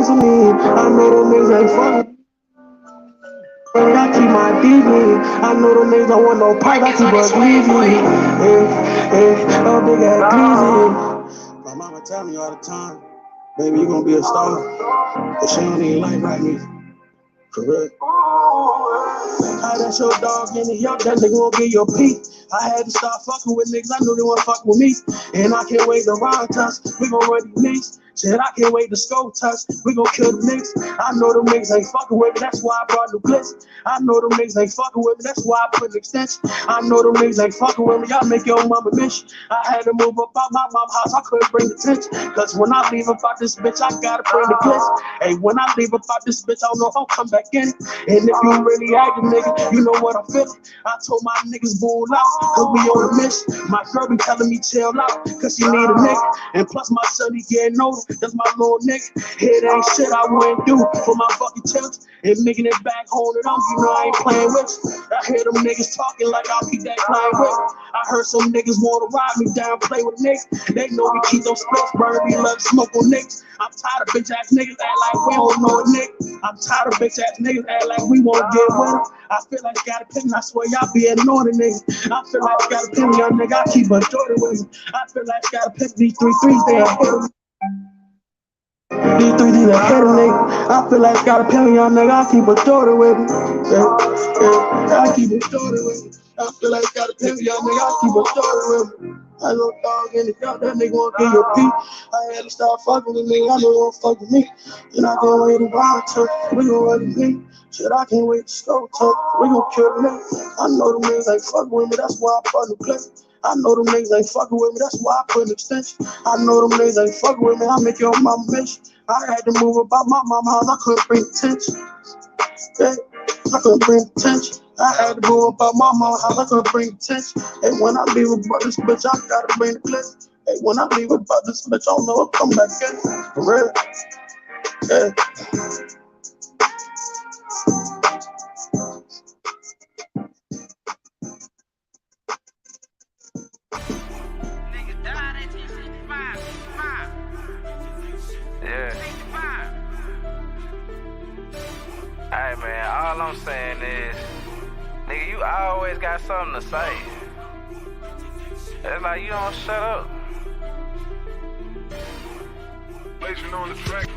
to me. I know them niggas ain't fucking. I keep my DB. I know them niggas don't want no pipe. I keep a DV. A big ass DV. My mama tell me all the time, baby, you gonna be a star. But she don't even like me. For real. How that's your dog in the yard, that nigga won't get your peak. I had to start fucking with niggas, I knew they wouldn't fuck with me. And I can't wait to ride touch, we gon' run these niggas. Shit, I can't wait to scope touch, we gon' kill the niggas. I know them niggas ain't fucking with me, that's why I brought new blitz. I know them niggas ain't fucking with me, that's why I put an extension. I know them niggas ain't fucking with me, y'all make your mama miss you. I had to move up out my mom's house, I couldn't bring the tension. Cause when I leave about this bitch, I gotta bring the bliss. Hey, when I leave about this bitch, I don't know if I'll come back in it. And if you really acting, nigga, you know what I'm feeling. I told my niggas bull out, cause we on a mission. My girl be telling me chill out, cause she need a nigga. And plus my son, he getting older, that's my little nigga. It ain't shit I wouldn't do for my fucking children. And making it back home to them, you know I ain't playing with you. I hear them niggas talking like I'll keep that playing with. I heard some niggas wanna ride me down, play with niggas. They know we keep those splits, burn me, love smoke on niggas. I'm tired of bitch ass niggas act like we don't know a nigga. I'm tired of bitch ass niggas act like we won't get with them. I feel like you gotta pick me, I swear y'all be ignoring niggas. I feel like you gotta pick me, young nigga, I keep a Jordan with me. I feel like you gotta pick these 3-3s, they hit them. These 3-3s, they hit them, nigga. I feel like you gotta pick me, young nigga, I keep a Jordan with me. I keep a Jordan with me. I feel like you gotta pick me, young nigga, I keep a Jordan with me. I know dog in the yard, that nigga won't get your beat. I had to start fucking with me, I know you won't fuck with me. And I can't wait to ride touch, we gon' run the me. Shit, I can't wait to scope touch, we gon' kill the nigga. I know them niggas ain't fucking with me, that's why I put the play. I know them niggas ain't fucking with me, that's why I put an extension. I know them niggas ain't fucking with me, I make your mama miss you. I had to move about my mama's house, I couldn't bring attention. Yeah, I couldn't bring attention. I had to move about my mama's house, I couldn't bring attention. Hey, when I leave about this bitch, I gotta bring the clip. Hey, when I leave about this bitch, I don't know if I'm back in. For real. Yeah. Yeah. Hey man, all I'm saying is, nigga, you always got something to say. It's like you don't shut up. Blazing on the track.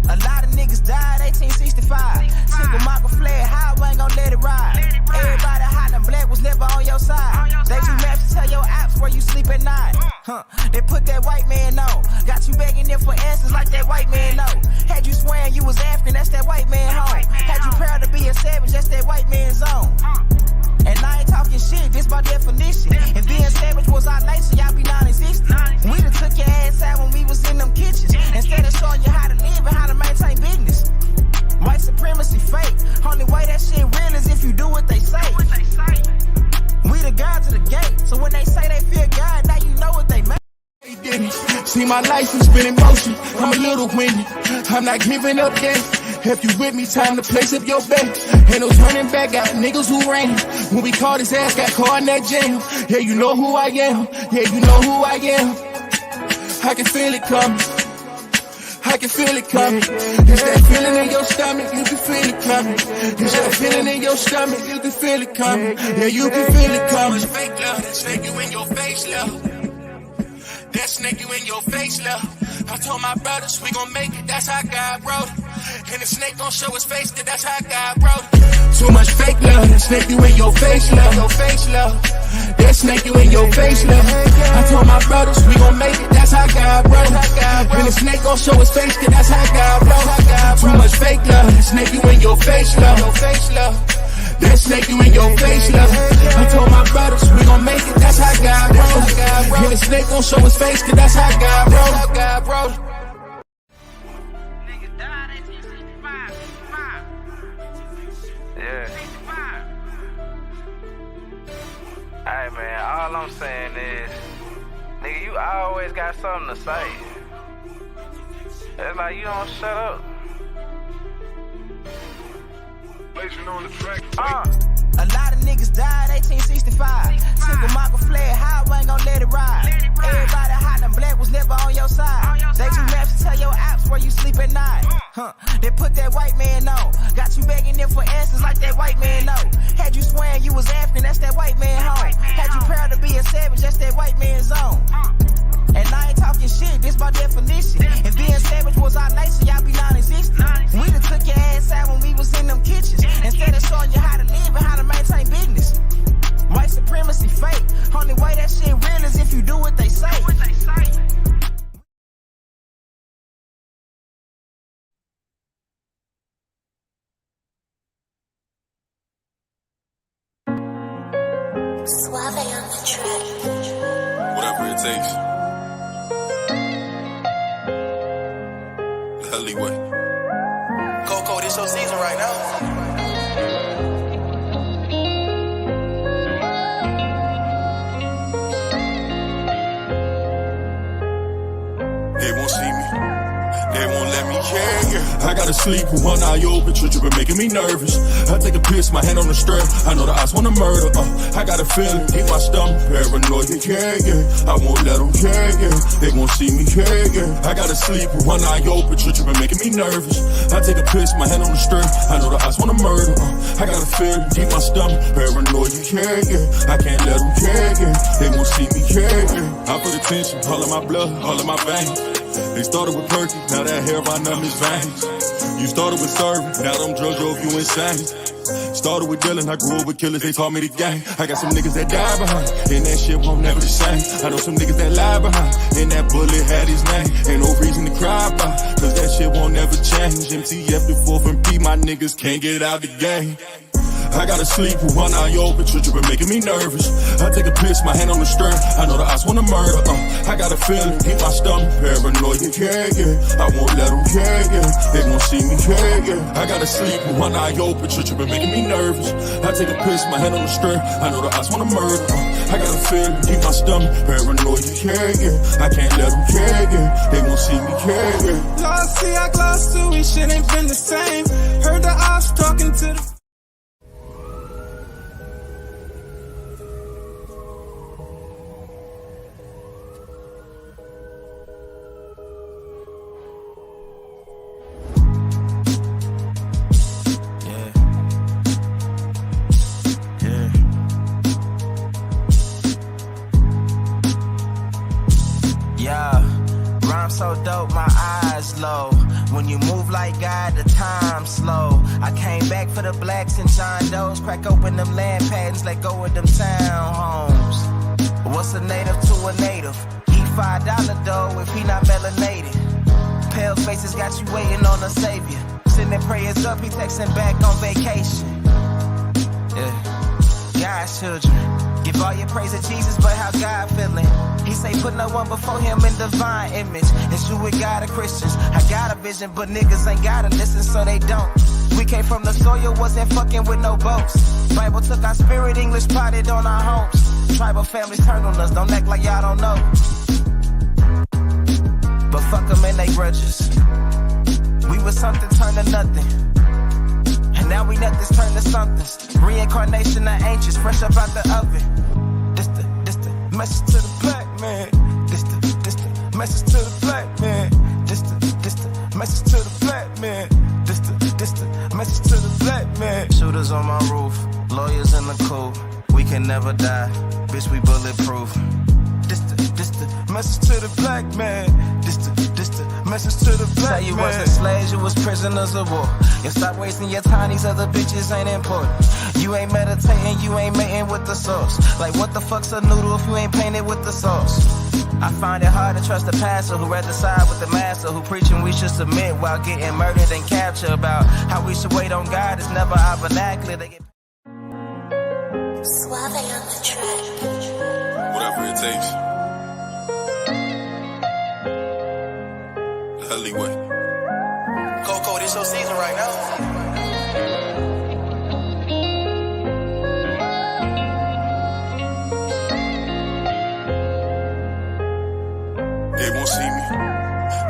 A lot of niggas died 1865. Single Michael fled high, I ain't gon' let it ride. Everybody hollering black was never on your side. They do maps to tell your apps where you sleep at night. They put that white man on. Got you begging them for answers like that white man know. Had you swearing you was African, that's that white man home. Had you proud to be a savage, that's that white man's zone. And I ain't talking shit, this by definition. And being savage was our nature, y'all be non-existent. We done took your ass out when we was in them kitchens. Instead of showing you how to live and how to maintain business. White supremacy fake. Only way that shit real is if you do what they say. We the guards of the gate, so when they say they fear God, now you know what they make. See my license been in motion, I'm a little windy. I'm not giving up yet. If you with me, time to place up your bet. Ain't no turning back out, niggas who ran. When we caught his ass, got caught in that jam. Yeah, you know who I am. Yeah, you know who I am. I can feel it coming. I can feel it coming. It's that feeling in your stomach, you can feel it coming. It's that feeling in your stomach, you can feel it coming. Yeah, you can feel it coming. Fake love, that snake you in your face, love. That snake you in your face, love. I told my brothers we gon' make it, that's how God wrote it. And the snake gon' show his face, cause that's how God wrote it. Too much fake love, that snake you in your face, love. Your face, love. That snake you in your face, love. I told my brothers we gon' make it, that's how God wrote it. And the snake gon' show his face, cause that's how God wrote it. Too much fake love, that snake you in your face, love. Your face, love. That snake you in your face, love. I told my brothers we gon' make it, that's how God wrote it. And the snake gon' show his face, cause that's how God wrote it. Yeah. Hey man, all I'm saying is, nigga, you always got something to say. It's like you don't shut up. Blazing on the track. A lot of niggas died 1865. Single Michael fled high, I ain't gon' let it ride. Everybody hollering black was never on your side. They do maps to tell your apps where you sleep at night. They put that white man on. Got you begging them for answers like that white man know. Had you swearing you was African, that's that white man home. Had you proud to be a savage, that's that white man's zone. And I ain't talking shit, this by definition. If being savage was our nature, y'all be non-existent. We done took your ass out when we was in them kitchens. Instead of showing you how to live and how to maintain business. White supremacy fake. Only way that shit real is if you do what they say. Suave on the track. Whatever it takes. The alleyway. Coco, this your season right now. They won't see me. They won't let me I gotta sleep with one eye open, you been making me nervous. I take a piss, my hand on the strap. I know the odds wanna murder. I got a feeling, keep my stomach paranoid. Yeah. I won't let them, yeah. They won't see me, yeah. I gotta sleep with one eye open, you been making me nervous. I take a piss, my hand on the strap. I know the odds wanna murder. I got a feeling, keep my stomach paranoid. Yeah. I can't let them, yeah. They won't see me, yeah. I put attention, all of my blood, all of my veins. They started with perky, now that hair on them is veins. You started with serving, now them drugs drove you insane. Started with dealing, I grew up with killers, they taught me the game. I got some niggas that die behind, and that shit won't never the same. I know some niggas that lie behind, and that bullet had his name. Ain't no reason to cry about, cause that shit won't never change. MTF the 4th and P, my niggas can't get out the game. I gotta sleep with one eye open, you been making me nervous. I take a piss, my hand on the stern. I know the odds wanna murder. I got a feeling, keep my stomach paranoid. Yeah. I won't let them, yeah. They won't see me, yeah. I gotta sleep with one eye open, you been making me nervous. I take a piss, my hand on the stern. I know the odds wanna murder. I got a feeling, keep my stomach paranoid. Yeah. I can't let them, yeah. They won't see me, yeah. Lost, see, I glossed too, we shit ain't been the same. Heard the ops talking to the so dope, my eyes low. When you move like God, the time slow. I came back for the blacks and John Doe's. Crack open them land patents, let go of them townhomes. What's a native to a native? Eat $5 dough if he not melanated. Pale faces got you waiting on a savior. Sending prayers up, he texting back on vacation. Yeah, God's children. Give all your praise to Jesus, but how God feeling? He say put no one before him in divine image. It's you with God or Christians. I got a vision, but niggas ain't gotta listen, so they don't. We came from the soil, wasn't fucking with no boats. Bible took our spirit, English potted on our homes. Tribal families turned on us, don't act like y'all don't know. But fuck them and they grudges. We was something turned to nothing. And now we nothing's turned to somethings. Reincarnation of ancients, fresh up out the oven. This the message to the black man. This the message to the black man. This the message to the black man. This the message to the black man. Shooters on my roof, lawyers in the coop. We can never die, bitch, we bulletproof. This the message to the black man. This the message to the black man. Tell you wasn't slaves, you was prisoners of war. You stop wasting your time, these other bitches ain't important. You ain't meditating, you ain't mating with the sauce. Like what the fuck's a noodle if you ain't painted with the sauce? I find it hard to trust the pastor who rather side with the master, who preaching we should submit while getting murdered and captured. About how we should wait on God is never our vernacular. They get Suave on the track. Whatever it takes. The alleyway. Coco, this your season right now. They won't see me.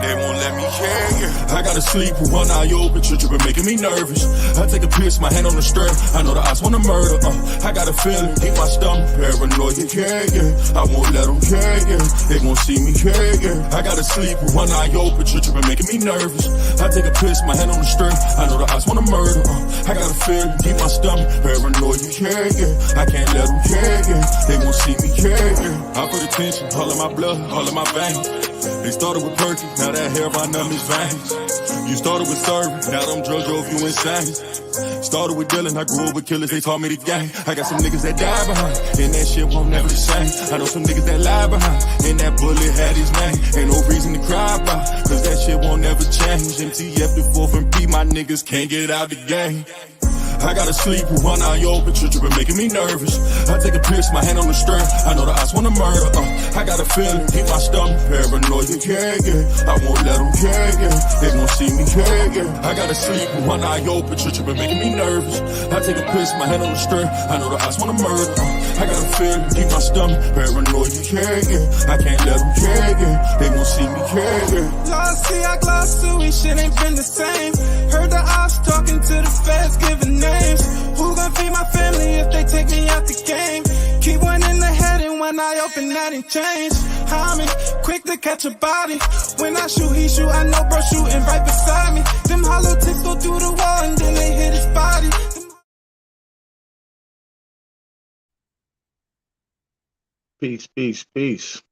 They won't let me hear you. I gotta sleep with one eye open, tripping, making me nervous. I take a piss, my hand on the strap. I know the odds wanna murder. I got a feeling, keep my stomach paranoid. Yeah. I won't let them yeah. They won't see me, yeah. I gotta sleep with one eye open, tripping, making me nervous. I take a piss, my hand on the strap. I know the odds wanna murder. I got a feeling, keep my stomach paranoid. Yeah. I can't let them yeah. They won't see me, yeah. I put attention, all in my blood, all in my veins. They started with perky, now that hair by numb is veins. You started with serving, now them drugs drove you insane. Started with dealing, I grew up with killers, they taught me the game. I got some niggas that die behind, and that shit won't never the same. I know some niggas that lie behind, and that bullet had his name. Ain't no reason to cry about, cause that shit won't never change. MTF the 4th and P, my niggas can't get out the game. I gotta sleep with one eye open, tripping, making me nervous. I take a piss, my hand on the strap. I know the odds wanna murder. I got a feeling, keep my stomach paranoid. Yeah. I won't let them yeah. They won't see me, yeah. I gotta sleep with one eye open, tripping, making me nervous. I take a piss, my hand on the strap. I know the odds wanna murder. I got a feeling, keep my stomach paranoid. Yeah. I can't let them yeah. They won't see me, yeah. Lost see, I glossed through it, shit ain't been the same. Heard the ops talking to the feds, giving names. Who gon' feed my family if they take me out the game? Keep one in the head and one eye open, that ain't change. I'm quick to catch a body. When I shoot, he shoot, I know bro shooting right beside me. Them hollow tips go through the wall and then they hit his body. Peace, peace, peace.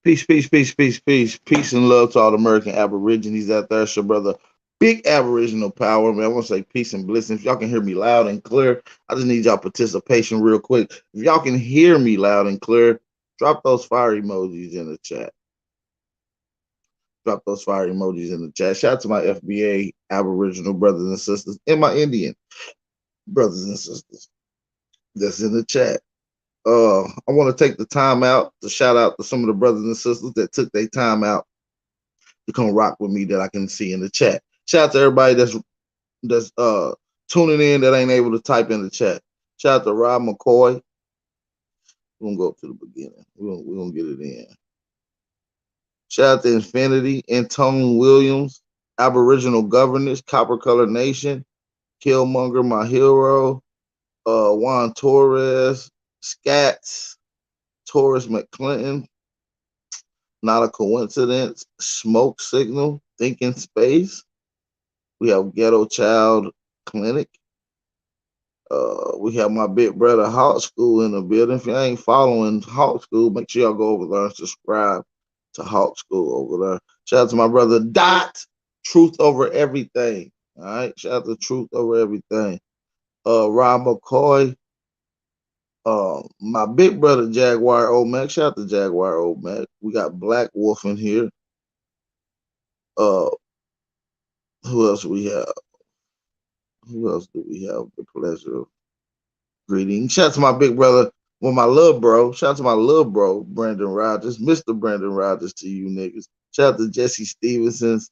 Peace, peace, peace, peace, peace. Peace and love to all the American Aborigines out there. It's your brother, Big Aboriginal Power, man. I want to say peace and blessings. If y'all can hear me loud and clear, I just need y'all participation real quick. If y'all can hear me loud and clear, drop those fire emojis in the chat. Drop those fire emojis in the chat. Shout out to my FBA Aboriginal brothers and sisters and my Indian brothers and sisters that's in the chat. I want to take the time out to shout out to some of the brothers and sisters that took their time out to come rock with me that I can see in the chat. Shout out to everybody that's tuning in that ain't able to type in the chat. Shout out to Rob McCoy. We're gonna go up to the beginning. We're gonna get it in. Shout out to Infinity, Antone Williams, Aboriginal Governance, Copper Color Nation, Killmonger, my hero, Juan Torres, Scats, Taurus McClinton, Not a Coincidence, Smoke Signal, Thinking Space. We have Ghetto Child Clinic. We have my big brother Hawk School in the building. If you ain't following Hawk School, make sure y'all go over there and subscribe to Hawk School over there. Shout out to my brother Dot, Truth Over Everything. All right, shout out to Truth Over Everything. Rob McCoy. My big brother Jaguar Omac. Shout out to Jaguar Omac. We got Black Wolf in here. Who else we have? Who else do we have the pleasure of greeting? Shout out to my big brother, well, my little bro. Shout out to my little bro, Brandon Rogers, Mr. Brandon Rogers to you niggas. Shout out to Jesse Stevenson's,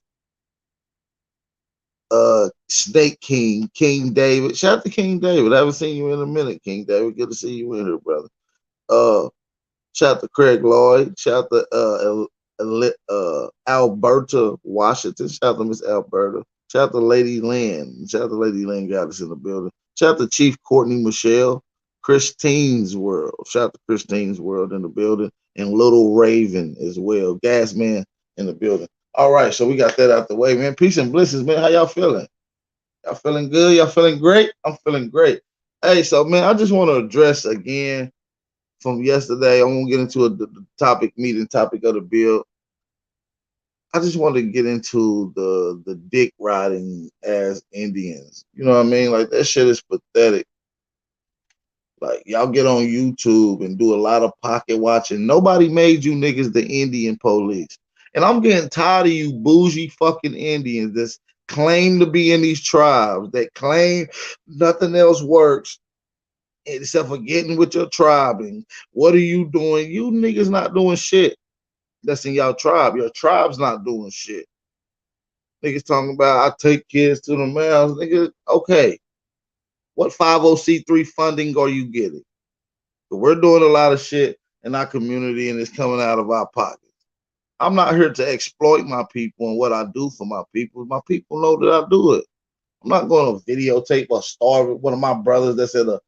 Snake King, King David. Shout out to King David. I haven't seen you in a minute, King David. Good to see you in here, brother. Shout out to Craig Lloyd. Shout out to Alberta Washington. Shout out to Miss Alberta. Shout out to Lady Lynn. Shout out to Lady Lynn got us in the building. Shout out to Chief Courtney Michelle. Christine's World. Shout out to Christine's World in the building. And Little Raven as well. Gas Man in the building. All right, so we got that out the way, man. Peace and blessings, man. How y'all feeling? Y'all feeling good? Y'all feeling great? I'm feeling great. Hey, so, man, I just want to address again from yesterday. I'm going to get into the topic, meeting topic of the bill. I just want to get into the dick riding as Indians. You know what I mean? Like, that shit is pathetic. Like, y'all get on YouTube and do a lot of pocket watching. Nobody made you niggas the Indian police. And I'm getting tired of you bougie fucking Indians that claim to be in these tribes, that claim nothing else works except for getting with your tribe. And what are you doing? You niggas not doing shit. That's in y'all tribe. Your tribe's not doing shit. Niggas talking about I take kids to the mouths. Nigga, okay. What 50c3 funding are you getting? So we're doing a lot of shit in our community and it's coming out of our pockets. I'm not here to exploit my people and what I do for my people. My people know that I do it. I'm not going to videotape or starve one of my brothers that's in a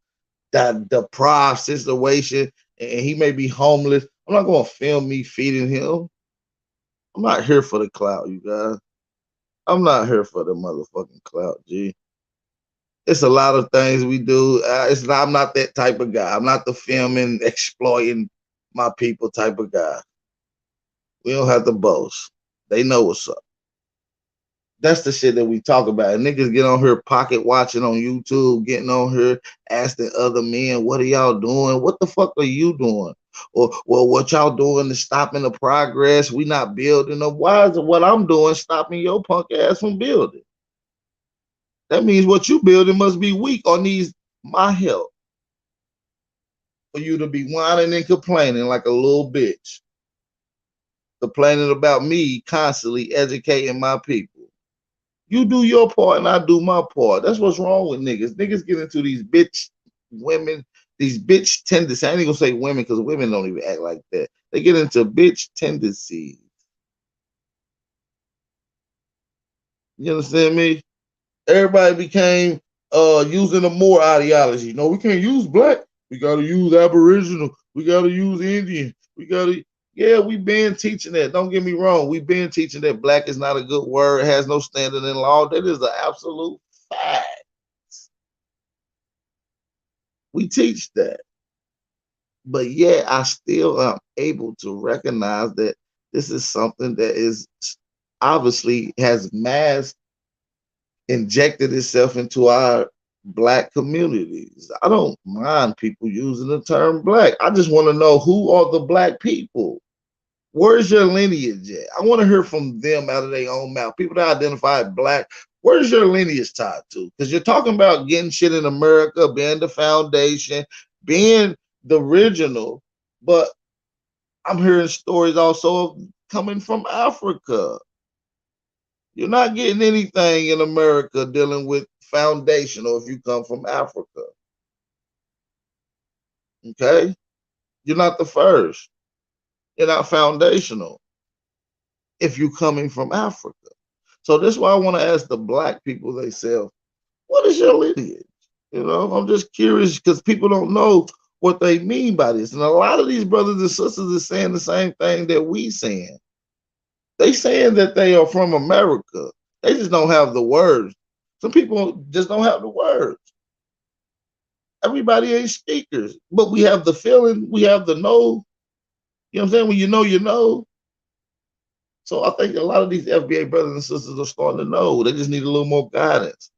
that deprived situation and he may be homeless. I'm not going to film me feeding him. I'm not here for the clout, you guys. I'm not here for the motherfucking clout, G. It's a lot of things we do. It's not. I'm not that type of guy. I'm not the filming, exploiting my people type of guy. We don't have to boast. They know what's up. That's the shit that we talk about. And niggas get on here pocket watching on YouTube, getting on here asking other men, what are y'all doing? What the fuck are you doing? Or, well, what y'all doing is stopping the progress. We not building up. Why is what I'm doing stopping your punk ass from building? That means what you building must be weak or needs my help for you to be whining and complaining like a little bitch. Complaining about me constantly educating my people. You do your part and I do my part. That's what's wrong with niggas. Niggas get into these bitch women, these bitch tendencies. I ain't gonna say women because women don't even act like that. They get into bitch tendencies. You understand me? Everybody became using the Moore ideology. No, we can't use black. We gotta use Aboriginal. We gotta use Indian. We gotta we've been teaching that. Don't get me wrong. We've been teaching that black is not a good word, it has no standard in law. That is an absolute fact. We teach that. But yet I still am able to recognize that this is something that is obviously has mass injected itself into our black communities. I don't mind people using the term black. I just want to know who are the black people. Where's your lineage at? I want to hear from them out of their own mouth. People that identify as black, where's your lineage tied to? Because you're talking about getting shit in America, being the foundation, being the original, but I'm hearing stories also of coming from Africa. You're not getting anything in America dealing with foundational if you come from Africa. Okay? You're not the first. You're not foundational if you're coming from Africa. So that's why I want to ask the black people themselves, what is your lineage? You know, I'm just curious because people don't know what they mean by this. And a lot of these brothers and sisters are saying the same thing that we saying. They saying that they are from America. They just don't have the words. Some people just don't have the words. Everybody ain't speakers, but we have the feeling, we have the know. You know what I'm saying? When you know, you know. So I think a lot of these FBA brothers and sisters are starting to know. They just need a little more guidance.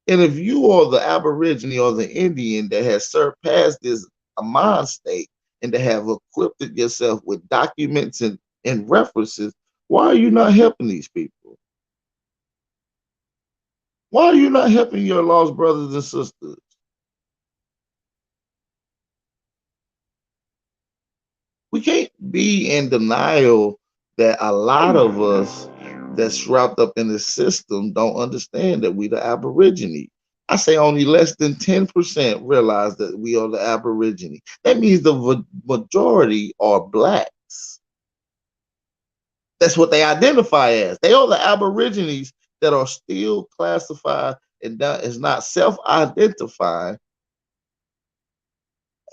And if you are the Aborigine or the Indian that has surpassed this mind state and to have equipped yourself with documents and references, why are you not helping these people? Why are you not helping your lost brothers and sisters? We can't be in denial that a lot of us that's wrapped up in the system don't understand that we the Aborigine. I say only less than 10% realize that we are the Aborigine. That means the majority are blacks. That's what they identify as. They are the Aborigines that are still classified and that is not self-identifying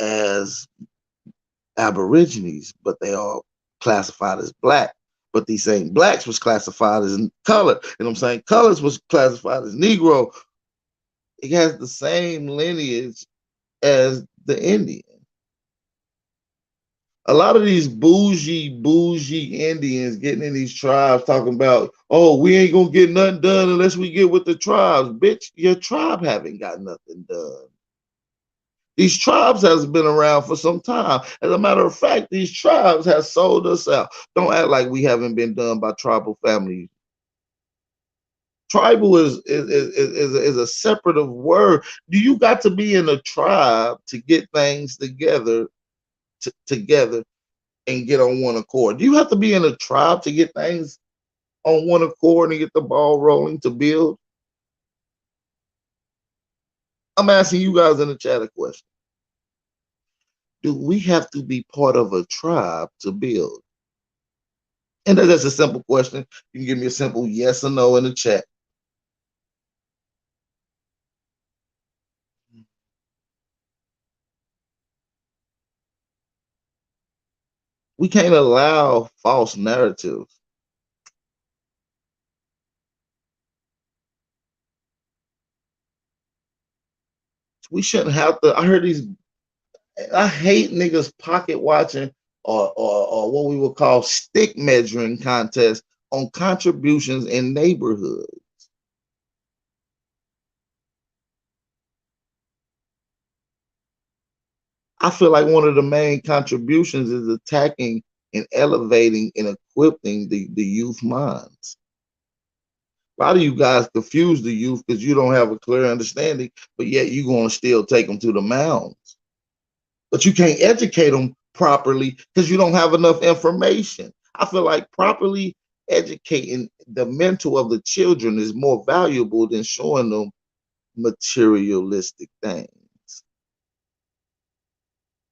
as Aborigines, but they are classified as black. But these same blacks was classified as color. You know what I'm saying? Colors was classified as Negro. It has the same lineage as the Indian. A lot of these bougie Indians getting in these tribes talking about, oh, we ain't gonna get nothing done unless we get with the tribes. Bitch, your tribe haven't got nothing done. These tribes has been around for some time. As a matter of fact, these tribes have sold us out. Don't act like we haven't been done by tribal families. Tribal is a separative word. Do you got to be in a tribe to get things together together and get on one accord? Do you have to be in a tribe to get things on one accord and get the ball rolling to build? I'm asking you guys in the chat a question. Do we have to be part of a tribe to build? And that's just a simple question. You can give me a simple yes or no in the chat. We can't allow false narratives. We shouldn't have to. I heard these. I hate niggas pocket watching or what we would call stick measuring contests on contributions in neighborhoods. I feel like one of the main contributions is attacking and elevating and equipping the youth minds. A lot of you guys confuse the youth because you don't have a clear understanding, but yet you're going to still take them to the mounds. But you can't educate them properly because you don't have enough information. I feel like properly educating the mental of the children is more valuable than showing them materialistic things.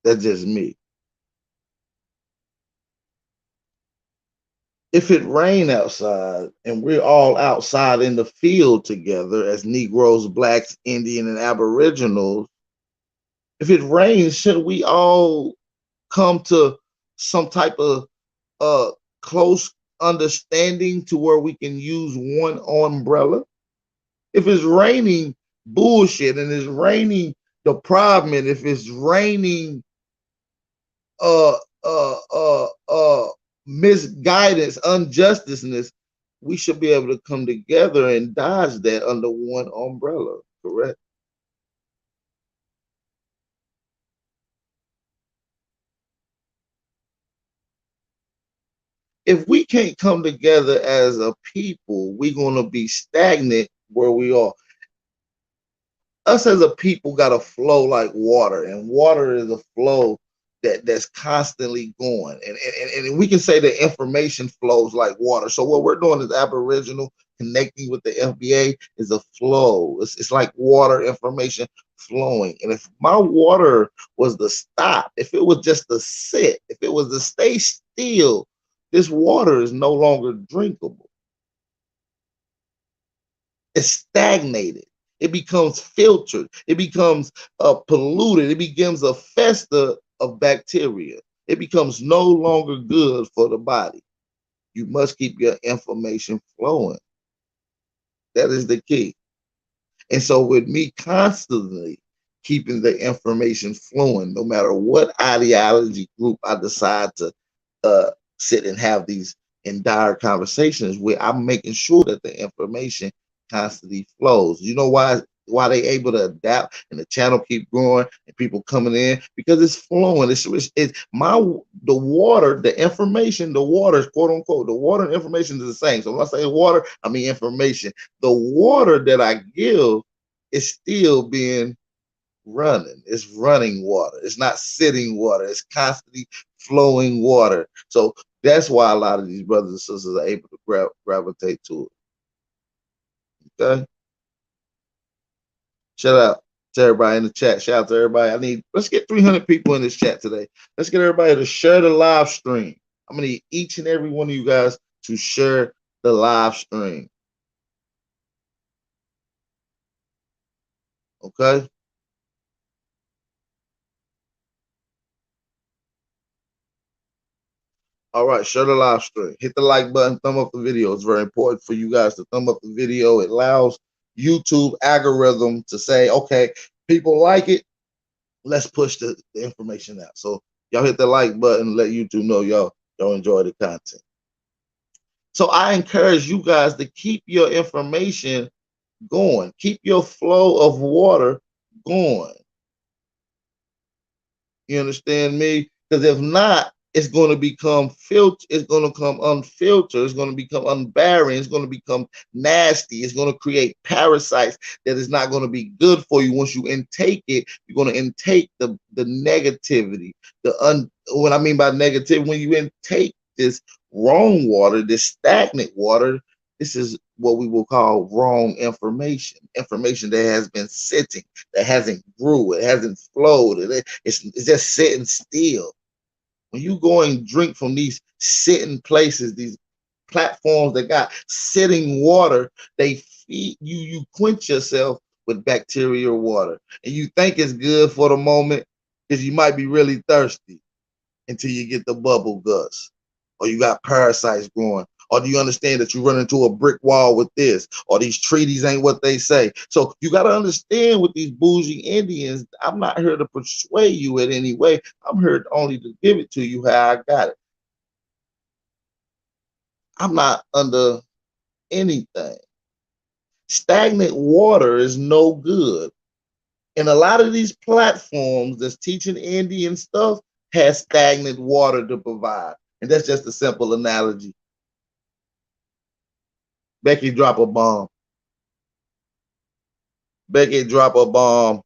That's just me. If it rain outside and we're all outside in the field together as Negroes, Blacks, Indian, and Aboriginals, if it rains, shouldn't we all come to some type of close understanding to where we can use one umbrella? If it's raining bullshit and it's raining deprivement, if it's raining uh uh uh uh misguidance, unjusticeness, we should be able to come together and dodge that under one umbrella, correct? If we can't come together as a people, we're going to be stagnant where we are. Us as a people got to flow like water, and water is a flow that's constantly going. And we can say that information flows like water. So what we're doing as Aboriginal, connecting with the FBA, is a flow. It's like water information flowing. And if my water was to stop, if it was just to sit, if it was to stay still, this water is no longer drinkable. It's stagnated. It becomes filtered. It becomes polluted. It becomes a fester of bacteria. It becomes no longer good for the body. You must keep your information flowing. That is the key. And so with me constantly keeping the information flowing, no matter what ideology group I decide to sit and have these in dire conversations with, I'm making sure that the information constantly flows. You know why they able to adapt and the channel keep growing and people coming in? Because it's flowing. It's the water, the information, the water, quote unquote, the water and information is the same. So when I say water, I mean information. The water that I give is still being running. It's running water. It's not sitting water. It's constantly flowing water. So that's why a lot of these brothers and sisters are able to gravitate to it. Okay. Shout out to everybody in the chat. Shout out to everybody. Let's get 300 people in this chat today. Let's get everybody to share the live stream. I'm gonna need each and every one of you guys to share the live stream. Okay. All right, share the live stream. Hit the like button, thumb up the video. It's very important for you guys to thumb up the video. It allows YouTube algorithm to say, okay, people like it. Let's push the information out. So y'all hit the like button, let YouTube know y'all enjoy the content. So I encourage you guys to keep your information going. Keep your flow of water going. You understand me? Because if not, it's going to become filtered. It's going to become unfiltered. It's going to become unbearing. It's going to become nasty. It's going to create parasites that is not going to be good for you. Once you intake it, you're going to intake the negativity. What I mean by negativity, when you intake this wrong water, this stagnant water, this is what we will call wrong information. Information that has been sitting, that hasn't grew, it hasn't flowed, it's just sitting still. When you go and drink from these sitting places, these platforms that got sitting water, they feed you, you quench yourself with bacterial water. And you think it's good for the moment because you might be really thirsty until you get the bubble guts, or you got parasites growing, or do you understand that you run into a brick wall with this, or these treaties ain't what they say. So you got to understand with these bougie Indians, I'm not here to persuade you in any way. I'm here only to give it to you how I got it. I'm not under anything. Stagnant water is no good. And a lot of these platforms that's teaching Indian stuff has stagnant water to provide. And that's just a simple analogy. Becky, drop a bomb. Becky, drop a bomb.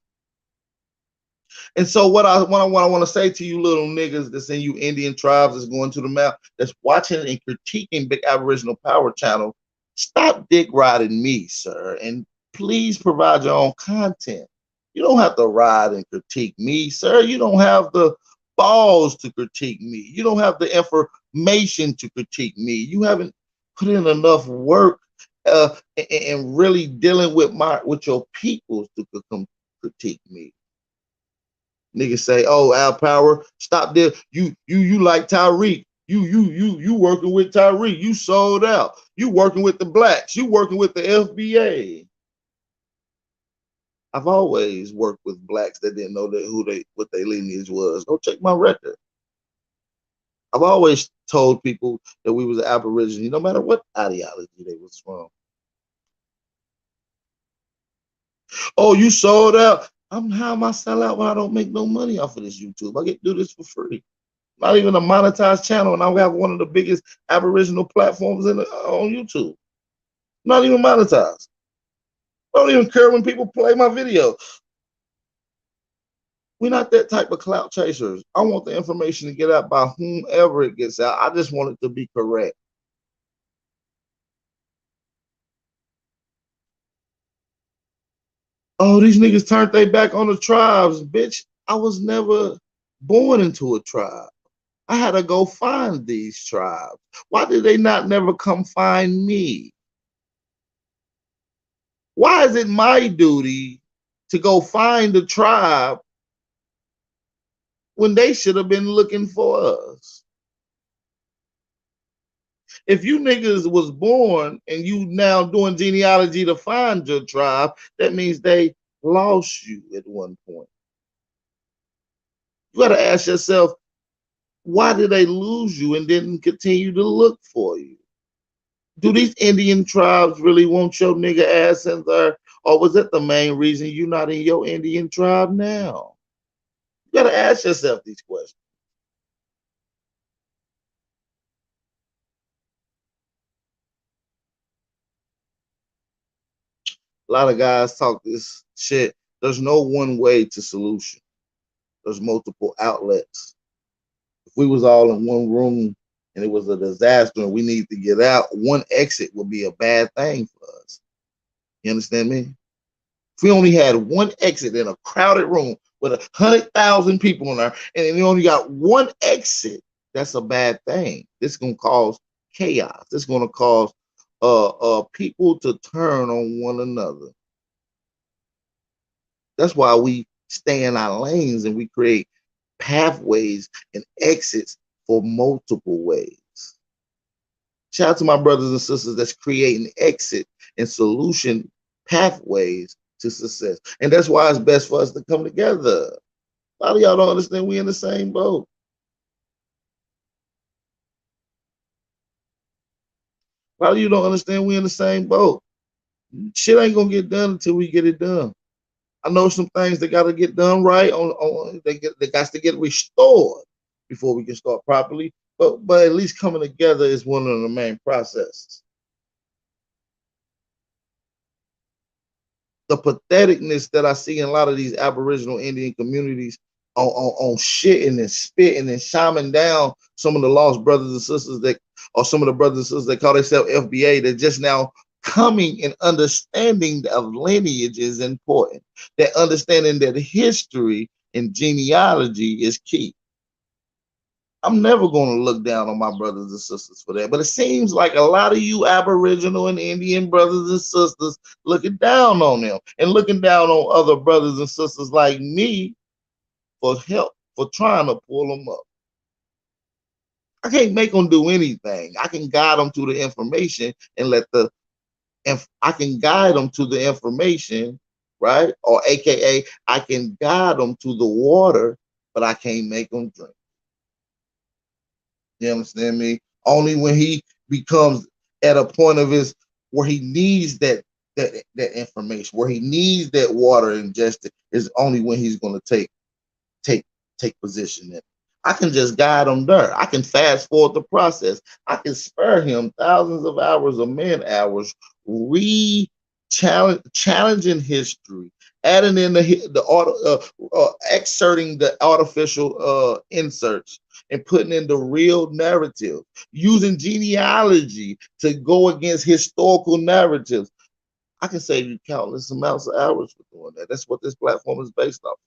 And so what I want to say to you little niggas that's in you Indian tribes that's going to the map, that's watching and critiquing Big Aboriginal Power Channel, stop dick riding me, sir, and please provide your own content. You don't have to ride and critique me, sir. You don't have the balls to critique me. You don't have the information to critique me. You haven't put in enough work and really dealing with your peoples to come critique me. Niggas say, "Oh, Al Power, stop there. You like Tyreek. You working with Tyreek. You sold out. You working with the blacks. You working with the FBA." I've always worked with blacks that didn't know what their lineage was. Go check my record. I've always told people that we was an Aborigine, no matter what ideology they was from. Oh, you sold out. How am I sell out when I don't make no money off of this YouTube? I get to do this for free. Not even a monetized channel, and I have one of the biggest Aboriginal platforms on YouTube. Not even monetized. I don't even care when people play my video. We're not that type of clout chasers. I want the information to get out by whomever it gets out. I just want it to be correct. Oh, these niggas turned their back on the tribes. Bitch, I was never born into a tribe. I had to go find these tribes. Why did they not never come find me? Why is it my duty to go find the tribe when they should have been looking for us? If you niggas was born and you now doing genealogy to find your tribe, that means they lost you at one point. You got to ask yourself, why did they lose you and didn't continue to look for you? Do these Indian tribes really want your nigga ass in there? Or was that the main reason you're not in your Indian tribe now? You got to ask yourself these questions. A lot of guys talk this shit. There's no one way to solution. There's multiple outlets. If we was all in one room and it was a disaster and we need to get out, one exit would be a bad thing for us. You understand me? If we only had one exit in a crowded room with 100,000 people in there and you only got one exit, that's a bad thing. This is going to cause chaos. This is going to cause people to turn on one another. That's why we stay in our lanes and we create pathways and exits for multiple ways. Shout out to my brothers and sisters that's creating exit and solution pathways to success. And that's why it's best for us to come together. A lot of y'all don't understand we in the same boat. A lot of you don't understand we in the same boat. Shit ain't gonna get done until we get it done. I know some things that got to get done right. They got to get restored before we can start properly. But at least coming together is one of the main processes. The patheticness that I see in a lot of these Aboriginal Indian communities on shitting and spitting and shamming down some of the lost brothers and sisters or some of the brothers and sisters that call themselves FBA, that just now coming and understanding of lineage is important. That understanding that history and genealogy is key. I'm never going to look down on my brothers and sisters for that. But it seems like a lot of you Aboriginal and Indian brothers and sisters looking down on them and looking down on other brothers and sisters like me for help, for trying to pull them up. I can't make them do anything. I can guide them to the information and I can guide them to the information, right? Or AKA, I can guide them to the water, but I can't make them drink. You understand me? Only when he becomes at a point of his where he needs that information, where he needs that water ingested, is only when he's going to take position in it. I can just guide him there. I can fast forward the process. I can spare him thousands of hours of man hours challenging history, adding in excerpting the artificial inserts and putting in the real narrative, using genealogy to go against historical narratives. I can save you countless amounts of hours for doing that. That's what this platform is based off of.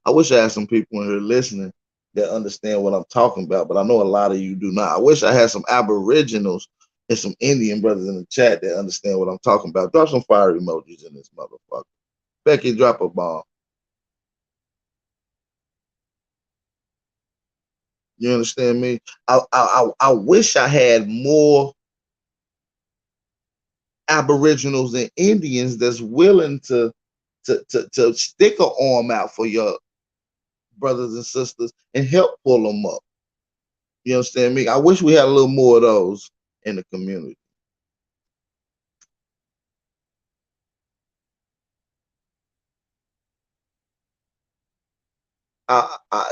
I wish I had some people in here listening that understand what I'm talking about, but I know a lot of you do not. I wish I had some Aboriginals and some Indian brothers in the chat that understand what I'm talking about. Drop some fire emojis in this motherfucker. Becky, drop a bomb. You understand me? I wish I had more Aboriginals and Indians that's willing to stick an arm out for your brothers and sisters and help pull them up. You understand me? I wish we had a little more of those in the community.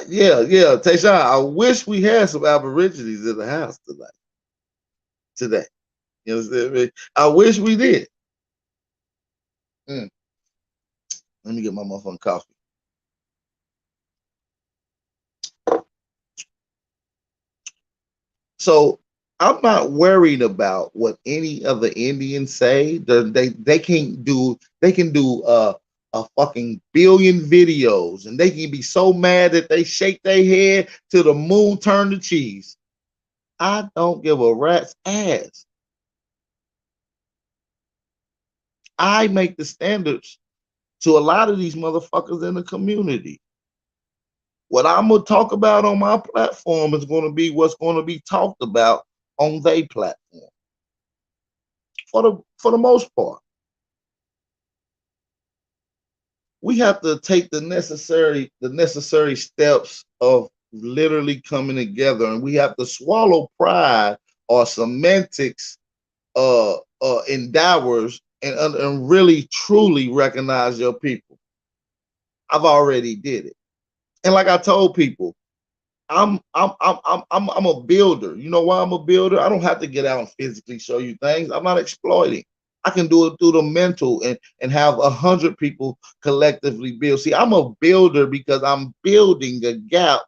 Yeah, Tayshawn, I wish we had some Aborigines in the house today. You understand me? I wish we did. Let me get my motherfucking coffee. So I'm not worried about what any of the Indians say. They can do a fucking billion videos and they can be so mad that they shake their head till the moon turn to cheese. I don't give a rat's ass. I make the standards to a lot of these motherfuckers in the community. What I'm gonna talk about on my platform is gonna be what's gonna be talked about on their platform. For the most part. We have to take the necessary steps of literally coming together, and we have to swallow pride or semantics endowers and really truly recognize your people. I've already did it. And like I told people, I'm a builder. You know why I'm a builder? I don't have to get out and physically show you things. I'm not exploiting. I can do it through the mental and have 100 people collectively build. See, I'm a builder because I'm building a gap,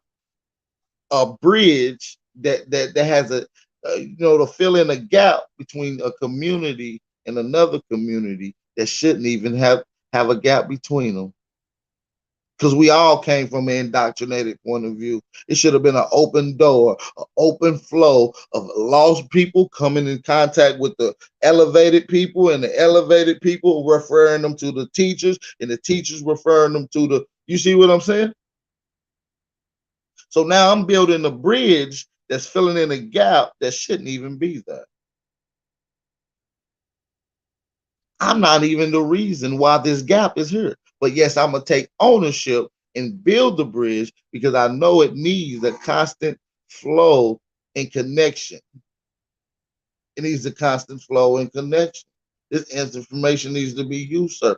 a bridge that has to fill in a gap between a community and another community that shouldn't even have a gap between them. Because we all came from an indoctrinated point of view. It should have been an open door, an open flow of lost people coming in contact with the elevated people, and the elevated people referring them to the teachers, and the teachers referring them to the, you see what I'm saying? So now I'm building a bridge that's filling in a gap that shouldn't even be there. I'm not even the reason why this gap is here. But yes, I'm going to take ownership and build the bridge because I know it needs a constant flow and connection. It needs a constant flow and connection. This information needs to be used, sir.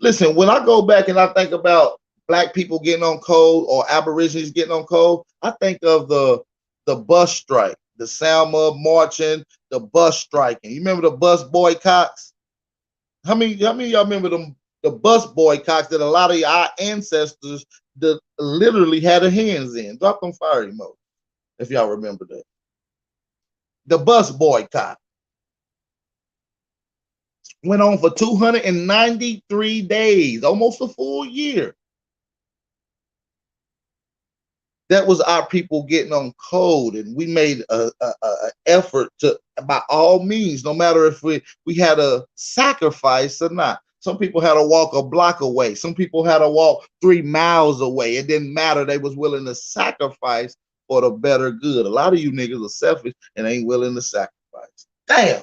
Listen, when I go back and I think about Black people getting on code or Aborigines getting on code, I think of the bus strike, the Selma marching, the bus striking. You remember the bus boycotts? How many of y'all remember the bus boycotts that a lot of our ancestors that literally had their hands in? Drop them fire emojis if y'all remember that. The bus boycott went on for 293 days, almost a full year. That was our people getting on code, and we made a effort to, by all means, no matter if we had a sacrifice or not. Some people had to walk a block away. Some people had to walk 3 miles away. It didn't matter. They was willing to sacrifice for the better good. A lot of you niggas are selfish and ain't willing to sacrifice. Damn.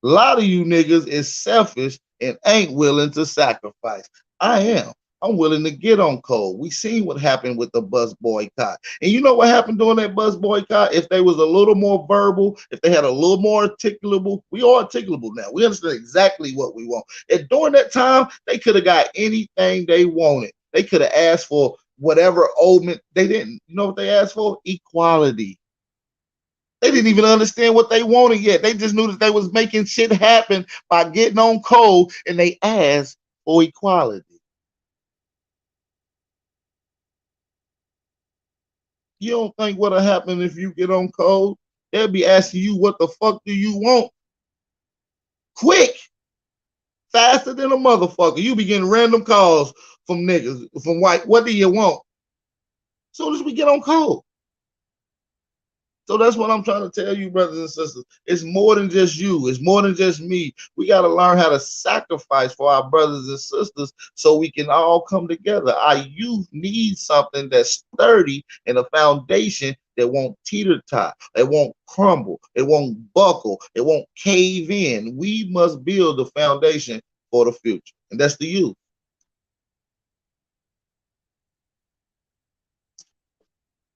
A lot of you niggas is selfish and ain't willing to sacrifice. I am. I'm willing to get on code. We seen what happened with the bus boycott. And you know what happened during that bus boycott? If they was a little more verbal, if they had a little more articulable, we are articulable now. We understand exactly what we want. And during that time, they could have got anything they wanted. They could have asked for whatever oldment. They didn't. You know what they asked for? Equality. They didn't even understand what they wanted yet. They just knew that they was making shit happen by getting on code, and they asked for equality. You don't think what'll happen if you get on code? They'll be asking you, what the fuck do you want? Quick, faster than a motherfucker. You be getting random calls from niggas, from white. What do you want? As soon as we get on code. So that's what I'm trying to tell you, brothers and sisters. It's more than just you. It's more than just me. We got to learn how to sacrifice for our brothers and sisters so we can all come together. Our youth needs something that's sturdy and a foundation that won't teeter-tot. It won't crumble. It won't buckle. It won't cave in. We must build a foundation for the future, and that's the youth.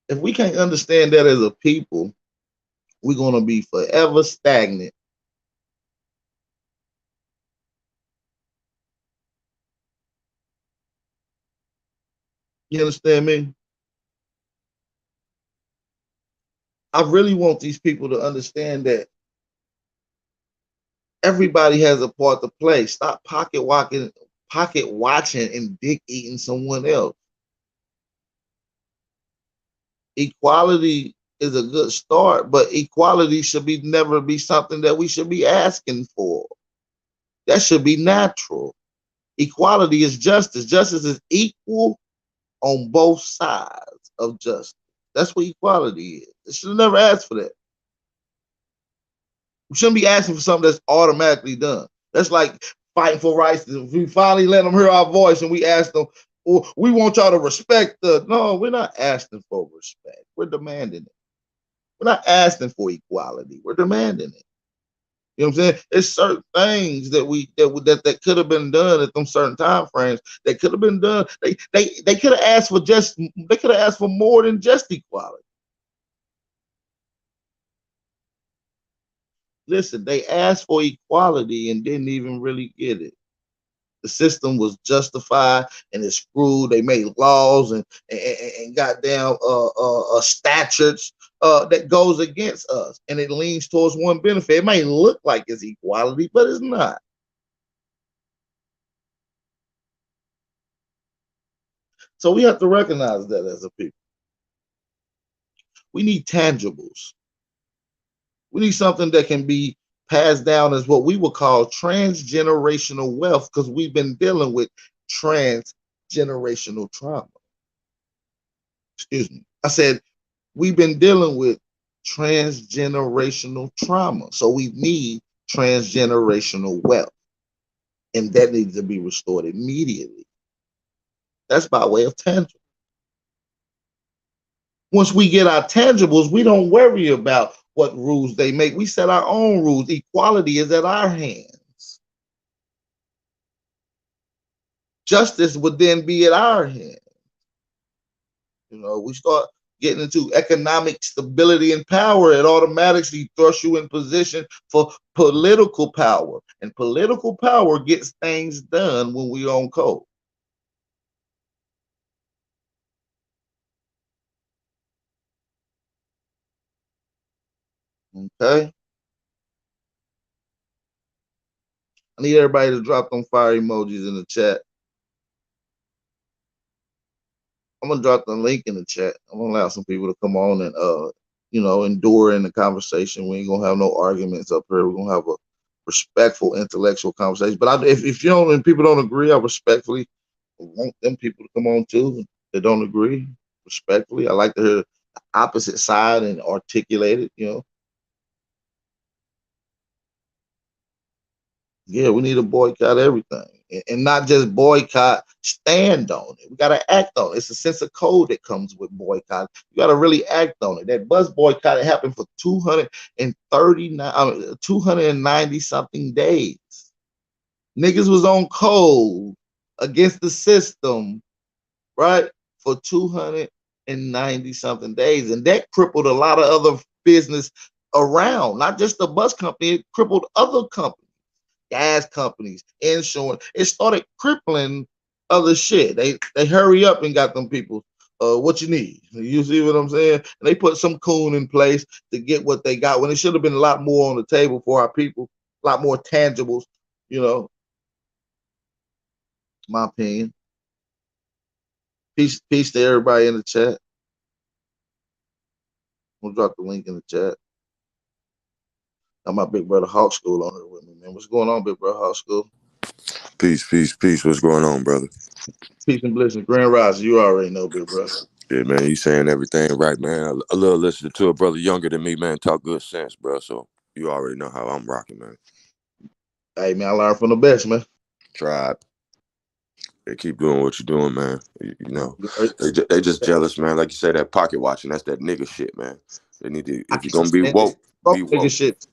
If we can't understand that as a people, we're going to be forever stagnant. You understand me? I really want these people to understand that everybody has a part to play. Stop pocket watching and dick eating someone else. Equality is a good start, but equality should be never be something that we should be asking for. That should be natural. Equality is justice. Justice is equal on both sides of justice. That's what equality is. It should have never asked for that. We shouldn't be asking for something that's automatically done. That's like fighting for rights. If we finally let them hear our voice and we ask them, well, we want y'all to respect the. No, we're not asking for respect. We're demanding it. We're not asking for equality. We're demanding it. You know what I'm saying? It's certain things that could have been done at them certain time frames that could have been done. They could have asked for more than just equality. Listen, they asked for equality and didn't even really get it. The system was justified and it's screwed. They made laws and goddamn statutes that goes against us, and it leans towards one benefit. It may look like it's equality, but it's not. So we have to recognize that as a people. We need tangibles. We need something that can be passed down as what we would call transgenerational wealth, because we've been dealing with transgenerational trauma. Excuse me. I said we've been dealing with transgenerational trauma. So we need transgenerational wealth. And that needs to be restored immediately. That's by way of tangible. Once we get our tangibles, we don't worry about what rules they make. We set our own rules. Equality is at our hands. Justice would then be at our hands. You know, we start getting into economic stability and power, it automatically thrusts you in position for political power. And political power gets things done when we're on code. Okay? I need everybody to drop them fire emojis in the chat. I'm gonna drop the link in the chat. I'm gonna allow some people to come on and endure in the conversation. We ain't gonna have no arguments up here. We're gonna have a respectful, intellectual conversation. But if you don't and people don't agree, I respectfully want them people to come on too. that don't agree respectfully. I like to hear the opposite side and articulate it. Yeah, we need to boycott everything, and not just boycott. Stand on it. We got to act on it. It's a sense of code that comes with boycott. You got to really act on it. That bus boycott it happened for 290 something days. Niggas was on code against the system, right, for 290 something days, and that crippled a lot of other business around. Not just the bus company, it crippled other companies. Gas companies, insurance. It started crippling other shit. They hurry up and got them people what you need. You see what I'm saying? And they put some coon in place to get what they got when it should have been a lot more on the table for our people, a lot more tangibles, my opinion. Peace to everybody in the chat. I'm gonna drop the link in the chat. Got my big brother Hawk School on here with me, man. What's going on, big brother Hawk School? Peace. What's going on, brother? Peace and blessings. Grand Rise, you already know, big brother. Yeah, man, you saying everything right, man. I love listening to a brother younger than me, man, talk good sense, bro. So you already know how I'm rocking, man. Hey, man, I learned from the best, man. Tribe. They keep doing what you're doing, man. They just jealous, man. Like you say, that pocket watching, that's that nigga shit, man. They need to, if you're gonna be woke, be woke. Nigga shit.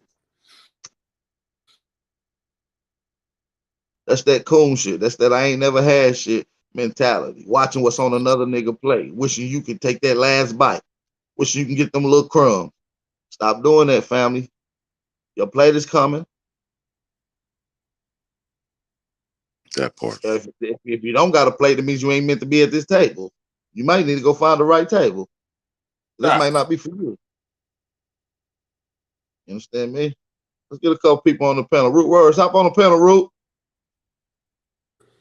That's that coon shit. That's that I ain't never had shit mentality. Watching what's on another nigga plate. Wishing you could take that last bite. Wishing you can get them little crumbs. Stop doing that, family. Your plate is coming. That part. If you don't got a plate, it means you ain't meant to be at this table. You might need to go find the right table. This might not be for you. You understand me? Let's get a couple people on the panel. Root Words, hop on the panel, Root.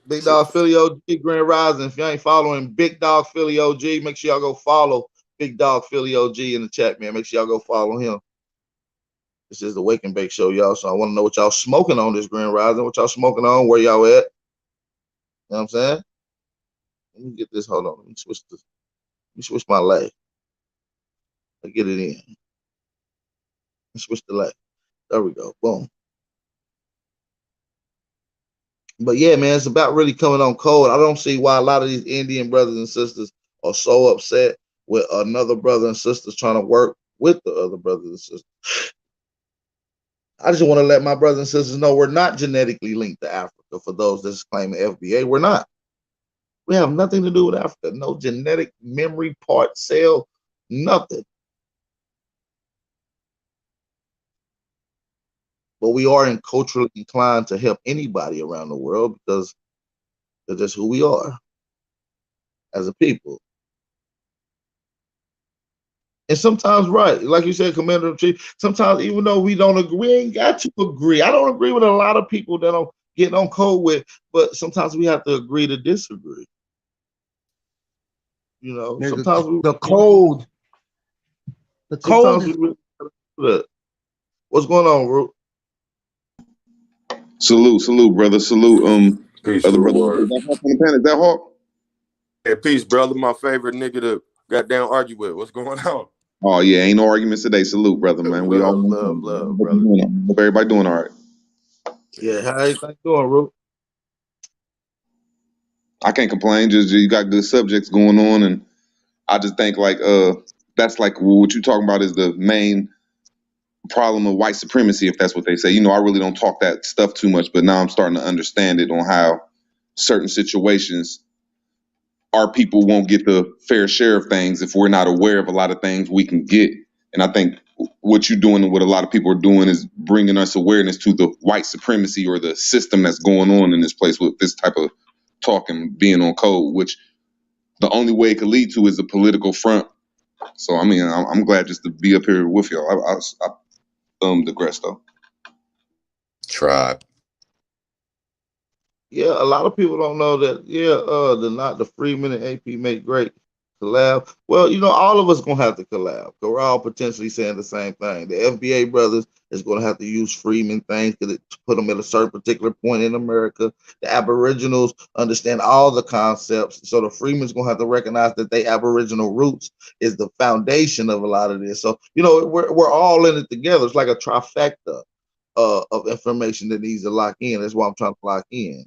Big Dog Philly OG, Grand Rising. If you ain't following Big Dog Philly OG, make sure y'all go follow Big Dog Philly OG in the chat, man. Make sure y'all go follow him. This is the Wake and Bake Show, y'all. So I want to know what y'all smoking on this Grand Rising. What y'all smoking on? Where y'all at? You know what I'm saying? Let me get this. Hold on. Let me switch my leg. Let's get it in. Let's switch the leg. There we go. Boom. But yeah, man, it's about really coming on cold. I don't see why a lot of these Indian brothers and sisters are so upset with another brother and sisters trying to work with the other brothers and sisters. I just want to let my brothers and sisters know we're not genetically linked to Africa. For those that's claiming FBA, we're not. We have nothing to do with Africa. No genetic memory part, cell, nothing. But we are culturally inclined to help anybody around the world because that's just who we are as a people. And sometimes, right, like you said, Commander in Chief, sometimes even though we don't agree, we ain't got to agree. I don't agree with a lot of people that I'm getting on code with, but sometimes we have to agree to disagree. You know, sometimes the code. The code is... What's going on, Root? Salute, brother. Salute. Peace, other brother. Lord. Is that Hawk? Yeah, peace, brother. My favorite nigga to goddamn argue with. What's going on? Oh yeah, ain't no arguments today. Salute, brother, man. We all love, brother. Hope everybody doing all right. Yeah, how everything doing, Root? I can't complain. Just you got good subjects going on, and I just think like that's like what you talking about is the main problem of white supremacy, if that's what they say. You know, I really don't talk that stuff too much, but now I'm starting to understand it on how certain situations our people won't get the fair share of things if we're not aware of a lot of things we can get. And I think what you're doing and what a lot of people are doing is bringing us awareness to the white supremacy or the system that's going on in this place with this type of talk and being on code, which the only way it could lead to is a political front. So, I mean, I'm glad just to be up here with y'all. I digress though. Tribe. Yeah, a lot of people don't know that. Yeah, the Freeman and AP make great Collab. Well, all of us gonna have to collab. Cause we're all potentially saying the same thing. The FBA brothers is gonna have to use Freeman things to put them at a certain particular point in America. The Aboriginals understand all the concepts, so the Freeman's gonna have to recognize that they Aboriginal roots is the foundation of a lot of this. So we're all in it together. It's like a trifecta of information that needs to lock in. That's why I'm trying to lock in.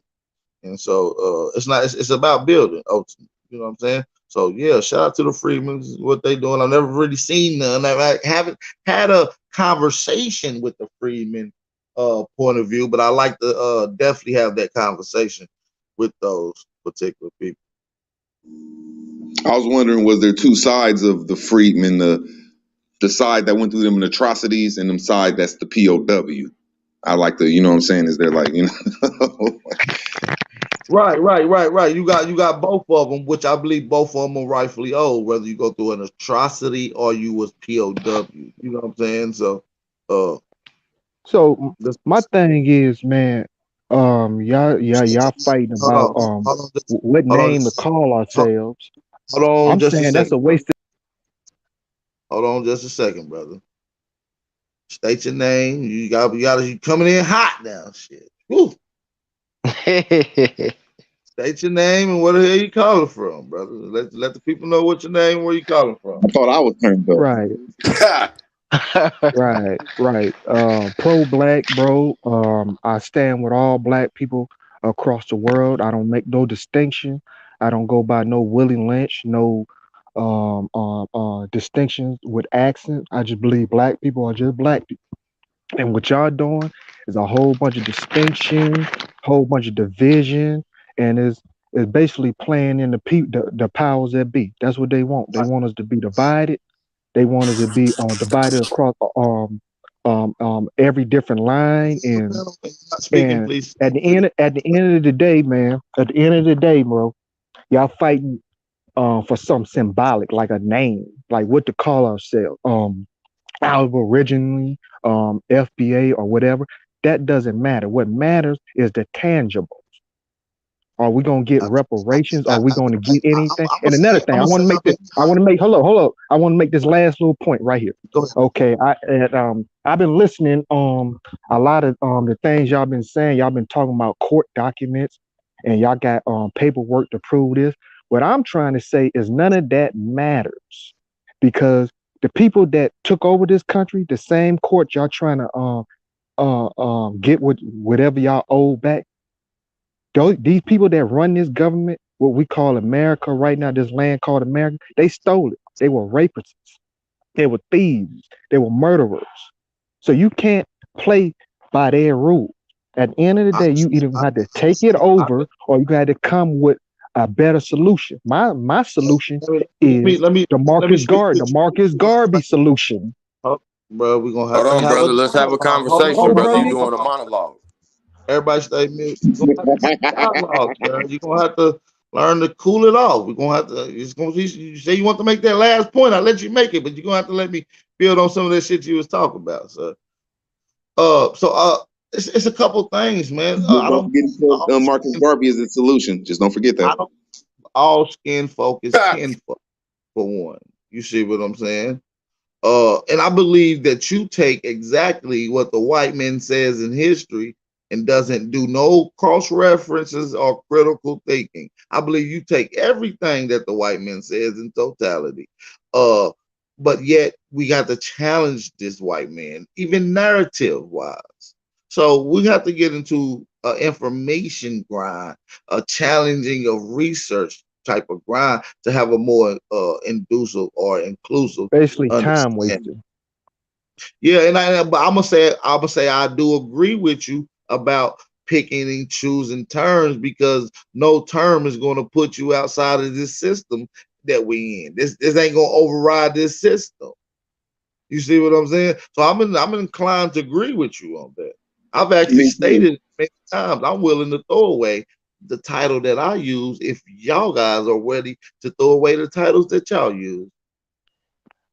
And so it's about building ultimately. You know what I'm saying? So yeah, shout out to the Freedmans, what they doing. I've never really seen none. I haven't had a conversation with the Freedmen point of view, but I like to definitely have that conversation with those particular people. I was wondering, was there two sides of the freedmen, the side that went through them atrocities and them side that's the POW? I like the, you know what I'm saying? Is there like, Right. You got both of them, which I believe both of them are rightfully owed, whether you go through an atrocity or you was POW. You know what I'm saying? So So this, my thing is, man, y'all fighting hold about on, hold on, what hold on, name to call hold ourselves. on I'm just a saying that's second, a brother. waste of Hold on just a second, brother. State your name. You coming in hot now, shit. Woo. State your name and where the hell you calling from, brother. Let the people know what your name and where you calling from. I thought I was turned up. right, right. Pro black, bro. I stand with all black people across the world. I don't make no distinction. I don't go by no Willie Lynch, no distinctions with accent. I just believe black people are just black people. And what y'all doing is a whole bunch of distinction, whole bunch of division, and is basically playing in the powers that be. That's what they want. They want us to be divided. They want us to be divided across every different line, Not speaking, and please. at the end of the day, man, at the end of the day, bro, y'all fighting for something symbolic like a name, like what to call ourselves. Originally, FBA or whatever. That doesn't matter. What matters is the tangible. Are we gonna get reparations? Are we gonna get anything? And another thing, I'm I gonna want say to make I've this. been I want to make. Hold up. I want to make this last little point right here. go ahead. Okay, I've been listening a lot of the things y'all been saying. Y'all been talking about court documents, and y'all got paperwork to prove this. What I'm trying to say is none of that matters because the people that took over this country, the same court y'all trying to get whatever y'all owe back. These people that run this government, what we call America right now, this land called America, they stole it. They were rapists. They were thieves. They were murderers. So you can't play by their rules. At the end of the I, day, you either I, have to take it I, over or you got to come with a better solution. My solution is let me let me speak The with Marcus Garvey solution. you, bro. We're gonna have Hold to on, have a brother. Let's have a dialogue. Hold conversation, on, Oh, bro. brother. You brother. Hold doing a on. monologue. Everybody stay mute. We're gonna have to have a dialogue, man. You're gonna have to learn to cool it off. We're gonna have to. It's gonna be. You say you want to make that last point. I'll let you make it, but you're gonna have to let me build on some of that shit you was talking about. So it's a couple things, man. I Don't don't. forget Marcus Garvey is the solution. Just don't forget I that. don't. All skin folk is kinfolk for one. You see what I'm saying? And I believe that you take exactly what the white man says in history and doesn't do no cross references or critical thinking. I believe you take everything that the white man says in totality. Uh, but yet we got to challenge this white man, even narrative wise. So we have to get into information grind, a challenging of research type of grind to have a more inducive or inclusive Basically, time understanding. wasting. Yeah, but I'm gonna say I do agree with you about picking and choosing terms because no term is gonna put you outside of this system that we in. This ain't gonna override this system. You see what I'm saying? So I'm inclined to agree with you on that. I've actually Me too. stated many times I'm willing to throw away the title that I use if y'all guys are ready to throw away the titles that y'all use.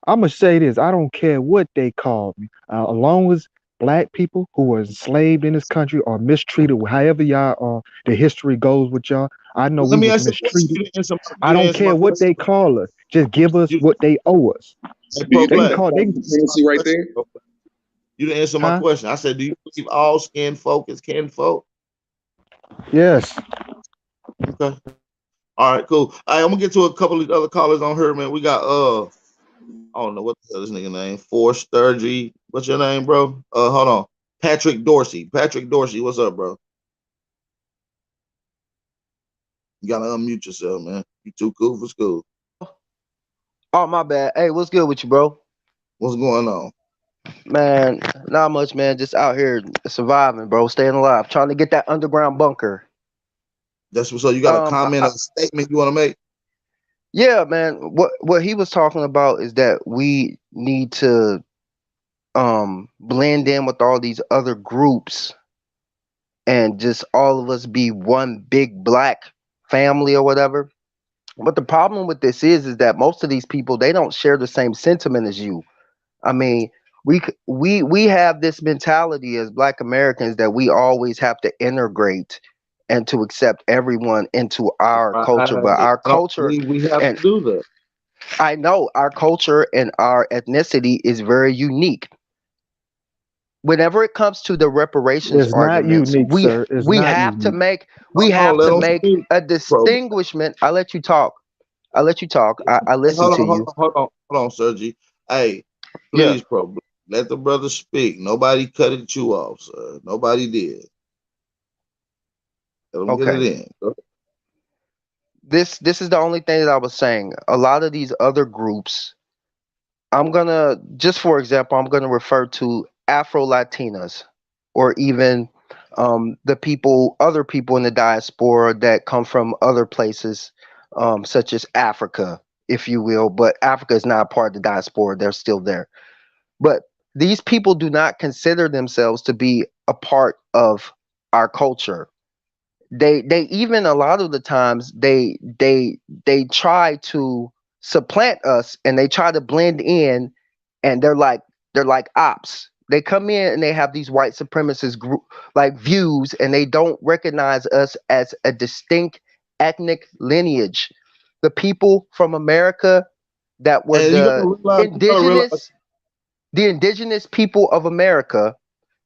I'm gonna say this. I don't care what they call me, as long as black people who were enslaved in this country are mistreated, however y'all the history goes with y'all. I know Let we me was ask you a question. mistreated. You didn't answer I don't my care what question. they call us. Just give us You, what they owe us. hey, Do pro you They think can black. that's call. white They supremacy right there? You didn't answer my huh? question. I said, do you believe all skin folk is kin folk? Yes. Okay. All right, cool. All right, I'm gonna get to a couple of other callers on here, man. We got I don't know what the hell this nigga name. Force Sturgy. What's your name, bro? Hold on. Patrick Dorsey. Patrick Dorsey, what's up, bro? You gotta unmute yourself, man. You too cool for school. Oh, my bad. Hey, what's good with you, bro? What's going on? Man, not much, man. Just out here surviving, bro. Staying alive. Trying to get that underground bunker. That's what's up. You got a comment or a statement you want to make? Yeah, man. What he was talking about is that we need to blend in with all these other groups and just all of us be one big black family or whatever. But the problem with this is that most of these people, they don't share the same sentiment as you. I mean, we have this mentality as Black Americans that we always have to integrate and to accept everyone into our Right. culture. But I our don't culture, believe we have and to do that. I know our culture and our ethnicity is very unique. Whenever it comes to the reparations It's not arguments, unique, sir. It's we not have to unique. make we Hold on, have let to them make speak, a bro. distinguishment. I let you talk. I let you talk. I Hey, listen to you. hold on, Sergi. Hey, Yeah. please, bro, let the brother speak. Nobody cut it you off, sir. Nobody did. Let them get it Okay. in. Go This is the only thing that I was saying. A lot of these other groups, I'm gonna just for example, I'm gonna refer to Afro Latinas or even the people, other people in the diaspora that come from other places, such as Africa, if you will. But Africa is not a part of the diaspora; they're still there. But these people do not consider themselves to be a part of our culture. They even a lot of the times they try to supplant us and they try to blend in, and they're like ops. They come in and they have these white supremacist group like views, and they don't recognize us as a distinct ethnic lineage. The people from America that were And you gotta realize, the indigenous people of America,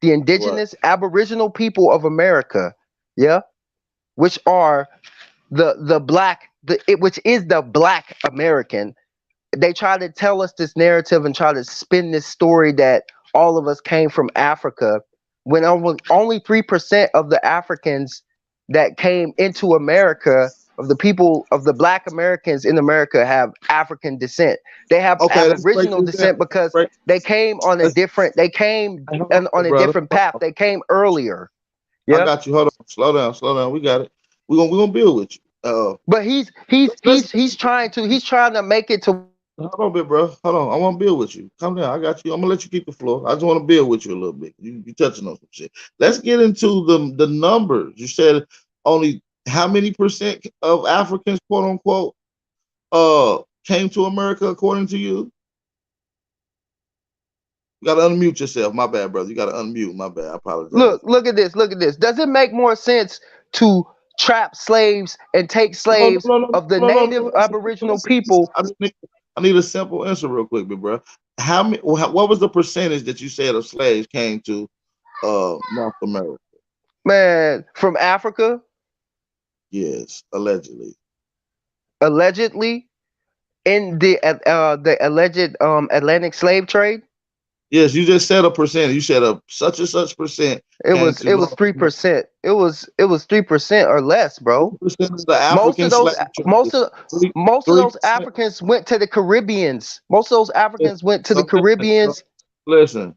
the right. indigenous aboriginal people of America, yeah, which are the black which is the black American. They try to tell us this narrative and try to spin this story that all of us came from Africa, when only 3% of the Africans that came into America, of the people of the black Americans in America, have African descent. They have Okay, let's break aboriginal this down. descent because Break, they came on a let's, different they came hey, hold on on, a brother. different Hold path. on. They came earlier. I Yeah. got you. Hold on. Slow down. We got it. We're gonna build with you. But Let's he's trying to make it to. hold on a bit, bro. Hold on. I want to build with you. Come down. I got you. I'm gonna let you keep the floor. I just want to build with you a little bit. You touching on some shit. Let's get into the numbers. You said only how many percent of Africans, quote unquote, came to America according to you? You gotta unmute yourself. My bad, brother. You gotta unmute. My bad. I apologize. Look at this. Look at this. Does it make more sense to trap slaves and take No, slaves no, no, of the no, no, native no. Aboriginal Listen. people? I need a simple answer real quick, big bro. How many? What was the percentage that you said of slaves came to North America? Man, from Africa, Yes, allegedly. allegedly, in the alleged Atlantic slave trade, Yes, you just said a percent. You said a such and such percent it came was to it was North three America. percent. It was 3% or less, bro. 3% of the Most African of those slave most trade. of Three most of three those percent. Africans went to the Caribbeans. Most of those Africans went to the So listen, Caribbeans. listen.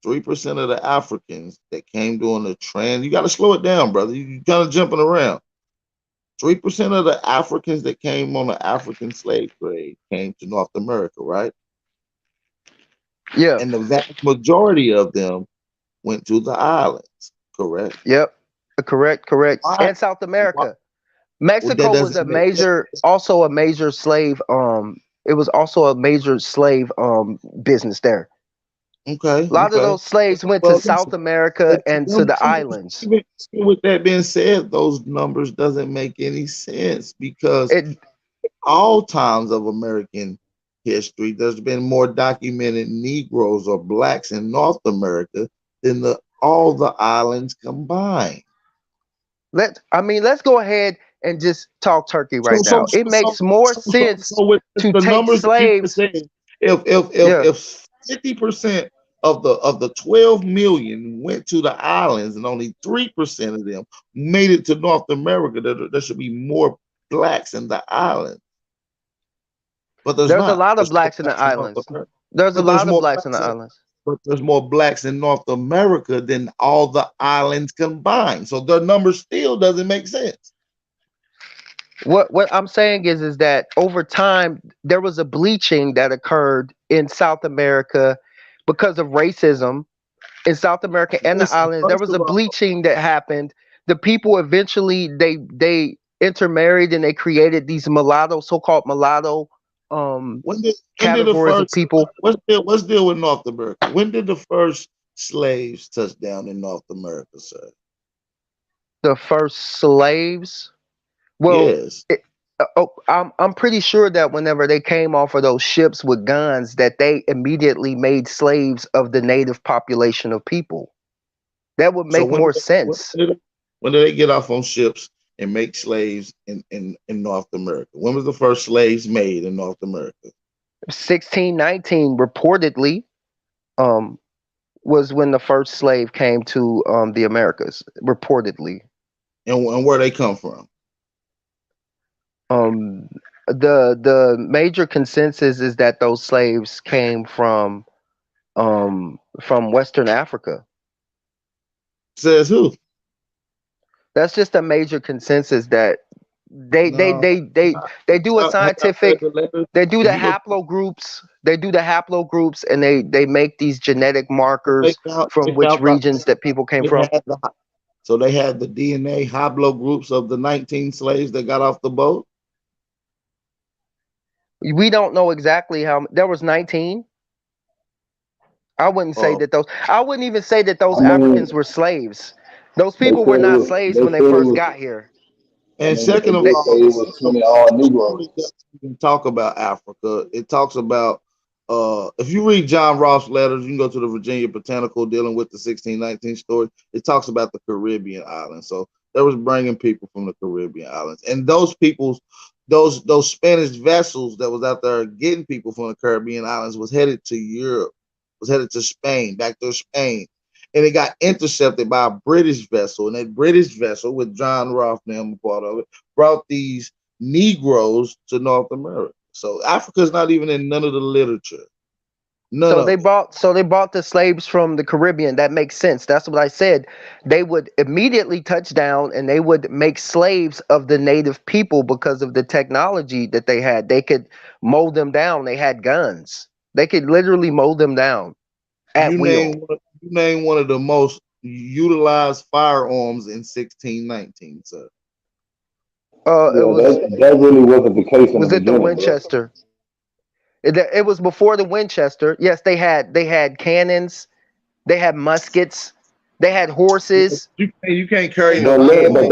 3% of the Africans that came during the trans. You got to slow it down, brother. You kind of jumping around. 3% of the Africans that came on the African slave trade came to North America, right? Yeah. And the vast majority of them went to the islands, correct? Yep. Correct. Why? And South Why? America. Well, that Mexico was doesn't a make major, also a major slave. It was also a major slave business there. okay, A lot of okay. those slaves went to Well, South listen. America But and to the islands. even with that being said, those numbers doesn't make any sense because It. all times of American history, there's been more documented Negroes or blacks in North America than all the islands combined. Let's go ahead and just talk turkey So right now. It makes more sense with to the take numbers that you just slaves. said, if Yeah, 50% of the 12 million went to the islands and only 3% of them made it to North America, there should be more blacks in the islands. But there's there's a not. lot of There's more blacks in the blacks in North islands. America. There's a But there's lot of more blacks in the blacks in islands. but there's more blacks in North America than all the islands combined. So the number still doesn't make sense. What I'm saying is that over time there was a bleaching that occurred in South America because of racism in South America and the Listen, islands. There first was of a all, bleaching that happened. The people eventually they intermarried and they created these mulatto, so-called mulatto when did the categories of first people. let's deal with North America. When did the first slaves touch down in North America, sir? The first slaves. Well, Yes. I'm pretty sure that whenever they came off of those ships with guns, that they immediately made slaves of the native population of people. That would So make more sense. when did they get off on ships and make slaves in North America? When was the first slaves made in North America? 1619 reportedly um, was when the first slave came to the Americas. Reportedly, And where they come from? um, the major consensus is that those slaves came from Western Africa. Says who? That's just a major consensus that they they No. they they they do a Have y'all read scientific. the letters? They do the If you go haplogroups. They do the haplogroups, and they make these genetic they markers from which found out regions that people came they from. had so they had the DNA haplogroups of the 19 slaves that got off the boat. We don't know exactly how there was 19. I wouldn't say Oh, that those. I wouldn't even say that those I Africans mean, were slaves. Those they people said were it not was. slaves They when said they it first was. got here. I and mean, but they second of They did say all, it was 20 all Negroes. it doesn't even talk about Africa. It talks about if you read John Ross letters, you can go to the Virginia Botanical dealing with the 1619 story. It talks about the Caribbean islands. So there was bringing people from the Caribbean islands, and those people's those Spanish vessels that was out there getting people from the Caribbean islands was headed to Europe, was headed to Spain, back to Spain, and it got intercepted by a British vessel, and that British vessel with John Ross and a part of it brought these Negroes to North America. So Africa's not even in none of the literature. None So of it. they bought the slaves from the Caribbean. That makes sense. That's what I said. They would immediately touch down and they would make slaves of the native people because of the technology that they had. They could mow them down. They had guns. They could literally mow them down at will. You name one of the most utilized firearms in 1619, sir. It Yeah, was that really wasn't the case in the was it the beginning, bro. Winchester? It was before the Winchester. Yes, they had cannons. They had muskets. They had horses. You can't carry But no look, ammo.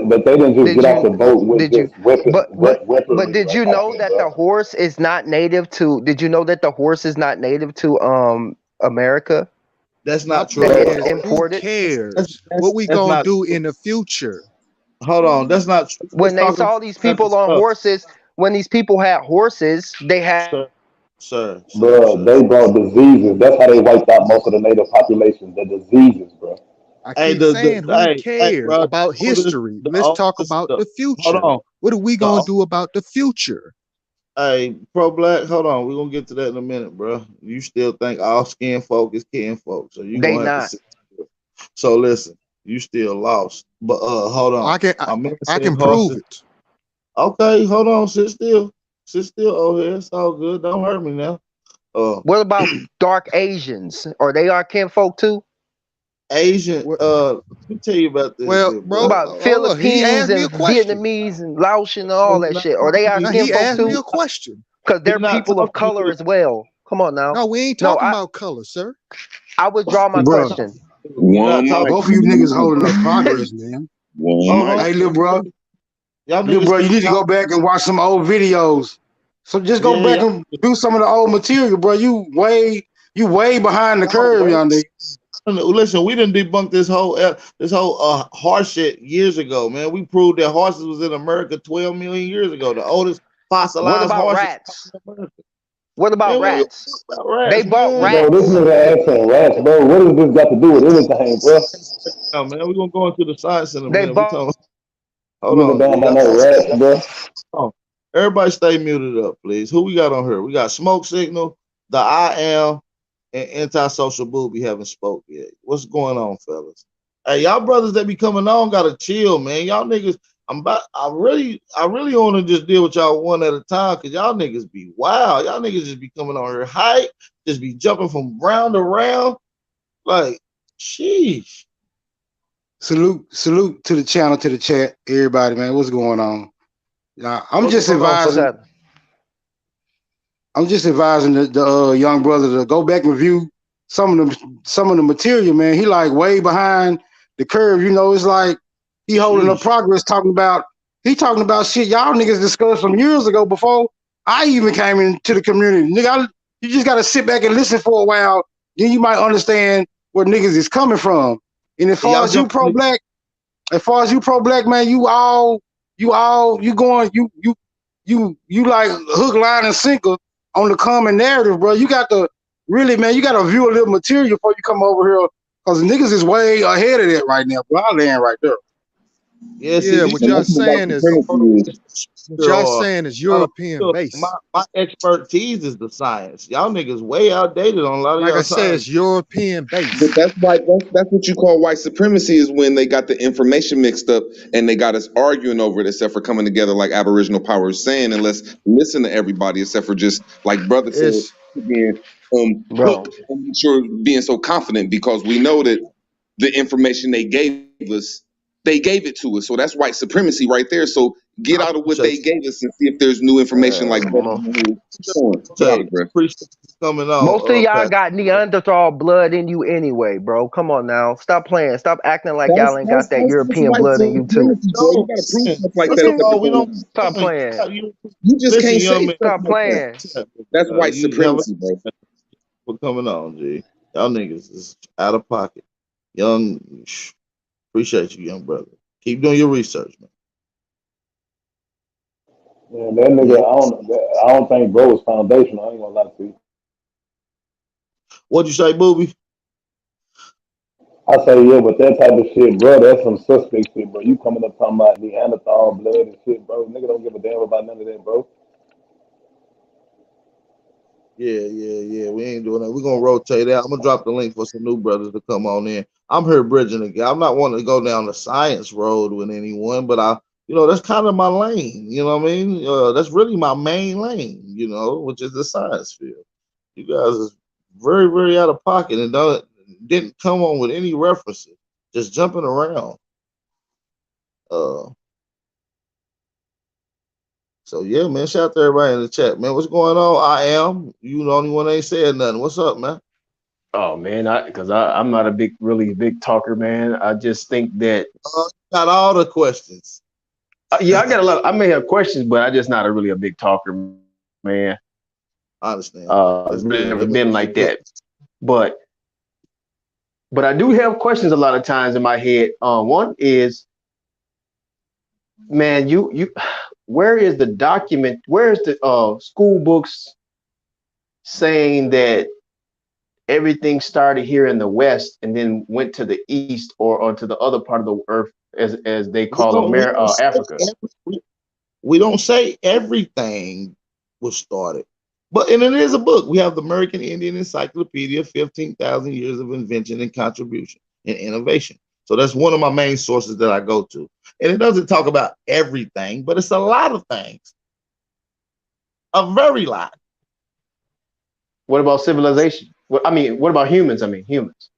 but they didn't just Did get off the you boat with did you just but weaponry did you like know that, that the bro. horse is not native to did you know that the horse is not native to America? That's My not That true. point it's is, who imported? cares? What we That's gonna not do true. in the future? Hold on. That's not true. It's When they talking saw about these different people on stuff. horses, when these people had horses, they had Sir, Bro, sir. they brought diseases. That's how they wiped out most of the native population. The diseases, bro. I Hey, keep saying, who hey, cares bro, about history? Let's talk about the hold future. on. What are we gonna do about the future? Hey, pro black, hold on. We're gonna get to that in a minute, bro. You still think all skin folk is kin folk, so you're they gonna have to not. sit. So listen, you still lost. But hold on. I can I, My man I said can prove horses. it. Okay, hold on, sit still. Sit still over here. It's all good. Don't hurt me now. Uh What about dark Asians? Are they our kinfolk too? Asian, Well, let me tell you about this well, here, What bro. bro. about Oh, look, he Philippines asked me a and question. Vietnamese and Laotian and No, all he's that not shit? Are they talking to our Now you. he kinfolk asked me too? a question. Because He's they're not people of talking to color you. as well. Come on now. No, we ain't No, talking about color, sir. I withdraw my He's not Bruh, question. talking to you. He's not One talking mic, both to of you you. niggas holding one up mic, progress, man. one Hold mic. on. Hey, little bro. Y'all Good niggas bro, you keep need to go talking. back and watch some old videos. So just go back Yeah, and do some of the old material, bro. You way behind the curve, young nigga. listen, we didn't debunk this whole horse shit years ago, man. We proved that horses was in America 12 million years ago. The oldest What fossilized about horses rats? in America. What about Man, we don't rats? talk about They rats, bought man. Bro, this rats. nigga asking rats, bro. What does this got to do with anything, bro? Oh, man, we're gonna go into the science in a They minute. We bought talking. Hold Give a on, damn G. about no rats, bro. Oh, everybody stay muted up, please. Who we got on here? We got Smoke Signal, the I Am, and Antisocial Booby haven't spoke yet. What's going on, fellas? Hey, y'all brothers that be coming on gotta chill, man. Y'all niggas, I really want to just deal with y'all one at a time because y'all niggas be wild. Y'all niggas just be coming on here hype, just be jumping from round to round. Like, sheesh. Salute to the channel, to the chat, everybody, man. What's going on? I'm What's just going on, what's advising. that? I'm just advising the young brother to go back and review some of the material, man. He like way behind the curve. You know, it's like he holding up Sheesh. progress, talking about shit y'all niggas discussed some years ago before I even came into the community. Nigga, you just gotta sit back and listen for a while, then you might understand where niggas is coming from. And as And far y'all as you jump. pro black, man, you like hook, line, and sinker on the common narrative, bro. You got to really, man, you got to view a little material before you come over here, because niggas is way ahead of that right now, bro. I land right there. Yeah, see, Yeah, these what And y'all that's what white saying is supremacy is. what y'all saying is European my, based. my expertise is the science. Y'all niggas way outdated on a lot of Like I y'all said, science. it's European But based. that's what you call white supremacy is when they got the information mixed up and they got us arguing over it instead for coming together like Aboriginal power is saying, and let's listen to everybody except for just like brother said, It's being quick Bro, and sure being so confident because we know that the information they gave us, they gave it to us. So that's white supremacy right there. So get I out of what they appreciate gave us and see if there's new information like brother mo- showing. you. Get out Say, of there. appreciate you coming on, most of y'all Pat. got Neanderthal blood in you anyway, bro. Come on now. Stop playing. Stop acting like y'all ain't got that That's European white blood in you too. supremacy, bro. You No, gotta prove man. stuff like First that of except all, for we don't. saying Stop playing. you just Listen, can't say young man. stuff Stop like that. playing. That's white You have a supremacy, bro. for coming on, G. Y'all niggas is out of pocket. Young, appreciate you, young brother. Keep doing your research, man. Man, that nigga, I don't think bro is foundational. I ain't gonna lie to you. What'd you say, booby? I say, yeah, but that type of shit, bro, that's some suspect shit, bro. You coming up talking about Neanderthal blood and shit, bro. Nigga don't give a damn about none of that, bro. Yeah. We ain't doing that. We're gonna rotate out. I'm gonna drop the link for some new brothers to come on in. I'm here bridging the gap. I'm not wanting to go down the science road with anyone, but that's kind of my lane. You know what I mean? That's really my main lane. Which is the science field. You guys is very, very out of pocket and didn't come on with any references. Just jumping around. Uh, so yeah, man. Shout out to everybody in the chat, man. What's going on? I am. You the only one that ain't said nothing. What's up, man? Oh man, I'm not a really big talker, man. I just think that Got all the questions. yeah, I got a lot. I may have questions, but I just not a big talker, man. I understand. That's Really good. never That makes been you like good. that. But I do have questions a lot of times in my head. One is, man, you where is the document? Where's the school books saying that everything started here in the West and then went to the East or onto the other part of the earth, as they We call don't we don't say Africa? we don't say everything was started. And it is a book. We have the American Indian Encyclopedia, 15,000 years of invention and contribution and innovation. So that's one of my main sources that I go to. And it doesn't talk about everything, but it's a lot of things. A very lot. What about civilization? What about humans? I mean, humans.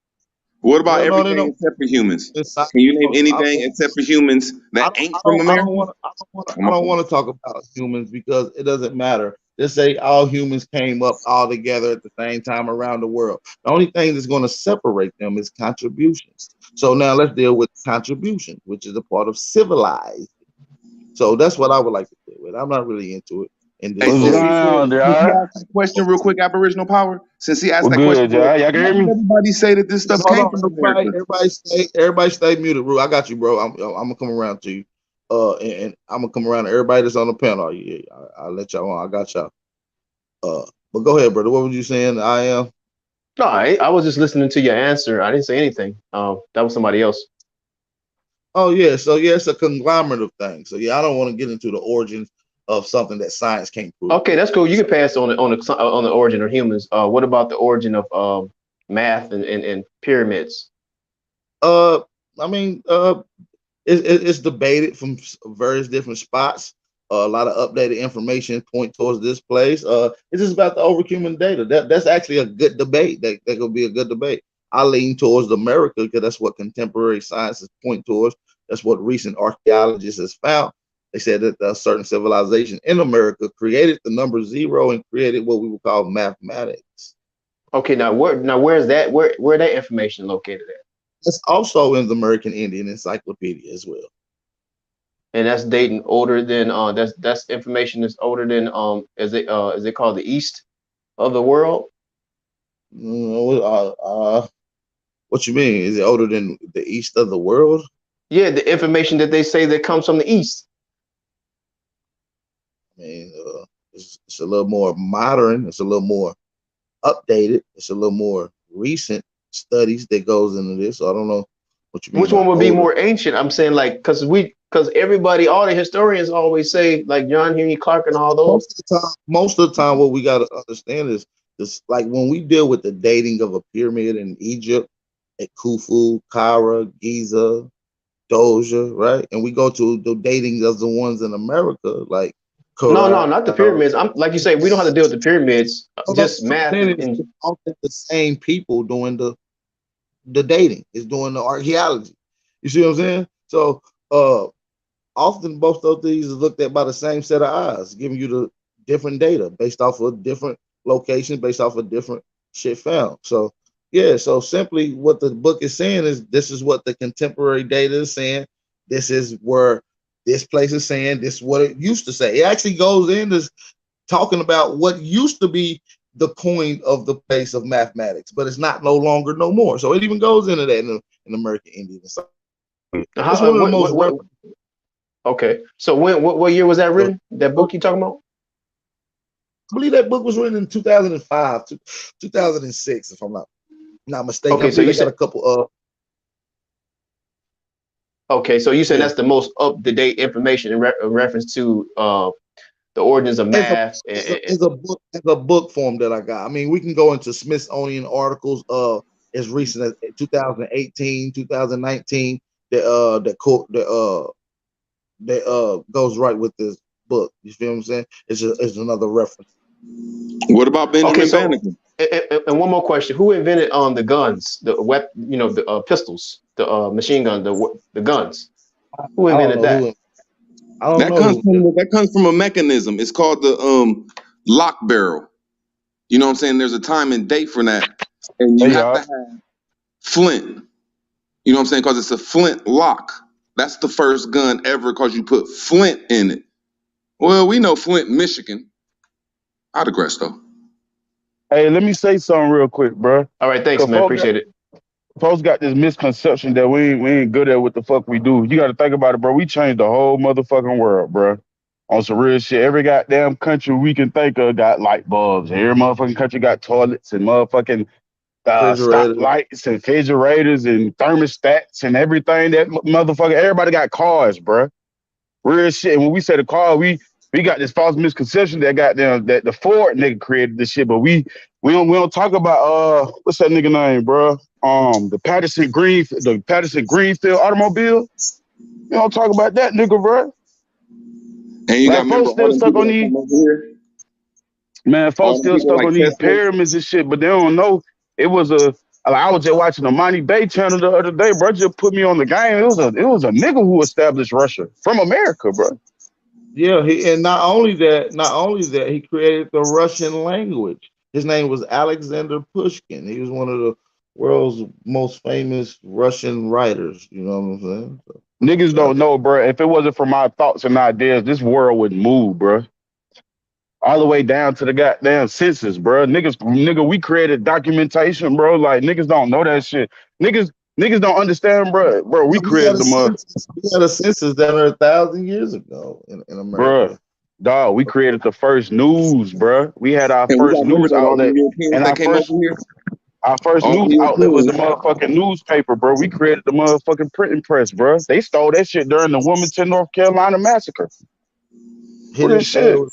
What about Well, no, they everything don't. except for humans? It's not, Can you name I anything don't. except for humans that ain't from I don't America? want. Oh, I my don't fault. want to talk about humans because it doesn't matter. Just say all humans came up all together at the same time around the world. The only thing that's going to separate them is contributions. So now let's deal with contribution, which is a part of civilized. So that's what I would like to do with. I'm not really into it. And Hey, this since whole he said, Down, since he yeah. asked that question real quick, Aboriginal power. Since he asked We're that question, good, y'all. Y'all can why hear does me? everybody say that this stuff hold came on, from America? everybody stay muted, Rue. I got you, bro. I'm gonna come around to you. And I'm gonna come around to everybody that's on the panel. Yeah, I'll let y'all on. I got y'all. But go ahead, brother. What was you saying? I am. No, I was just listening to your answer. I didn't say anything. That was somebody else. Oh yeah, so yeah, it's a conglomerate of things. So yeah, I don't want to get into the origins of something that science can't prove. Okay, that's cool. You So, can pass on the origin of humans. What about the origin of math and pyramids? uh, I mean, it's debated from various different spots. A lot of updated information point towards this place. It's just about the overhuman data. That's actually a good debate. That could be a good debate. I lean towards America because that's what contemporary sciences point towards. That's what recent archaeologists has found. They said that a certain civilization in America created the number zero and created what we would call mathematics. Okay, where's that where that information located at? It's also in the American Indian Encyclopedia as well. And that's dating older than that's information that's older than is it called the East of the world? What you mean? Is it older than the east of the world? Yeah, the information that they say that comes from the East. I mean, it's a little more modern. It's a little more updated. It's a little more recent studies that goes into this. So I don't know what you mean Which by one would be older. more ancient? I'm saying like because everybody, all the historians always say like John Henry Clark and all those. Most of the time, what we got to understand is this: like when we deal with the dating of a pyramid in Egypt, at Khufu, Cairo, Giza, Doja, right? And we go to the dating of the ones in America, like No, Quran. no, not the pyramids. I'm like you say, we don't have to deal with the pyramids. Just What I'm math saying is and it's often the same people doing the dating, is doing the archaeology. You see what I'm saying? So often both of these is looked at by the same set of eyes, giving you the different data based off of different locations, based off of different shit found. So yeah, so simply what the book is saying is this is what the contemporary data is saying. This is where this place is saying, this is what it used to say. It actually goes into talking about what used to be the coin of the place of mathematics, but it's not no longer no more. So it even goes into that in American Indian. So it's one of the most referenced. okay. So what year was that written? That book you talking about? I believe that book was written in 2005, 2006, if I'm not mistaken. Okay, I so believe you they got said a couple. okay, so you said Yeah, that's the most up to date information in reference to the origins of it's a math. it's a book form that I got. I mean, we can go into Smithsonian articles as recent as 2018, 2019 that goes right with this book. You feel what I'm saying? It's another reference. What about Okay, Benjamin so Banneker? and one more question: who invented the guns, the pistols, the machine gun, the guns? Who I don't invented know that? who. I don't know who. That comes from a mechanism. It's called the lock barrel. You know what I'm saying? There's a time and date for that, and you Hey, have to y'all. have flint. You know what I'm saying? Because it's a flint lock. That's the first gun ever because you put flint in it. Well, we know Flint, Michigan. I digress though. Hey, let me say something real quick, bro. All right, thanks, Cause man. Appreciate it. folks got this misconception that we ain't good at what the fuck we do. You got to think about it, bro. We changed the whole motherfucking world, bro. On some real shit. Every goddamn country we can think of got light bulbs. Every motherfucking country got toilets and motherfucking Refrigerator. stoplights and refrigerators and thermostats and everything. That motherfucker. Everybody got cars, bro. Real shit. And when we say the car, we got this false misconception that goddamn that the Ford nigga created this shit, but we don't talk about what's that nigga name, bro? The Patterson Greenfield automobile. We don't talk about that nigga, bro. And you got to Like remember folks all still them stuck people on that these come over here, man, folks all them still people stuck like on these Tesla. pyramids and shit, but they don't know it was a like, I was just watching the Monty Bay channel the other day, bro. Just put me on the game. It was a nigga who established Russia from America, bro. Yeah, and not only that, he created the Russian language. His name was Alexander Pushkin. He was one of world's most famous Russian writers. You know what I'm saying? Niggas So, don't know, bro. If it wasn't for my thoughts and ideas, this world would move, bro. All the way down to the goddamn census, bro. Nigga, we created documentation, bro. Like niggas don't know that shit. Niggas don't understand, bro. Bro, we we had created a the mother, census. We had a census that was 1,000 years ago in bro. America. Dog, we created the first news, bro. We had our And we first got to remember news that all them outlet, Europeans and that came over here, our first all news the outlet was the Europeans. motherfucking newspaper, bro. We created the motherfucking printing press, bro. They stole that shit during the Wilmington, North Carolina massacre. Real Hidden shit. Sales,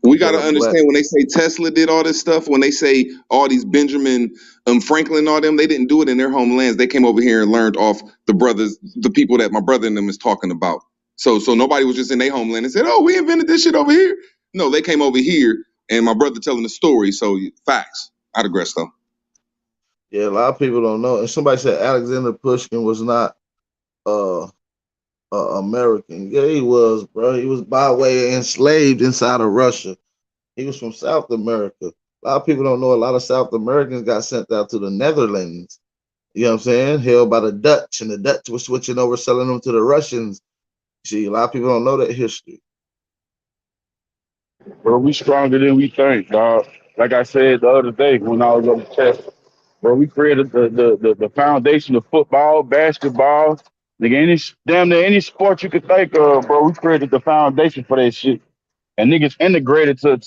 We got but to a black. understand when they say Tesla did all this stuff, when they say all these Benjamin Franklin, all them, they didn't do it in their homelands. They came over here and learned off the brothers, the people that my brother and them is talking about. So nobody was just in their homeland and said, "Oh, we invented this shit over here." No, they came over here, and my brother telling the story. So facts. I digress though. Yeah, a lot of people don't know. And somebody said Alexander Pushkin was not uh, American. Yeah, he was, bro. He was by way enslaved inside of Russia. He was from South America. A lot of people don't know. A lot of South Americans got sent out to the Netherlands. You know what I'm saying? Held by the Dutch, and the Dutch were switching over, selling them to the Russians. See, a lot of people don't know that history. Bro, we stronger than we think, dog. Like I said the other day when I was on the test, bro, we created the foundation of football, basketball, nigga, damn near any sport you could think of, bro. We created the foundation for that shit. And niggas integrated to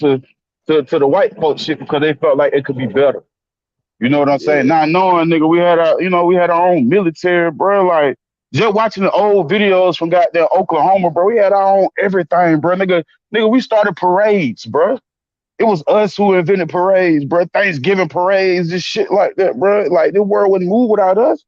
the white folks shit because they felt like it could be better. You know what I'm saying? Yeah, Not knowing, nigga, we had our own military, bro. Like just watching the old videos from goddamn Oklahoma, bro. We had our own everything, bro. Nigga, we started parades, bro. It was us who invented parades, bro. Thanksgiving parades, this shit like that, bro. Like the world wouldn't move without us.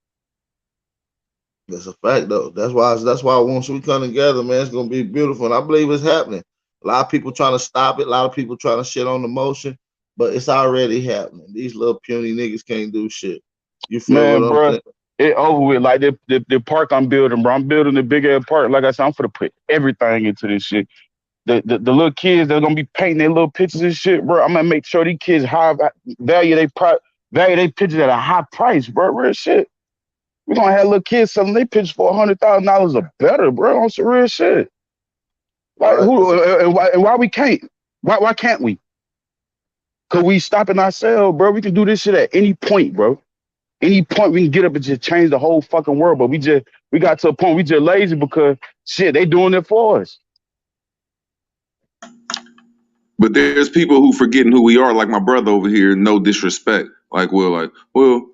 that's a fact, though. That's why once we come together, man, it's gonna be beautiful, and I believe it's happening. A lot of people trying to stop it. A lot of people trying to shit on the motion, but it's already happening. These little puny niggas can't do shit. You feel what Man, I'm bro, saying? it over with. Like the park I'm building, bro. I'm building the big ass park. Like I said, I'm gonna put everything into this shit. The little kids that are gonna be painting their little pictures and shit, bro. I'm gonna make sure these kids value they pictures at a high price, bro. Real shit. We're gonna have little kids selling their pictures for $100,000 or better, bro. On some real shit. Like Right? That's who a and why we can't? Why can't we? Cause we stopping ourselves, bro. We can do this shit at any point, bro. Any point we can get up and just change the whole fucking world. But we got to a point we just lazy because shit, they doing it for us. But there's people who forgetting who we are, like my brother over here. No disrespect, well,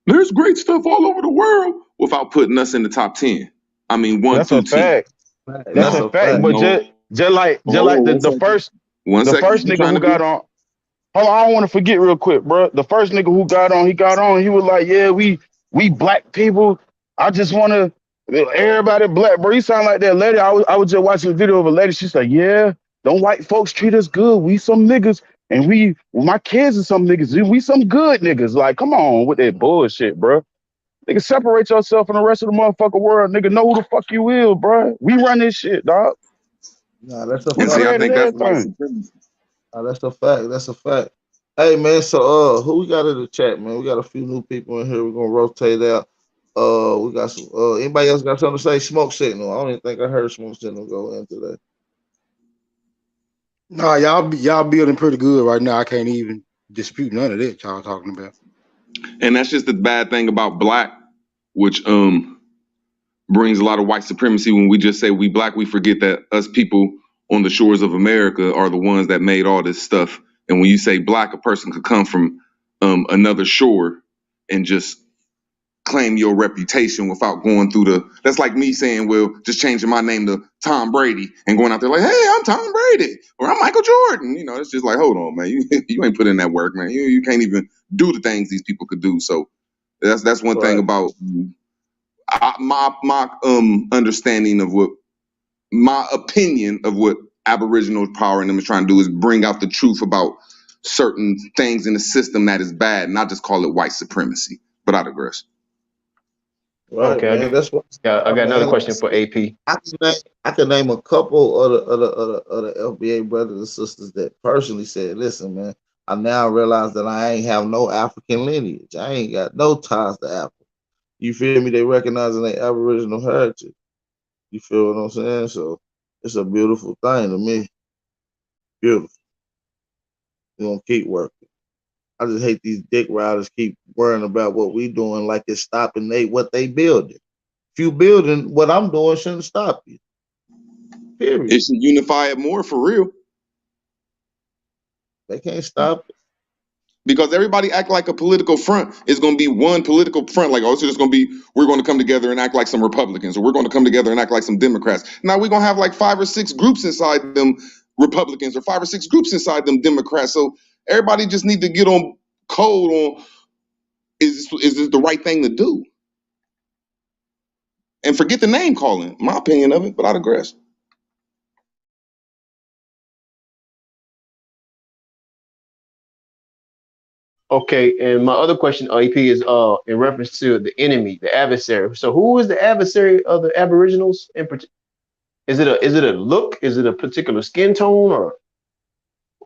there's great stuff all over the world without putting us in the top 10. I mean, one That's a through 10. fact. fact. That's That's a a fact. fact. But No, just like hold on the one second. first One the second. first You nigga trying who to be? got on. Hold on, I don't want to forget real quick, bro. The first nigga who got on, he was like, yeah, we black people. I just want to everybody black, bro. You sound like that lady. I was just watching a video of a lady. She's like, yeah, don't white folks treat us good. We some niggas, and my kids are some niggas. We some good niggas. Like, come on with that bullshit, bro. Nigga, separate yourself from the rest of the motherfucking world. Nigga, know who the fuck you is, bro. We run this shit, dog. Nah, that's a We And see, fact. I created think that's white everything. supremacy. That's a fact. That's a fact. Hey man, so who we got in the chat, man? We got a few new people in here. We're gonna rotate out. We got some. Anybody else got something to say? Smoke signal. I don't even think I heard smoke signal go in today. Nah, y'all building pretty good right now. I can't even dispute none of that y'all talking about. And that's just the bad thing about black, which brings a lot of white supremacy. When we just say we black, we forget that us people on the shores of America are the ones that made all this stuff. And when you say black, a person could come from another shore and just claim your reputation without going through that's like me saying, well, just changing my name to Tom Brady and going out there like, hey, I'm Tom Brady or I'm Michael Jordan. You know, it's just like, hold on, man. You ain't put in that work, man. You can't even do the things these people could do. So that's one thing Right. about my understanding of what my opinion of what Aboriginal power in them is trying to do is bring out the truth about certain things in the system that is bad, not just call it white supremacy. But I digress. Right, Okay, man. That's what I got another man. Like I question for said, AP. I can name a couple of the FBA brothers and sisters that personally said, listen, man, I now realize that I ain't have no African lineage. I ain't got no ties to Africa. You feel me? They recognizing their Aboriginal heritage. You feel what I'm saying? So it's a beautiful thing to me. Beautiful. We're gonna keep working. I just hate these dick riders keep worrying about what we doing like it's stopping what they building. If you building, what I'm doing shouldn't stop you. Period. It should unify it more for real. They can't stop it. Because everybody act like a political front is going to be one political front. Like, oh, it's just going to be, we're going to come together and act like some Republicans, or we're going to come together and act like some Democrats. Now we're going to have like 5 or 6 groups inside them Republicans, or 5 or 6 groups inside them Democrats. So everybody just need to get on code on, is this the right thing to do? And forget the name calling, my opinion of it, but I digress. Okay, and my other question, EP, is in reference to the enemy, the adversary. So who is the adversary of the Aboriginals in particular? Is it a look? Is it a particular skin tone,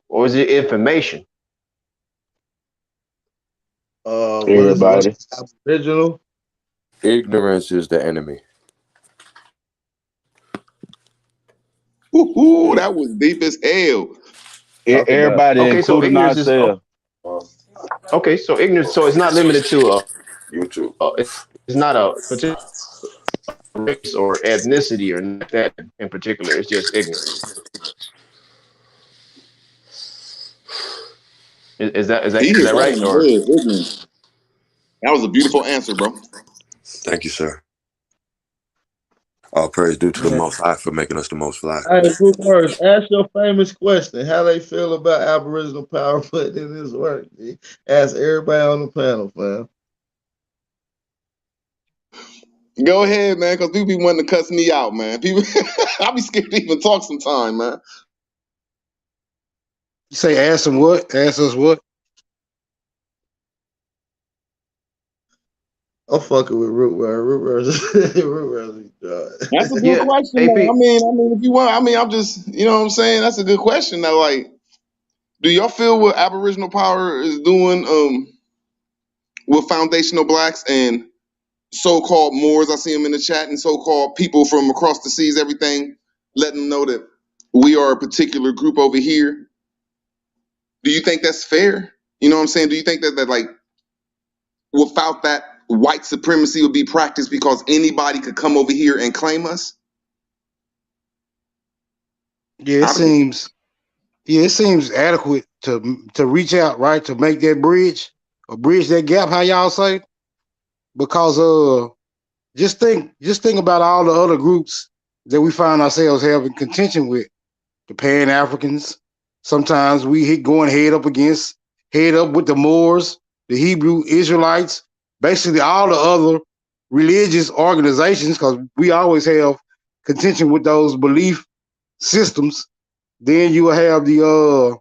or is it information? What Everybody. is Aboriginal? Ignorance is the enemy. Ooh, that was deep as hell. Talk about Everybody, Okay, so including ignorance is ourselves. okay. So ignorance. So it's not limited to YouTube. it's not a particular race or ethnicity or not that in particular. It's just ignorance. Is that He hit right right? on the Or head, ignorance. That was a beautiful answer, bro. Thank you, sir. All praise due to the man. Most High for making us the most fly. Hey, good words. Ask your famous question. How they feel about Aboriginal power putting in this work? G? Ask everybody on the panel, fam. Go ahead, man, because people be wanting to cuss me out, man. People, I be scared to even talk sometime, man. You say ask them what? Ask us what? I'm fucking with Root Bear. Root That's a good yeah, question, man. AP. I mean, if you want, I'm just, you know what I'm saying? That's a good question. Now, like, do y'all feel what Aboriginal power is doing with foundational blacks and so-called Moors? I see them in the chat, and so-called people from across the seas, everything, letting them know that we are a particular group over here. Do you think that's fair? You know what I'm saying? Do you think that like, without that, white supremacy would be practiced because anybody could come over here and claim us? Yeah, it seems adequate to reach out, right? To make that bridge or bridge that gap, how y'all say? Because just think about all the other groups that we find ourselves having contention with. The Pan Africans. Sometimes we going head up with the Moors, the Hebrew Israelites, basically all the other religious organizations, because we always have contention with those belief systems. Then you have a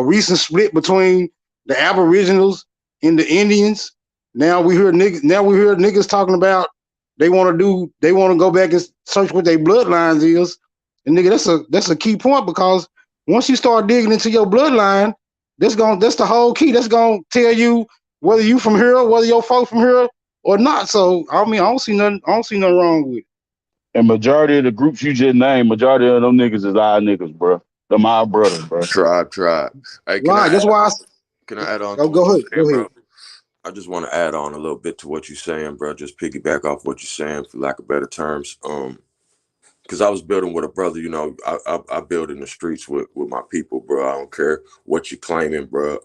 recent split between the Aboriginals and the Indians. Now we hear niggas talking about they want to go back and search what their bloodlines is. And nigga, that's a key point, because once you start digging into your bloodline, that's the whole key. That's gonna tell you whether you from here, whether your folk from here or not. So I mean, I don't see nothing wrong with it. And majority of the groups you just named, majority of them niggas is our niggas, bro. Them our brothers, bro. Tribe. Hey, Right. That's why can I add on oh, to what go you're ahead. saying, Go ahead. bro? I just want to add on a little bit to what you're saying, bro. Just piggyback off what you're saying, for lack of better terms. Because I was building with a brother, you know, I build in the streets with my people, bro. I don't care what you're claiming, bro.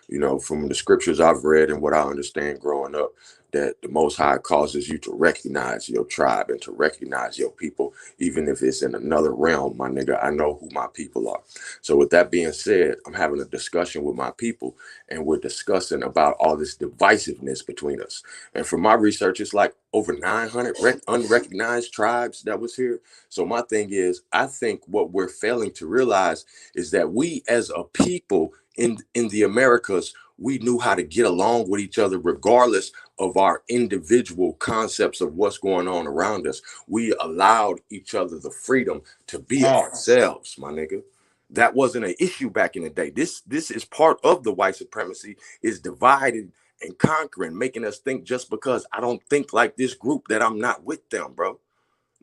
You know, from the scriptures I've read and what I understand growing up, that the Most High causes you to recognize your tribe and to recognize your people, even if it's in another realm, my nigga. I know who my people are. So with that being said, I'm having a discussion with my people, and we're discussing about all this divisiveness between us. And from my research, it's like over 900 unrecognized tribes that was here. So my thing is, I think what we're failing to realize is that we as a people in the Americas, we knew how to get along with each other regardless of our individual concepts of what's going on around us. We allowed each other the freedom to be ourselves, my nigga. That wasn't an issue back in the day. This is part of the white supremacy, is divided and conquering, making us think just because I don't think like this group that I'm not with them, bro.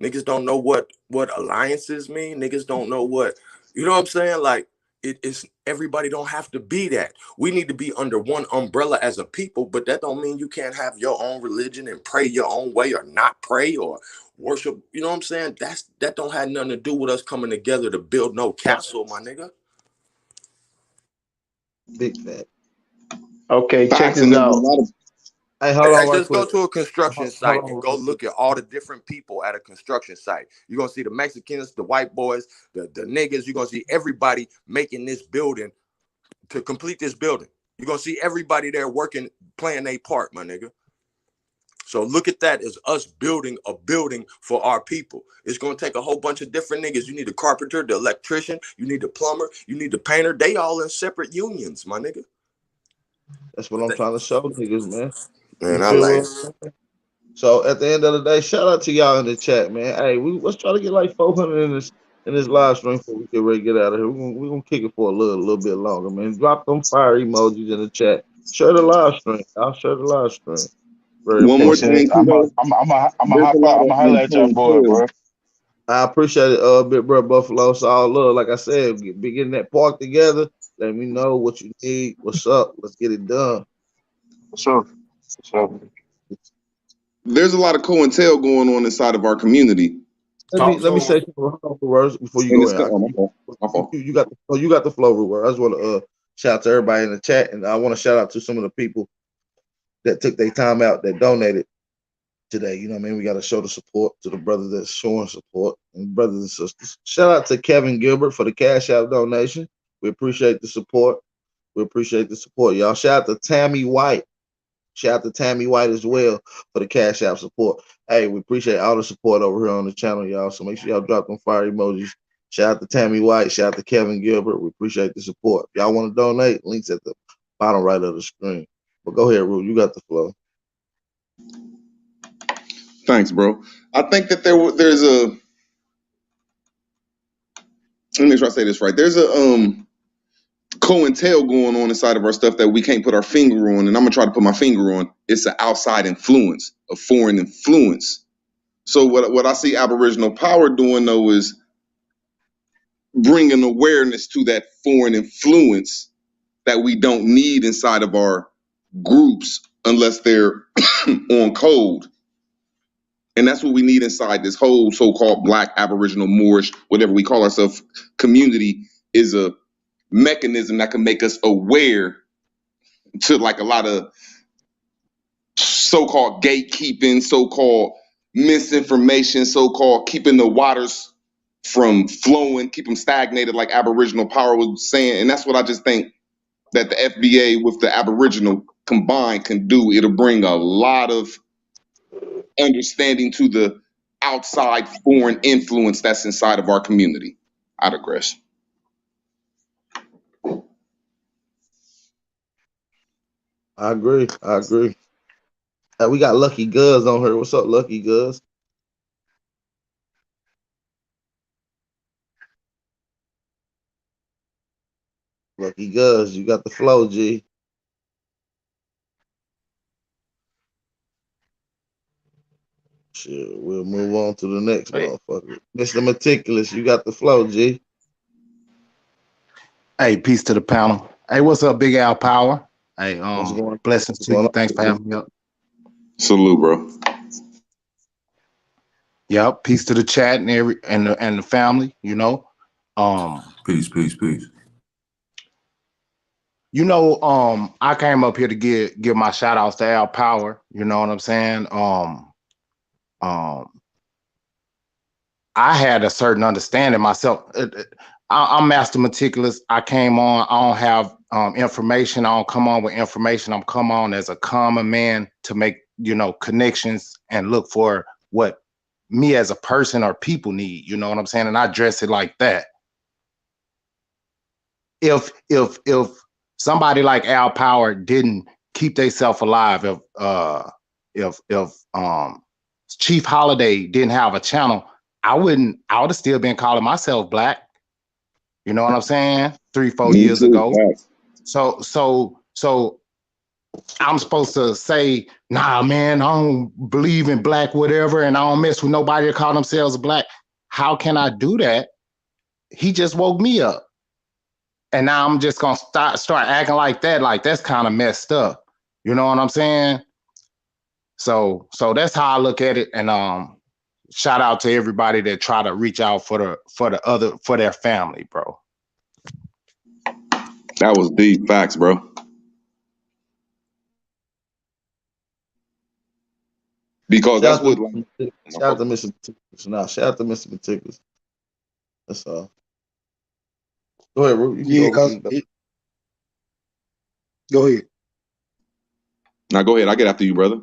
Niggas don't know what alliances mean. Niggas don't know what, you know what I'm saying? Like, it's everybody don't have to be that. We need to be under one umbrella as a people, but that don't mean you can't have your own religion and pray your own way or not pray or worship. You know what I'm saying? That don't have nothing to do with us coming together to build no castle, my nigga. Big fat. Okay, check Facts, and this there's a out. lot of Hey, hold on right Just go quick. to a construction Hold site on and go real quick. look at all the different people at a construction site. You're gonna see the Mexicans, the white boys, the niggas. You're gonna see everybody making this building to complete this building. You're gonna see everybody there working, playing their part, my nigga. So look at that as us building a building for our people. It's gonna take a whole bunch of different niggas. You need a carpenter, the electrician, you need the plumber, you need the painter. They all in separate unions, my nigga. That's what I'm trying to show niggas, man. You Man, I feel like what I'm saying? So at the end of the day, shout out to y'all in the chat, man. Hey, let's try to get like 400 in this live stream before we get ready to get out of here. We're gonna kick it for a little bit longer, man. Drop them fire emojis in the chat. Share the live stream. I'll share the live stream. Very one more important. Appreciate it. thing too, though. I'm There's a lot I'm of a holler at y'all boy, clientele. bro. I appreciate it, big bro Buffalo. So all love. Like I said, be getting that park together. Let me know what you need. What's up? Let's get it done. Sure. Sure. There's a lot of COINTEL going on inside of our community. Let me say something words before you And go it's in. oh, my fault. My fault. You got the flow reward. I just want to shout out to everybody in the chat, and I want to shout out to some of the people that took their time out that donated today. You know what I mean? We got to show the support to the brothers that's showing support and brothers and sisters. Shout out to Kevin Gilbert for the Cash App donation. We appreciate the support. We appreciate the support, y'all. Shout out to Tammy White. Shout out to Tammy White as well for the Cash App support. Hey, we appreciate all the support over here on the channel, y'all. So make sure y'all drop them fire emojis. Shout out to Tammy White. Shout out to Kevin Gilbert. We appreciate the support. If y'all want to donate, links at the bottom right of the screen. But go ahead, Rue. You got the flow. Thanks, bro. I think that there's a. Let me make sure I say this right. There's a COINTEL going on inside of our stuff that we can't put our finger on, and I'm gonna try to put my finger on. It's an outside influence, a foreign influence. So what I see Aboriginal power doing though is bringing awareness to that foreign influence that we don't need inside of our groups unless they're on code. And that's what we need inside this whole so-called Black, Aboriginal, Moorish, whatever we call ourselves, community, is a mechanism that can make us aware to like a lot of so-called gatekeeping, so-called misinformation, so-called keeping the waters from flowing, keep them stagnated like Aboriginal power was saying. And that's what I just think that the FBA with the Aboriginal combined can do. It'll bring a lot of understanding to the outside foreign influence that's inside of our community. I digress. I agree. We got Lucky Guz on here. What's up, Lucky Guz? Lucky Guz, you got the flow, G. Sure, we'll move on to the next motherfucker. Mr. Meticulous, you got the flow, G. Hey, peace to the panel. Hey, what's up, Big Al Power? Hey, blessings to you. Thanks for having me up. Salute, bro. Yep, peace to the chat and the family, you know. Peace. You know, I came up here to give my shout outs to Al Power, you know what I'm saying? I had a certain understanding myself. I'm master meticulous. I came on, I don't have information, I don't come on with information. I'm come on as a common man to make, you know, connections and look for what me as a person or people need, you know what I'm saying? And I address it like that. If somebody like Al Power didn't keep themselves alive, if Chief Holiday didn't have a channel, I would have still been calling myself Black. You know what I'm saying? 3-4 Me years too. ago. Facts. So I'm supposed to say, nah, man, I don't believe in black whatever, and I don't mess with nobody that call themselves black. How can I do that? He just woke me up. And now I'm just gonna start acting like that. Like that's kind of messed up. You know what I'm saying? So that's how I look at it. And shout out to everybody that try to reach out for their family, bro. That was deep. Facts, bro. Because that's what. Shout out to Mr. Meticulous. Nah, shout out to Mr. Meticulous. That's all. Go ahead, Ru. Yeah, go ahead. Now go ahead. I get after you, brother.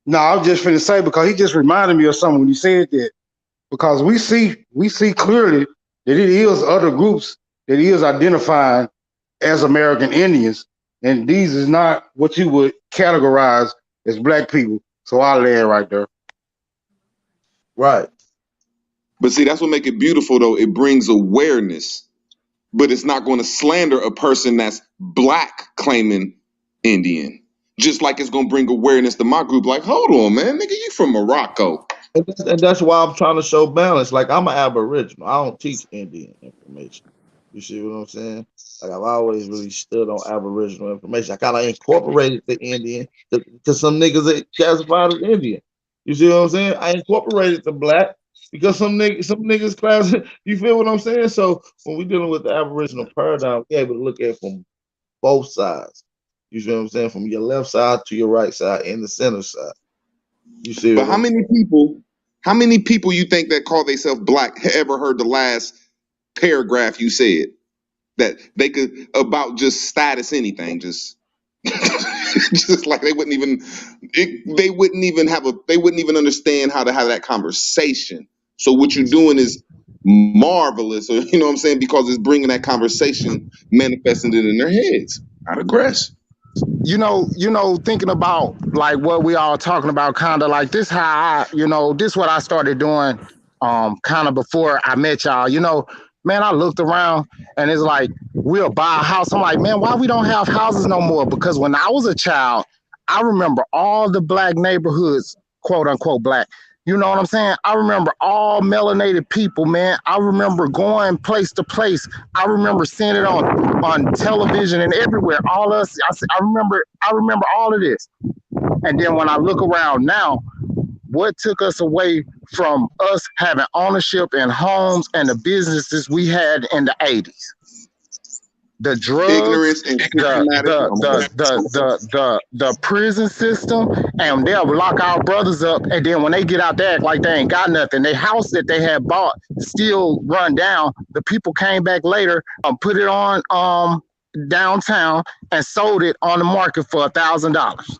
No, I was just finna say because he just reminded me of something when he said that. Because we see clearly that it is other groups that he is identifying as American Indians, and these is not what you would categorize as black people. So I'll lay it right there. Right. But see, that's what make it beautiful, though. It brings awareness, but it's not going to slander a person that's black claiming Indian. Just like it's going to bring awareness to my group. Like, hold on, man, nigga, you from Morocco. And that's why I'm trying to show balance. Like I'm an Aboriginal. I don't teach Indian information. You see what I'm saying? Like I've always really stood on Aboriginal information. I kind of incorporated the Indian because some niggas are classified as Indian. You see what I'm saying? I incorporated the black because some niggas class. You feel what I'm saying? So when we're dealing with the Aboriginal paradigm, we're able to look at it from both sides. You see what I'm saying? From your left side to your right side and the center side. You see? But how many people you think that call themselves black ever heard the last paragraph you said that they could about just status anything, just just like they wouldn't even understand how to have that conversation. So what you're doing is marvelous, or you know what I'm saying, because it's bringing that conversation, manifesting it in their heads. I digress. You know, thinking about like what we all talking about, kind of like this, how this what I started doing, kind of before I met y'all. Man, I looked around and it's like we'll buy a house. I'm like, man, why we don't have houses no more? Because when I was a child, I remember all the black neighborhoods, quote unquote black. You know what I'm saying? I remember all melanated people, man. I remember going place to place. I remember seeing it on television and everywhere. I remember all of this. And then when I look around now, what took us away from us having ownership in homes and the businesses we had in the 80s? The drugs, the prison system, and they'll lock our brothers up. And then when they get out there, act like they ain't got nothing. Their house that they had bought still run down. The people came back later, put it on downtown, and sold it on the market for $1,000.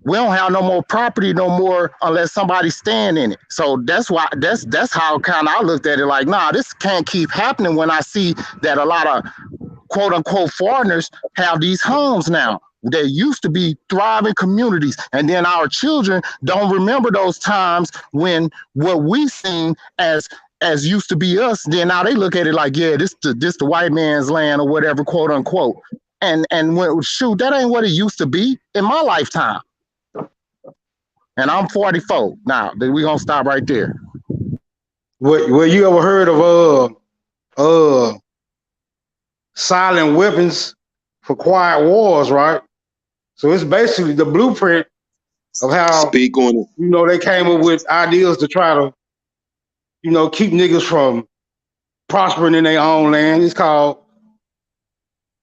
We don't have no more property no more unless somebody's staying in it. So that's why that's how kind of I looked at it, like, nah, this can't keep happening when I see that a lot of quote unquote foreigners have these homes now. They used to be thriving communities, and then our children don't remember those times when what we seen as used to be us. Then now they look at it like, yeah, this the white man's land or whatever, quote unquote. And when, shoot, that ain't what it used to be in my lifetime. And I'm 44. Now, we're gonna stop right there. Well, you ever heard of silent weapons for quiet wars, right? So it's basically the blueprint of how speak on it. They came up with ideas to try to, keep niggas from prospering in their own land. It's called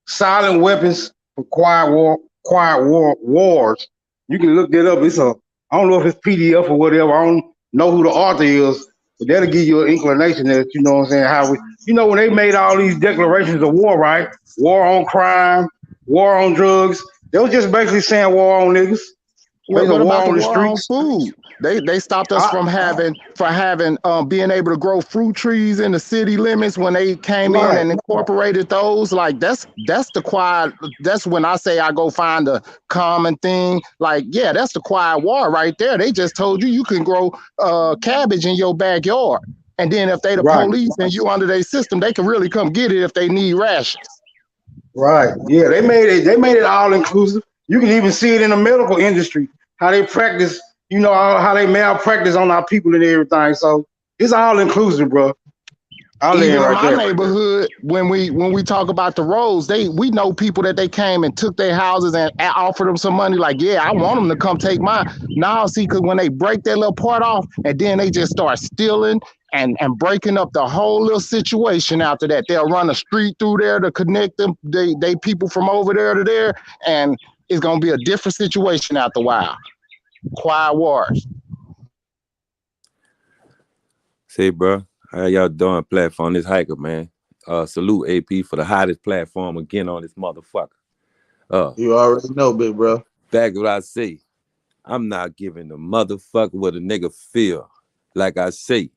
Silent Weapons for Quiet Wars. You can look that up. I don't know if it's PDF or whatever. I don't know who the author is, but that'll give you an inclination that, you know what I'm saying, how we, when they made all these declarations of war, right? War on crime, war on drugs. They was just basically saying war on niggas. What about the war on food? They stopped us from being able to grow fruit trees in the city limits when they came in and incorporated those. Like that's the quiet. That's when I say I go find a common thing. Like, yeah, that's the quiet war right there. They just told you can grow cabbage in your backyard. And then if they the Right. police and you under their system, they can really come get it if they need rations. Right. Yeah, they made it all inclusive. You can even see it in the medical industry, how they practice, how they malpractice on our people and everything. So it's all inclusive, bro. I'll Even land in right my there. neighborhood, when we talk about the roads, we know people that they came and took their houses and offered them some money. Like, yeah, I want them to come take mine. Now, see, because when they break that little part off, and then they just start stealing and breaking up the whole little situation. After that, they'll run a street through there to connect them. They people from over there to there, and it's gonna be a different situation after a while. Quiet wars. Say, bro, how y'all doing? Platform this hiker, man. Salute AP for the hottest platform again on this motherfucker. You already know, big bro. Back what I say. I'm not giving a motherfucker what a nigga feel. Like I say,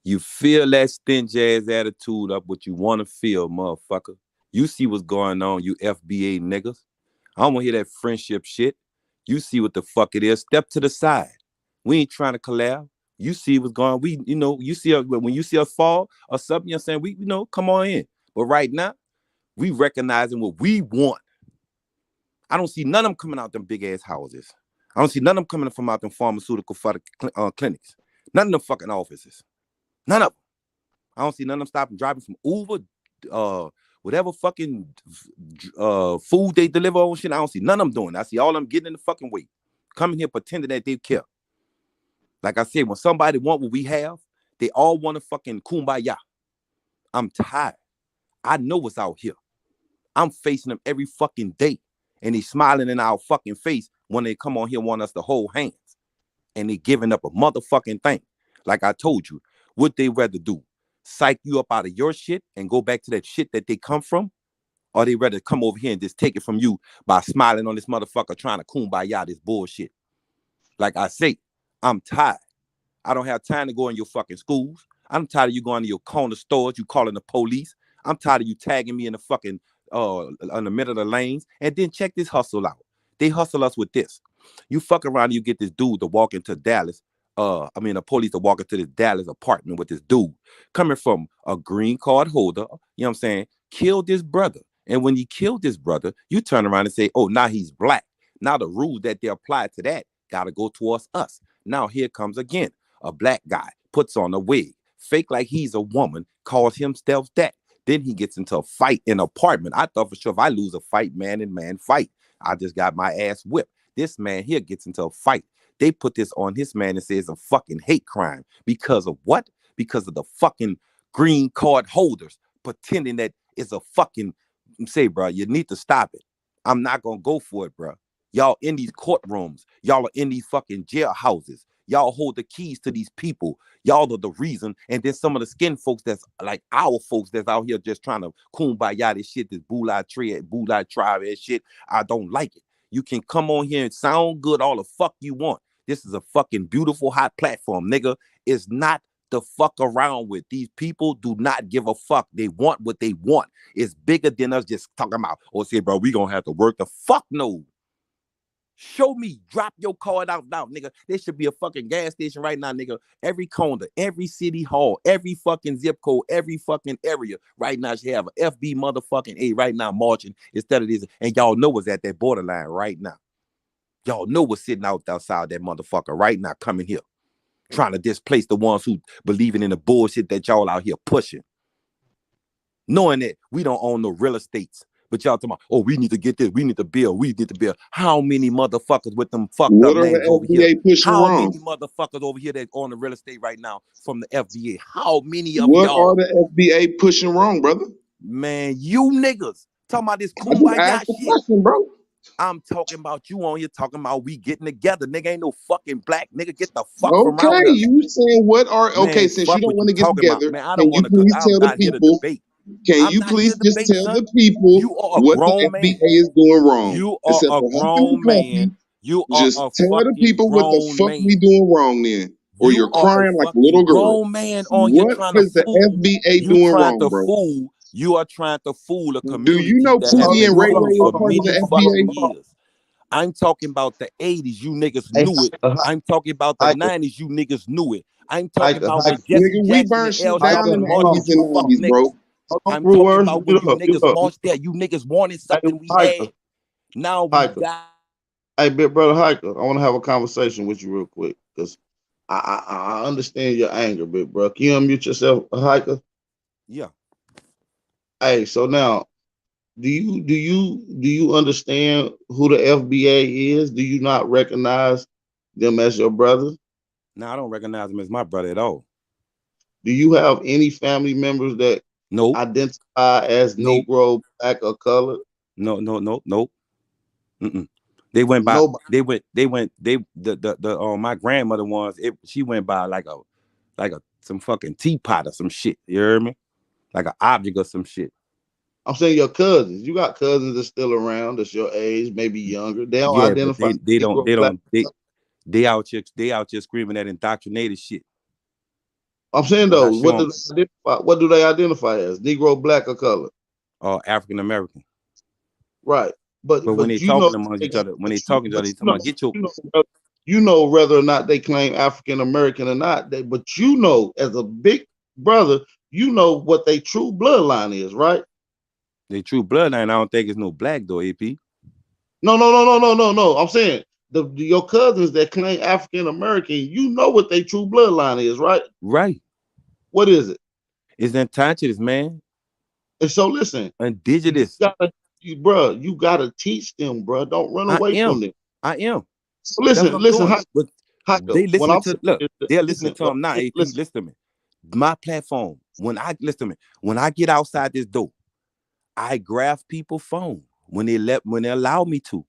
you feel that stingy ass attitude up what you want to feel, motherfucker. You see what's going on, you FBA niggas. I don't want to hear that friendship shit. You see what the fuck it is. Step to the side. We ain't trying to collab. You see what's going on. You see when you see us fall or something, you're saying, come on in. But right now, we recognizing what we want. I don't see none of them coming out them big ass houses. I don't see none of them coming from out them pharmaceutical clinics. None of them fucking offices. None of them. I don't see none of them stopping driving from Uber, whatever fucking food they deliver on shit. I don't see none of them doing that. I see all of them getting in the fucking way. Coming here pretending that they care. Like I said, when somebody want what we have, they all want to fucking kumbaya. I'm tired. I know what's out here. I'm facing them every fucking day. And they smiling in our fucking face when they come on here want us to hold hands. And they giving up a motherfucking thing. Like I told you, what they rather do? Psych you up out of your shit and go back to that shit that they come from? Or they rather come over here and just take it from you by smiling on this motherfucker trying to kumbaya this bullshit? Like I say, I'm tired. I don't have time to go in your fucking schools. I'm tired of you going to your corner stores, you calling the police. I'm tired of you tagging me in the fucking in the middle of the lanes. And then check this hustle out. They hustle us with this. You fuck around and you get this dude to walk into Dallas. The police to walk into this Dallas apartment with this dude coming from a green card holder. You know what I'm saying? Killed this brother. And when you killed this brother, you turn around and say, oh, now he's black. Now the rules that they apply to that got to go towards us. Now here comes again. A black guy puts on a wig, fake like he's a woman, calls himself that. Then he gets into a fight in an apartment. I thought for sure if I lose a fight, man and man fight, I just got my ass whipped. This man here gets into a fight. They put this on his man and says a fucking hate crime. Because of what? Because of the fucking green card holders pretending that it's a fucking, say, bro, you need to stop it. I'm not going to go for it, bro. Y'all in these courtrooms. Y'all are in these fucking jailhouses. Y'all hold the keys to these people. Y'all are the reason. And then some of the skin folks that's like our folks that's out here just trying to kumbaya this shit, this Bulai tribe and shit. I don't like it. You can come on here and sound good all the fuck you want. This is a fucking beautiful hot platform, nigga. It's not to fuck around with. These people do not give a fuck. They want what they want. It's bigger than us just talking about, oh, say, bro, we gonna have to work. The fuck no. Show me, drop your card out now, nigga. There should be a fucking gas station right now, nigga. Every corner, every city hall, every fucking zip code, every fucking area right now should have an FB motherfucking A right now marching instead of this. And y'all know what's at that borderline right now. Y'all know what's sitting outside that motherfucker right now coming here. Trying to displace the ones who believing in the bullshit that y'all out here pushing. Knowing that we don't own no real estates. But y'all talking about, oh, we need to get this, we need to build. How many motherfuckers with them fucked What up are names the over FBA here? pushing How wrong? many motherfuckers over here that own the real estate right now from the FBA? How many of What y'all? are the FBA pushing wrong, brother? Man, you niggas talking about this I just kumbaya asked the shit. question, bro. I'm talking about you on here talking about we getting together. Nigga ain't no fucking black nigga. Get the fuck from Okay, around us. you saying what are okay? Man, Since you fuck don't what want you to get talking about. together, Man, I don't can you want to, please I'm tell the not here to people? debate. Can I'm you not here please to just debate, tell son. the people You are a what the grown man. FBA is doing wrong? You are Instead a of huffing and grown man. puffing, You are just a tell the fucking people what the grown fuck we man. doing wrong then, or You you're are a crying like a fucking little girl. grown man on here What trying to is the fool. FBA You doing trying wrong, to bro? fool. You are trying to fool a Do you community know that has Pookie been and Ray fooled Ray for are part of many the fucking FBA? years. I'm talking about the 80s, you niggas Hey, knew it. I'm talking about the 90s, you niggas knew it. I'm talking about when Jesse Nigga, we Jackson and burned shit down LW in the marched there, 80s you and fuck 90s, bro. niggas. I'm talking about when you niggas marched there, you niggas wanted something we Hiker, had. Now we hiker. got. Hey, big brother hiker, I want to have a conversation with you real quick because I understand your anger, big bro. Can you unmute yourself, hiker? Yeah. Hey, so now, do you understand who the FBA is? Do you not recognize them as your brother? Now I don't recognize him as my brother at all. Do you have any family members that Nope. identify as Nope. Negro, black, or colored? No. Nope. Mm-mm. They went by. Nobody. They went. The my grandmother was. She went by like some fucking teapot or some shit. You hear me? Like an object or some shit. I'm saying your cousins. You got cousins that's still around, that's your age, maybe younger. They don't Yeah, but identify as they Negro, black. don't they out here screaming that indoctrinated shit. I'm saying But I though, show them what do they identify as? Negro, black, or colored? African American. Right. But when they You know talking amongst each other, when they but you talking to each other, they but talking about get your you know whether or not they claim African American or not. But you know, as a big brother, you know what their true bloodline is, right? they true bloodline. I don't think it's no black though, AP. No. I'm saying your cousins that claim African American, you know what their true bloodline is, right? Right. What is it? It's indigenous, man. And so listen, Indigenous. you gotta teach them, bro. Don't run away from them. I am. So That's what I'm listen, doing. But Hacker, they what listening I'm to saying look. is They're listening to them now. AP, listen. listen to me. My platform. When I listen to me, when I get outside this door, I grab people's phone when they allow me to,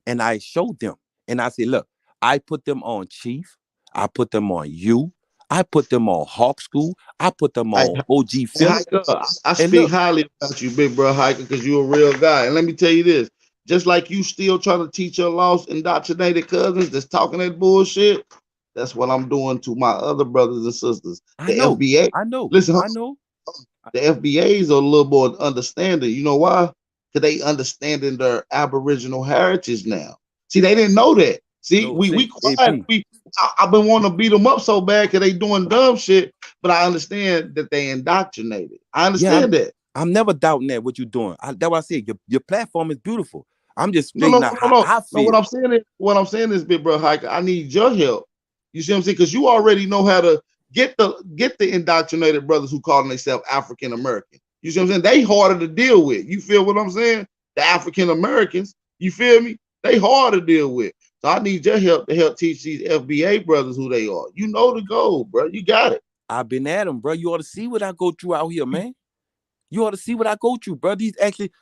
and I show them, and I say, look, I put them on Chief, I put them on you, I put them on Hawk School, I put them on OG Philip. I speak highly about you, big bro Hiker, because you're a real guy. And let me tell you this: just like you still trying to teach your lost indoctrinated cousins that's talking that bullshit, that's what I'm doing to my other brothers and sisters. The FBA. I know. Listen, I know. the FBAs are a little more understanding. You know why? Because they understanding their Aboriginal heritage now. See, they didn't know that. See, we quiet. I've been wanting to beat them up so bad because they doing dumb shit, but I understand that they indoctrinated. I understand that. I'm never doubting that what you're doing. That's what I said. Your platform is beautiful. I'm just No. stating how I feel. What I'm saying is, big bro Hiker, I need your help. You see what I'm saying? Because you already know how to get the indoctrinated brothers who call themselves African American. You see what I'm saying? They harder to deal with. You feel what I'm saying? The African Americans. You feel me? They hard to deal with. So I need your help to help teach these FBA brothers who they are. You know the goal, bro. You got it. I've been at them, bro. You ought to see what I go through out here, man. You ought to see what I go through, bro. These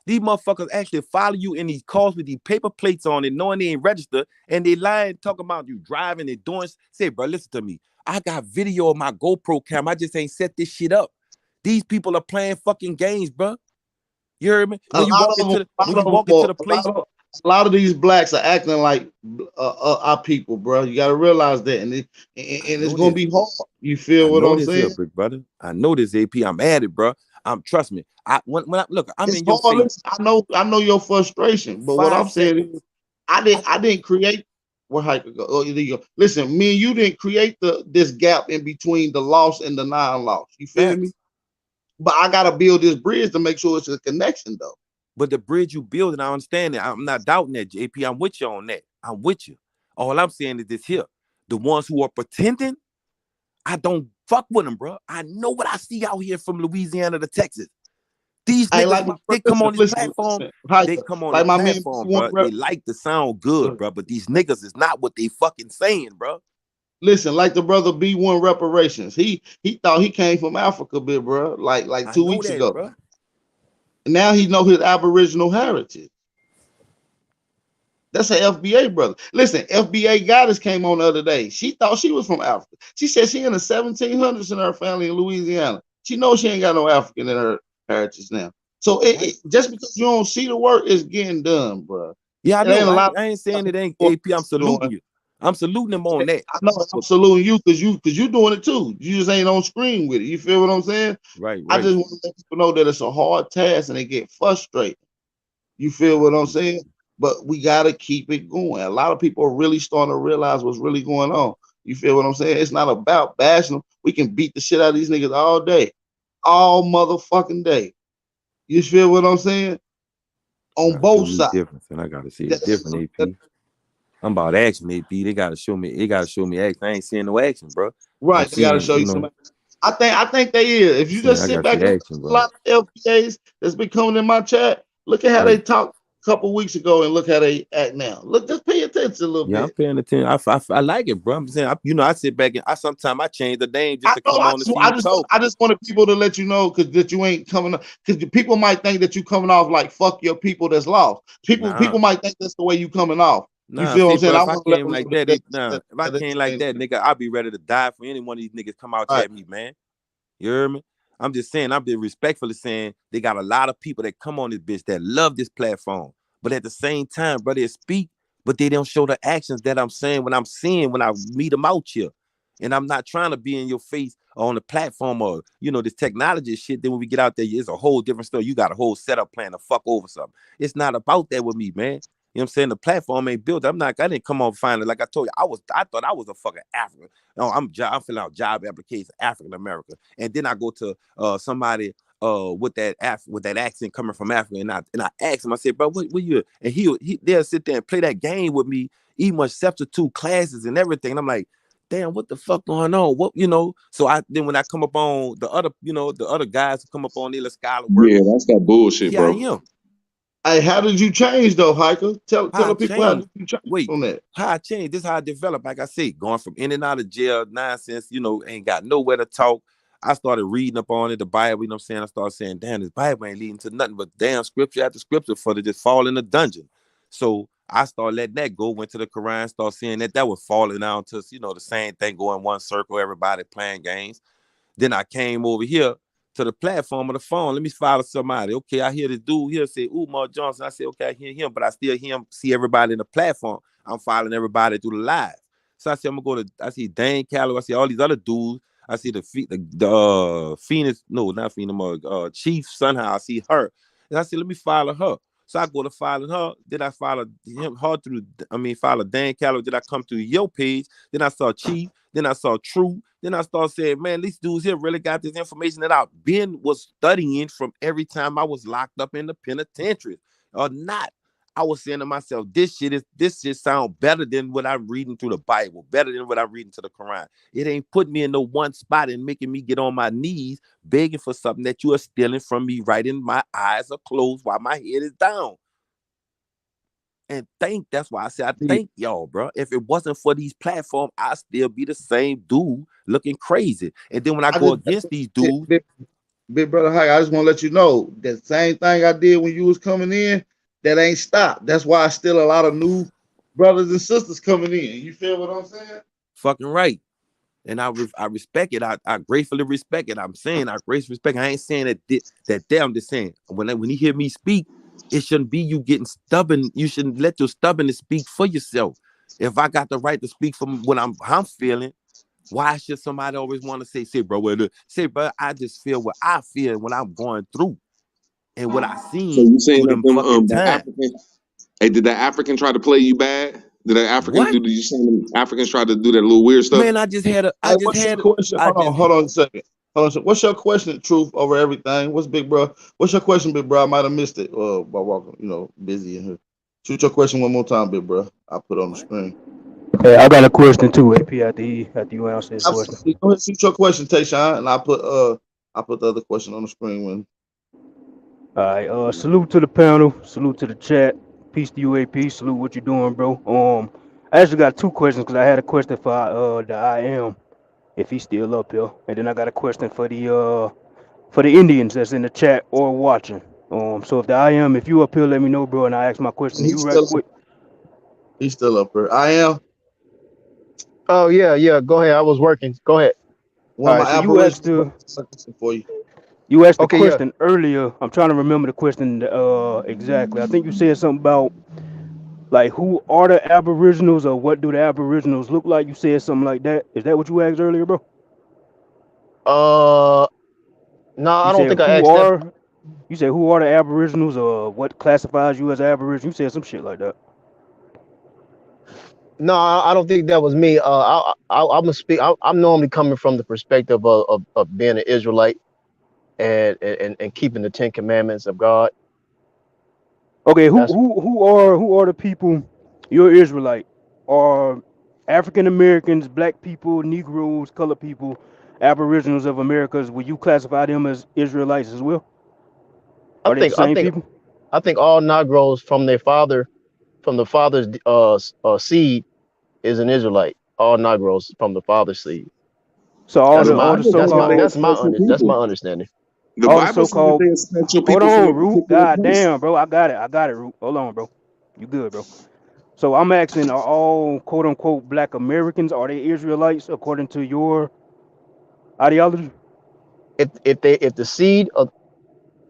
motherfuckers actually follow you in these cars with these paper plates on it, knowing they ain't registered, and they lying, talking about you driving and doing. Say, bro, listen to me. I got video of my GoPro camera. I just ain't set this shit up. These people are playing fucking games, bro. You heard me? When you walk into the place, a lot of these blacks are acting like our people, bro. You got to realize that, and it's gonna be hard. You feel what I'm saying, here, big brother? I know this, AP. I'm at it, bro. Trust me. When I look, I'm it's in your hard. face. I know your frustration, but what I'm saying is, I didn't create where Hiker go. Oh, there you go. Listen, me and you didn't create this gap in between the lost and the non-lost. You feel me? But I gotta build this bridge to make sure it's a connection, though. But the bridge you build, and I understand that. I'm not doubting that, JP. I'm with you on that. I'm with you. All I'm saying is this here. The ones who are pretending, I don't fuck with them, bro. I know what I see out here from Louisiana to Texas. These niggas, they come on this platform. They come on the platform, bro. They like to sound good, bro. But these niggas is not what they fucking saying, bro. Listen, like the brother B1 reparations. He thought he came from Africa, big bro. Like 2 weeks ago. Bro. And now he know his Aboriginal heritage. That's an FBA brother. Listen, FBA goddess came on the other day. She thought she was from Africa. She said she in the 1700s in her family in Louisiana. She knows she ain't got no African in her heritage now. So just because you don't see the work, it's getting done, bro. Yeah, I know. I ain't saying it ain't AP. I'm saluting you. I'm saluting them on that. I know I'm saluting you because you doing it too. You just ain't on screen with it. You feel what I'm saying? Right. I just want to let people know that it's a hard task and they get frustrated. You feel what I'm saying? But we got to keep it going. A lot of people are really starting to realize what's really going on. You feel what I'm saying? It's not about bashing them. We can beat the shit out of these niggas all day, all motherfucking day. You feel what I'm saying? On both sides. Difference, and I gotta see it's different. AP. I'm about action, AP. They gotta show me. They gotta show me action. I ain't seeing no action, bro. Right, I'm they gotta seeing, show you some. I think they is. If you saying just I sit gotta back see and look action, at a bro. lot of LPAs that's been coming in my chat, look at how they talked a couple weeks ago and look how they act now. Look, just pay attention a little Yeah, I'm bit. paying attention. I like it, bro. I'm saying, I sit back and I sometimes I change the name just I to know. come on and see who talking. I just wanted people to let you know that you ain't coming up because people might think that you coming off like fuck your people that's lost. People might think that's the way you coming off. You Nah, feel what see, I'm saying? bro, I if I want to let came them like know that, that, if I came like that, nigga, I'll be ready to die for any one of these niggas come out right. at me, man. You hear me? I'm just saying, I'm being respectfully saying they got a lot of people that come on this bitch that love this platform. But at the same time, bro, they speak, but they don't show the actions that I'm saying when I'm seeing when I meet them out here. And I'm not trying to be in your face on the platform or, this technology shit. Then when we get out there, it's a whole different story. You got a whole setup plan to fuck over something. It's not about that with me, man. You know what I'm saying? The platform ain't built. I didn't come on finally. Like I told you, I thought I was a fucking African. No, I'm filling out job applications, African American. And then I go to somebody with that accent coming from Africa, and I ask him, I said, bro, what you? And they'll sit there and play that game with me, eat much substitute classes and everything. And I'm like, damn, what the fuck going on? What So then when I come up on the other guys who come up on the scholar work, Yeah, that's that bullshit, here I bro. am. Hey, how did you change though, Hiker? Tell How I the people how changed. did you change Wait, on that? how I changed. This is how I developed. Like I said, going from in and out of jail, nonsense, ain't got nowhere to talk. I started reading up on it, the Bible, you know what I'm saying? I started saying, damn, this Bible ain't leading to nothing but damn scripture after scripture for to just fall in the dungeon. So I started letting that go, went to the Quran, started seeing that was falling down to, the same thing, going one circle, everybody playing games. Then I came over here to the platform of the phone. Let me follow somebody. Okay, I hear this dude here say, Umar Johnson. I say, okay, I hear him, but I still hear him, see everybody in the platform. I'm following everybody through the live. So I said, I'm gonna go to, I see Dane Callow, I see all these other dudes. I see the Phoenix, no, not Phoenix, Chief somehow. I see her. And I said, let me follow her. So I go to following her. Then I follow follow Dan Callow. Then I come to your page. Then I saw Chief. Then I saw True. Then I started saying, man, these dudes here really got this information that I've been was studying from every time I was locked up in the penitentiary or not. I was saying to myself, this shit sound better than what I'm reading through the Bible, better than what I'm reading to the Quran. It ain't putting me in no one spot and making me get on my knees begging for something that you are stealing from me right in my eyes are closed while my head is down. And that's why I say I thank y'all, bro. If it wasn't for these platforms, I'd still be the same dude looking crazy. And then when I go against these dudes, Big brother Hike, I just want to let you know that same thing I did when you was coming in, that ain't stopped. That's why I still a lot of new brothers and sisters coming in. You feel what I'm saying? Fucking right. And I respect it. I gratefully respect it. I'm saying I gratefully respect it. I ain't saying that there. I'm just saying when you hear me speak, it shouldn't be you getting stubborn. You shouldn't let your stubbornness speak for yourself. If I got the right to speak from what I'm feeling, why should somebody always want to say, bro, I just feel what I feel when I'm going through and what I So seen you saying through that them them fucking the time. African? Hey, did that African try to play you bad? Did that African What? Did you say them Africans try to do that little weird stuff? Man, I just had What's your question? Hold on a second. What's your question? Truth over everything. What's big bro? What's your question, big bro? I might have missed it by walking, busy in here. Shoot your question one more time, big bro. I put it on the screen. Hey, I got a question too, AP. After you answer his question. Absolutely. Go ahead, shoot your question, Tayshawn, and I put the other question on the screen when. All right. Salute to the panel. Salute to the chat. Peace to you, AP. Salute what you're doing, bro. I actually got two questions because I had a question for the I am, if he's still up here, and then I got a question for the Indians that's in the chat or watching. So if the I am, if you up here, let me know, bro, and I ask my question to you right quick. He's still up here. I am. Oh yeah. Go ahead. I was working. Go ahead. One of my So you asked for you. You asked the Okay. Yeah. question earlier. I'm trying to remember the question exactly. I think you said something about like who are the Aboriginals or what do the Aboriginals look like? You said something like that. Is that what you asked earlier, bro? No, You I don't said think I asked that. who are the Aboriginals or what classifies you as Aboriginal? You said some shit like that. No, I don't think that was me. I'm gonna speak. I'm normally coming from the perspective of being an Israelite and keeping the Ten Commandments of God. Okay, who That's who who are the people you're Israelite? Are African Americans, black people, Negroes, colored people, Aboriginals of Americas, will you classify them as Israelites as well? I Are they the think I same think people? I think all Negroes from their father from the father's seed is an Israelite. All Negroes from the father's seed. So That's all my the that's my so-called that's my that's my understanding. The all the Bible says that so-called they are special hold people from a on, Root. particular God place. damn, bro. I got it, Root. Hold on, bro. You good, bro. So I'm asking, are all quote unquote black Americans, are they Israelites according to your ideology? If the seed of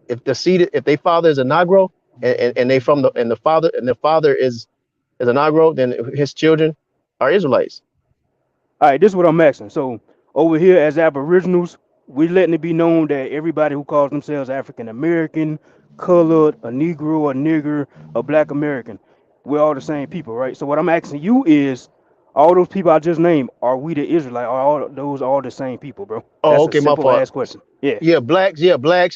if they father is a Negro and they from the father is a Negro, then his children are Israelites. All right, this is what I'm asking. So over here as Aboriginals, we letting it be known that everybody who calls themselves African American, colored, a Negro, a nigger, a Black American, we're all the same people, right? So what I'm asking you is, all those people I just named, are we the Israelite? Are all those all the same people, bro? Oh, That's a okay, my simple fault. ass question. Yeah. Yeah, blacks,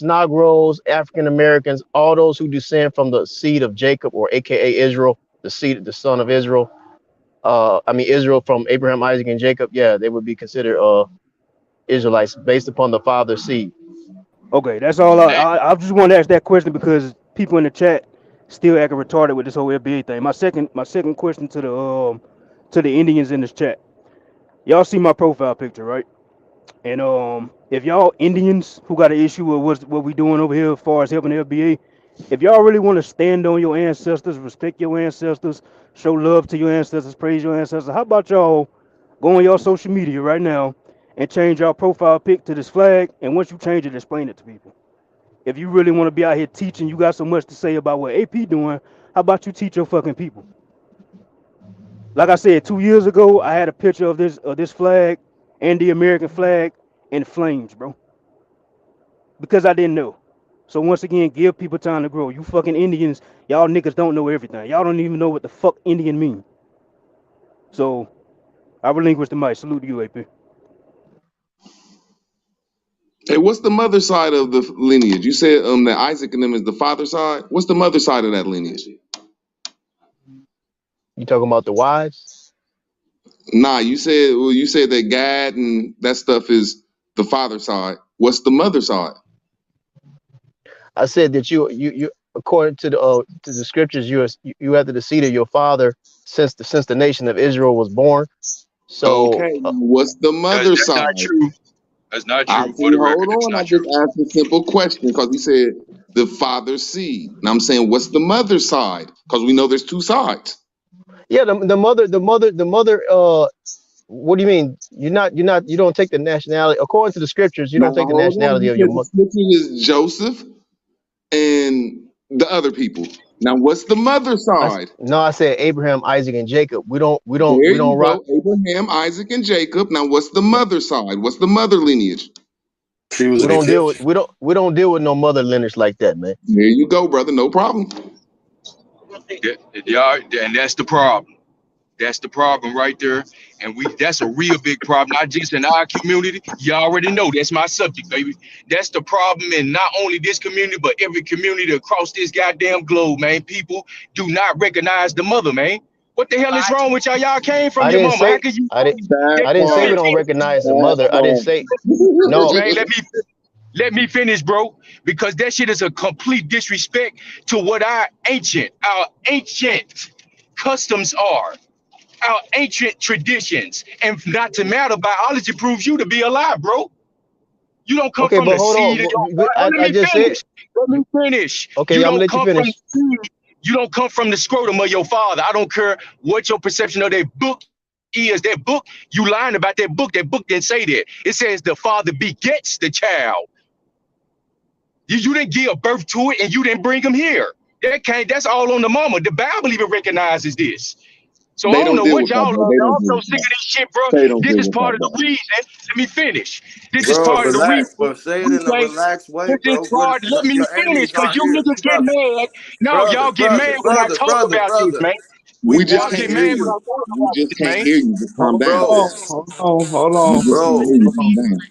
Negroes, African Americans, all those who descend from the seed of Jacob, or AKA Israel, the son of Israel. I mean Israel from Abraham, Isaac, and Jacob. Yeah, they would be considered Israelites based upon the father's seed. Okay, that's all. I just want to ask that question because people in the chat still acting retarded with this whole FBA thing. My second question to the Indians in this chat. Y'all see my profile picture, right? And if y'all Indians who got an issue with what we doing over here as far as helping the FBA, if y'all really want to stand on your ancestors, respect your ancestors, show love to your ancestors, praise your ancestors, how about y'all go on your social media right now and change your profile pic to this flag? And once you change it, explain it to people. If you really want to be out here teaching, you got so much to say about what AP doing. How about you teach your fucking people? Like I said, 2 years ago, I had a picture of this flag and the American flag in flames, bro, because I didn't know. So once again, give people time to grow. You fucking Indians, y'all niggas don't know everything. Y'all don't even know what the fuck Indian mean. So I relinquish the mic. Salute to you, AP. Hey, what's the mother side of the lineage? You said that Isaac and them is the father side. What's the mother side of that lineage? You talking about the wives? Nah, you said that Gad and that stuff is the father side. What's the mother side? I said that you according to the scriptures, you after the seed of your father since the nation of Israel was born. So Okay, what's the mother That's not side? true. That's not I true. For see. the Hold record, that's on. I not just true. asked a simple question because he said the father's seed. Now I'm saying, what's the mother side? Because we know there's two sides. yeah, the mother. What do you mean? You don't take the nationality according to the scriptures. You Now don't take the hold on. nationality You of your said the mother. scripture is Joseph and the other people. Now what's the mother side? No, I said Abraham, Isaac, and Jacob. We don't we don't There we you don't rock. go. Abraham, Isaac, and Jacob. Now what's the mother side? What's the mother lineage? She was We an don't deal with Egyptian. no mother lineage like that, man. There you go, brother. No problem. Y'all, and that's the problem. That's the problem right there. And that's a real big problem, not just in our community. You already know that's my subject, baby. That's the problem in not only this community, but every community across this goddamn globe, man. People do not recognize the mother, man. What the hell is wrong with y'all? Y'all came from I your didn't mama. How say can you I didn't That I didn't say we part. don't recognize the That mother. I didn't part. say no. man, let me finish, bro. Because that shit is a complete disrespect to what our ancient customs are. Our ancient traditions, and not to matter, biology proves you to be alive, bro. You don't come Okay, from but the hold seed of on. your father. Let I me just said finish. Let me finish. okay. You I'm gonna don't let you come from the finish. seed. You don't come from the scrotum of your father. I don't care what your perception of that book is. That book, you lying about that book. That book didn't say that. It says the father begets the child. You didn't give birth to it, and you didn't bring him here. That's all on the mama. The Bible even recognizes this. So I They don't don't know deal what with that, y'all bro. are. They don't Y'all deal so with sick that. of this shit, bro. They don't This deal is with that, part of the bro. reason. Let me finish. This is Bro, part of the reason relax, bro. Say it we in a say relaxed way, this is bro. part. Let me Your finish, enemies cause aren't you here. niggas get Brother, mad. No, brother, y'all get brother, mad when I brother, talk brother, about this, brother. man. We just Y'all can't get hear mad when you. I talk We about just this, can't man. hear you. Just calm down. Hold Bro, on, hold We on, just can't bro, hear you. Calm down.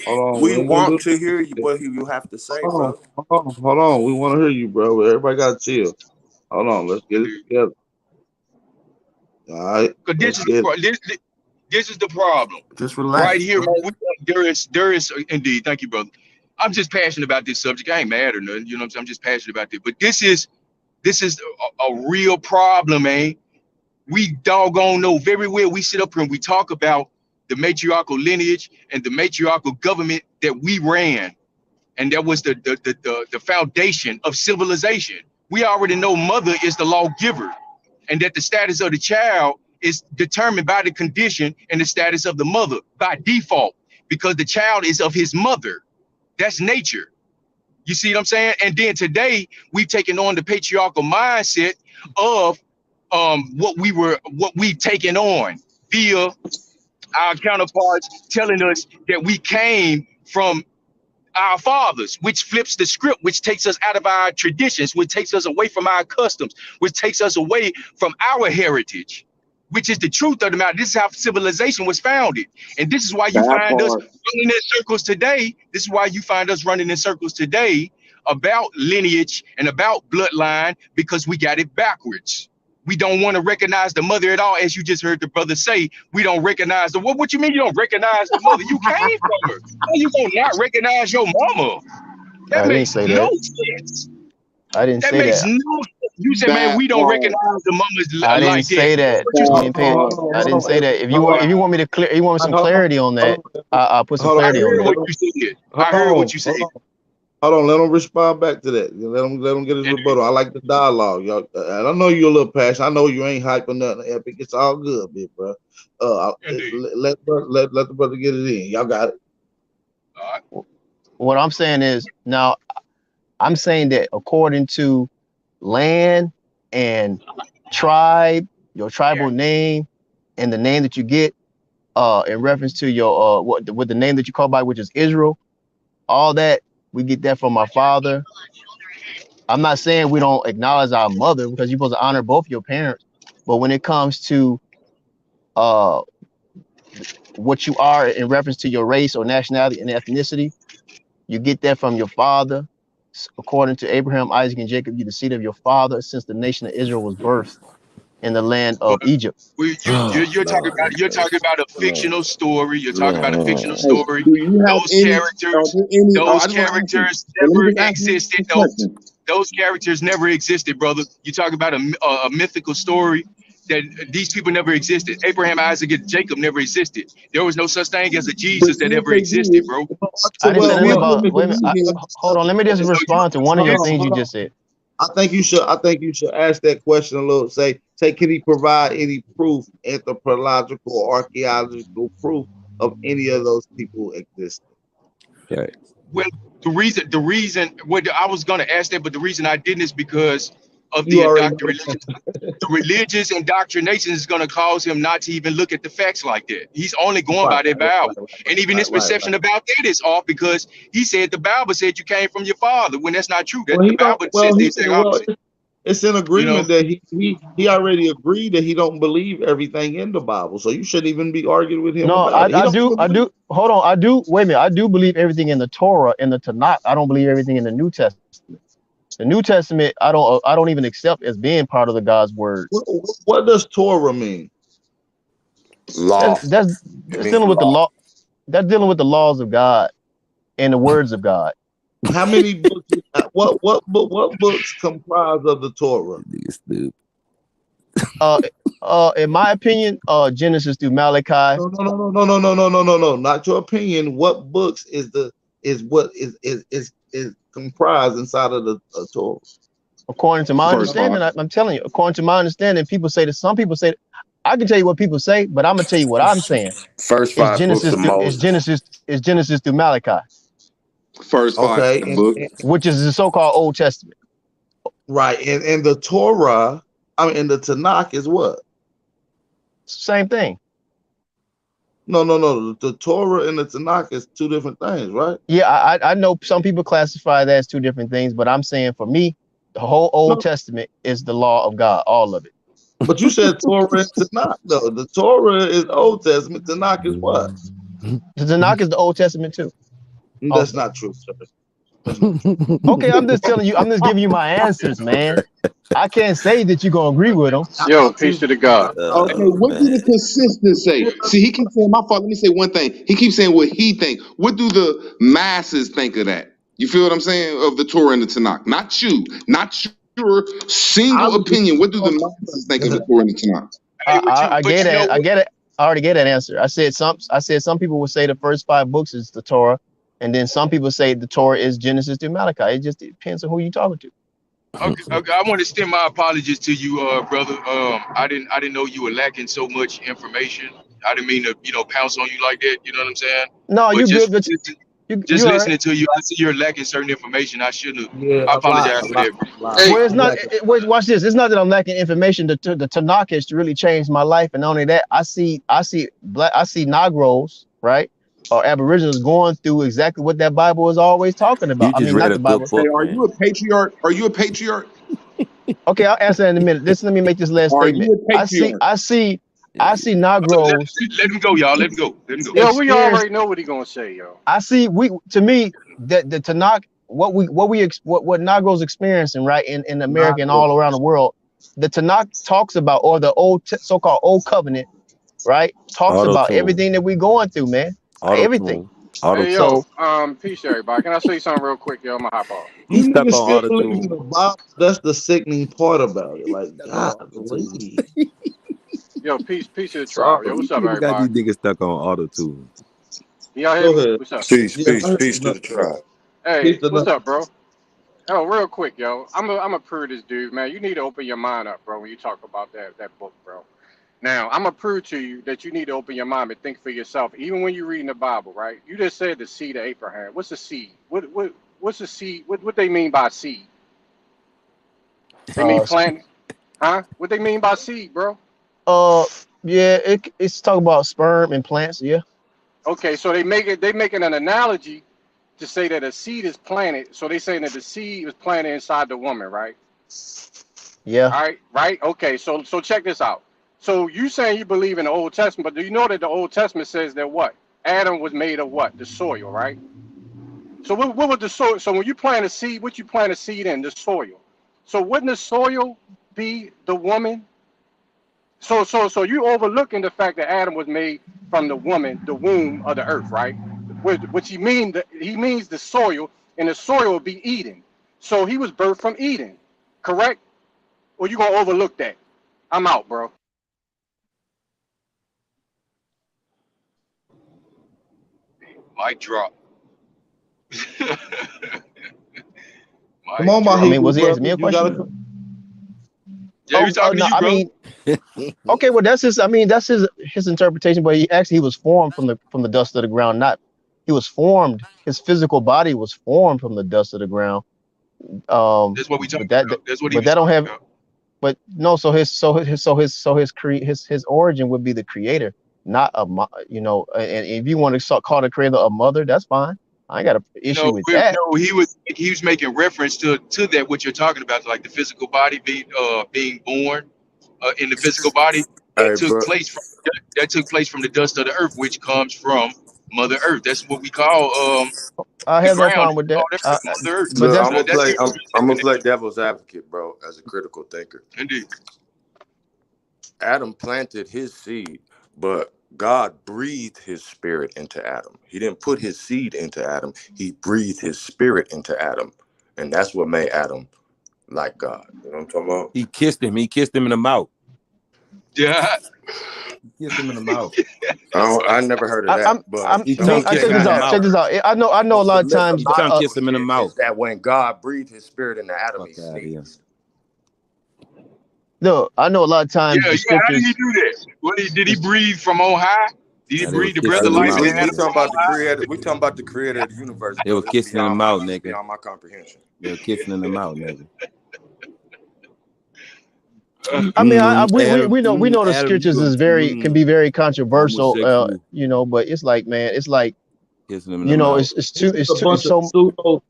hold on. We we ain't gonna do want to hear you, that. what you have to say, Hold brother. on, hold on. We want to hear you, bro. Everybody got to chill. Hold on, let's get it together. All right, Because let's get it. this is the problem. Just Right relax, here, bro. man. There is indeed. Thank you, brother. I'm just passionate about this subject. I ain't mad or nothing. You know what I'm saying? I'm just passionate about it. But this is a real problem, man. We doggone know very well. We sit up here and we talk about the matriarchal lineage and the matriarchal government that we ran, and that was the foundation of civilization. We already know mother is the lawgiver, and that the status of the child is determined by the condition and the status of the mother by default, because the child is of his mother. That's nature. You see what I'm saying? And then today we've taken on the patriarchal mindset of what we've taken on via our counterparts telling us that we came from our fathers, which flips the script, which takes us out of our traditions, which takes us away from our customs, which takes us away from our heritage, which is the truth of the matter. This is how civilization was founded. And this is why you That find us part. running in circles today. This is why you find us running in circles today about lineage and about bloodline, because we got it backwards. We don't want to recognize the mother at all, as you just heard the brother say. We don't recognize the what you mean you don't recognize the mother? You came from her. How you gonna not recognize your mama? That I didn't makes say no that. sense. I didn't That say makes that. no sense. You said, man, That we don't part. recognize the mamas I didn't like that. say That's that. what you You said. didn't pay. I didn't say that. If you want me to clear, you want some clarity on that. I'll put some Hold I on, clarity on heard that. what you said. hold I heard what on, you said. hold on. Hold on, let him respond back to that. Let him get his rebuttal. I like the dialogue, y'all. And I know you're a little passionate. I know you ain't hyping nothing epic. It's all good, big bro. Let the brother get it in. Y'all got it. What I'm saying is now I'm saying that according to land and tribe, your tribal name, and the name that you get, in reference to your what the name that you call by, which is Israel, all that we get that from our father. I'm not saying we don't acknowledge our mother, because you're supposed to honor both your parents. But when it comes to uh what you are in reference to your race or nationality and ethnicity, you get that from your father. According to Abraham, Isaac, and Jacob, you the seed of your father since the nation of Israel was birthed in the land of Egypt. You're talking Lord about have mercy. a fictional story. You're talking about a fictional Man. Hey, story. do you have Those any? Are characters, there any? Oh, I those just want to ask you. characters Well, let me never just ask you existed. a question. Those characters never existed, brother. You talk about a mythical story that these people never existed. Abraham, Isaac, and Jacob never existed. There was no such thing as a But Jesus that if ever they existed, did, bro. I didn't say Well, nothing then about. in Wait a minute. Dominion, Hold on. Let me just So respond to one of hold your on, things you hold on. just said. I think you should ask that question a little. Say, can he provide any proof, anthropological or archaeological proof of any of those people existing? Okay. Well, the reason, well, I was gonna ask that, but the reason I didn't is because of You the already know. religious indoctrination is going to cause him not to even look at the facts like that. He's only going by that Bible. And even his Right. perception about that is off, because he said the Bible said you came from your father, when that's not true. That Well, the he don't. Bible says Well, the he exact well, opposite. it's an You know, agreement that he already agreed that he don't believe everything in the Bible. So you shouldn't even be arguing with him No, about it. He I don't do. even I believe. do. Hold on. I do. Wait a minute. I do believe everything in the Torah, in the Tanakh. I don't believe everything in the New Testament. The New Testament, I don't. I don't even accept as being part of the God's word. What does Torah mean? Law. It That's means dealing with the law. law. That's dealing with the laws of God and the words of God. How many books? What books comprise of the Torah? Nigga stupid. Uh, in my opinion, Genesis through Malachi. No. Not your opinion. What books is comprised inside of the Torah? According to my first five. understanding, I'm telling you. According to my understanding, people say that some people say. I can tell you what people say, but I'm gonna tell you what I'm saying. First It's 5 books of Moses. Genesis through Malachi, First five Okay, books. which is the so-called Old Testament. right. And the Torah, I mean, and the Tanakh is what? Same thing. No. The Torah and the Tanakh is two different things, right? Yeah, I know some people classify that as two different things, but I'm saying for me, the whole Old No, Testament is the law of God, all of it. But you said Torah and Tanakh, though. The Torah is Old Testament. Tanakh is what? The Tanakh is the Old Testament too. That's Also. not true, sir. That's not true. Okay, I'm just telling you. I'm just giving you my answers, man. I can't say that you're gonna agree with them. Yo, peace to the God. Okay, what do the consistents say? See, he keeps saying my fault. Let me say one thing. He keeps saying what he think. What do the masses think of that? You feel what I'm saying? Of the Torah and the Tanakh. Not you. Not your single opinion. What do the masses think of the Torah and the Tanakh? I get it. I get it. I already get that answer. I said some people would say the first 5 books is the Torah, and then some people say the Torah is Genesis to Malachi. It just depends on who you're talking to. Okay, I want to extend my apologies to you, brother. I didn't know you were lacking so much information. I didn't mean to, pounce on you like that. You know what I'm saying? No, But you just, good. just You listening to you, I see you're lacking certain information. I shouldn't have. Yeah, I apologize for that. Well, it's not. Watch this. It's not that I'm lacking information. The Tanakh has really changed my life, and not only that, I see Negroes, right, or Aboriginals going through exactly what that Bible is always talking about. You I just mean, read not a the good Bible. book, Are man. you a patriarch? Are you a patriarch? Okay, I'll answer that in a minute. Let me make this last Are statement. you a patriarch? I see Negroes. Let him go, y'all. Let him go. Let him go. Yo, we already know what he gonna say, yo. I see. To me, that the Tanakh, what Negroes experiencing, right, in America and all around the world, the Tanakh talks about, or the so-called Old Covenant, right, talks about Auto-tune. everything that we're going through, man. Everything. Hey, yo, peace, everybody. Can I say something real quick, yo? I'm gonna hop off. He stuck on Still believe in auto-tune. the Bible. That's the sickening part about it. Like, God, Yo, peace to the sorry. tribe. Yo, what's up, We got these everybody? niggas stuck on auto-tune. Y'all hear Go me? ahead. What's up? Peace Yeah, peace to the tribe. Hey, what's up, bro? Oh, real quick, yo. I'm a prove this dude, man. You need to open your mind up, bro, when you talk about that book, bro. Now, I'm gonna prove to you that you need to open your mind and think for yourself, even when you're reading the Bible, right? You just said the seed of Abraham. What's the seed? What's the seed? What they mean by seed? They mean plant, huh? What they mean by seed, bro? Yeah, it's talking about sperm and plants. Yeah. Okay, so they making an analogy to say that a seed is planted. So they saying that the seed was planted inside the woman, right? Yeah. All right, right. Okay, so check this out. So you saying you believe in the Old Testament, but do you know that the Old Testament says that what? Adam was made of what? The soil, right? So what was the soil? So when you plant a seed, what you plant a seed in? The soil. So wouldn't the soil be the woman? So you overlooking the fact that Adam was made from the woman, the womb of the earth, right? Which he means the soil, and the soil will be Eden. So he was birthed from Eden, correct? Or you gonna overlook that? I'm out, bro. Mic drop. Come on, my I mean, was he Hebrew asking me a brother. question? Yeah, we talking to you, bro. I mean, okay, well that's his interpretation, but he was formed from the dust of the ground, not he was formed, his physical body was formed from the dust of the ground. That's what we talking But about. That's what he but was that don't talking have about. but no, so his origin would be the creator, not and if you want to call the creator a mother, that's fine. I ain't got an issue with that. No, he was making reference to that what you're talking about, like the physical body being born in the physical body Hey, that took bro. place from the dust of the earth, which comes from Mother Earth. That's what we call I the have no ground. problem with that. Mother Earth. But Look, that's I'm gonna play devil's advocate, bro, as a critical thinker. Indeed. Adam planted his seed, but God breathed his spirit into Adam. He didn't put his seed into Adam. He breathed his spirit into Adam. And that's what made Adam like God. You know what I'm talking about? He kissed him in the mouth. Yeah. He kissed him in the mouth. I never heard of that. Check this out. I know a lot of times. He tongue kissed him in the mouth. Is that when God breathed his spirit into Adam, he sneezed. No, I know a lot of times the How scriptures. did he do that? Did he breathe from on high? Did he breathe the breath of life? We talking about the creator. We talking about the creator of the universe. They were kissing in the mouth, nigga. Beyond my comprehension. They were kissing in the mouth, nigga. I mean, we know the scriptures can be very controversial, but it's like, man, it's like, it's too pseudo.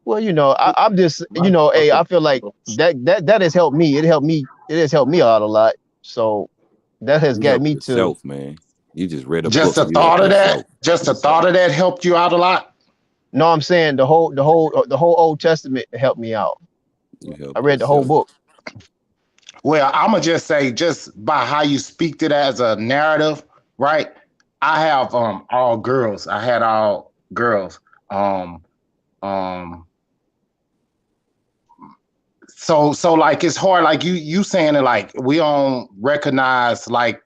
Well, I'm just, hey, I feel like that has helped me. It has helped me out a lot. So that has You got help me to. yourself, man. You just read a Just book the and you thought help of yourself. that, just the thought of that helped you out a lot. No, I'm saying the whole Old Testament helped me out. You I help read the whole yourself. book. Well, I'm gonna just say, just by how you speak it as a narrative, right? I have all girls. I had all girls. Um, so like it's hard, like you saying it, like we don't recognize like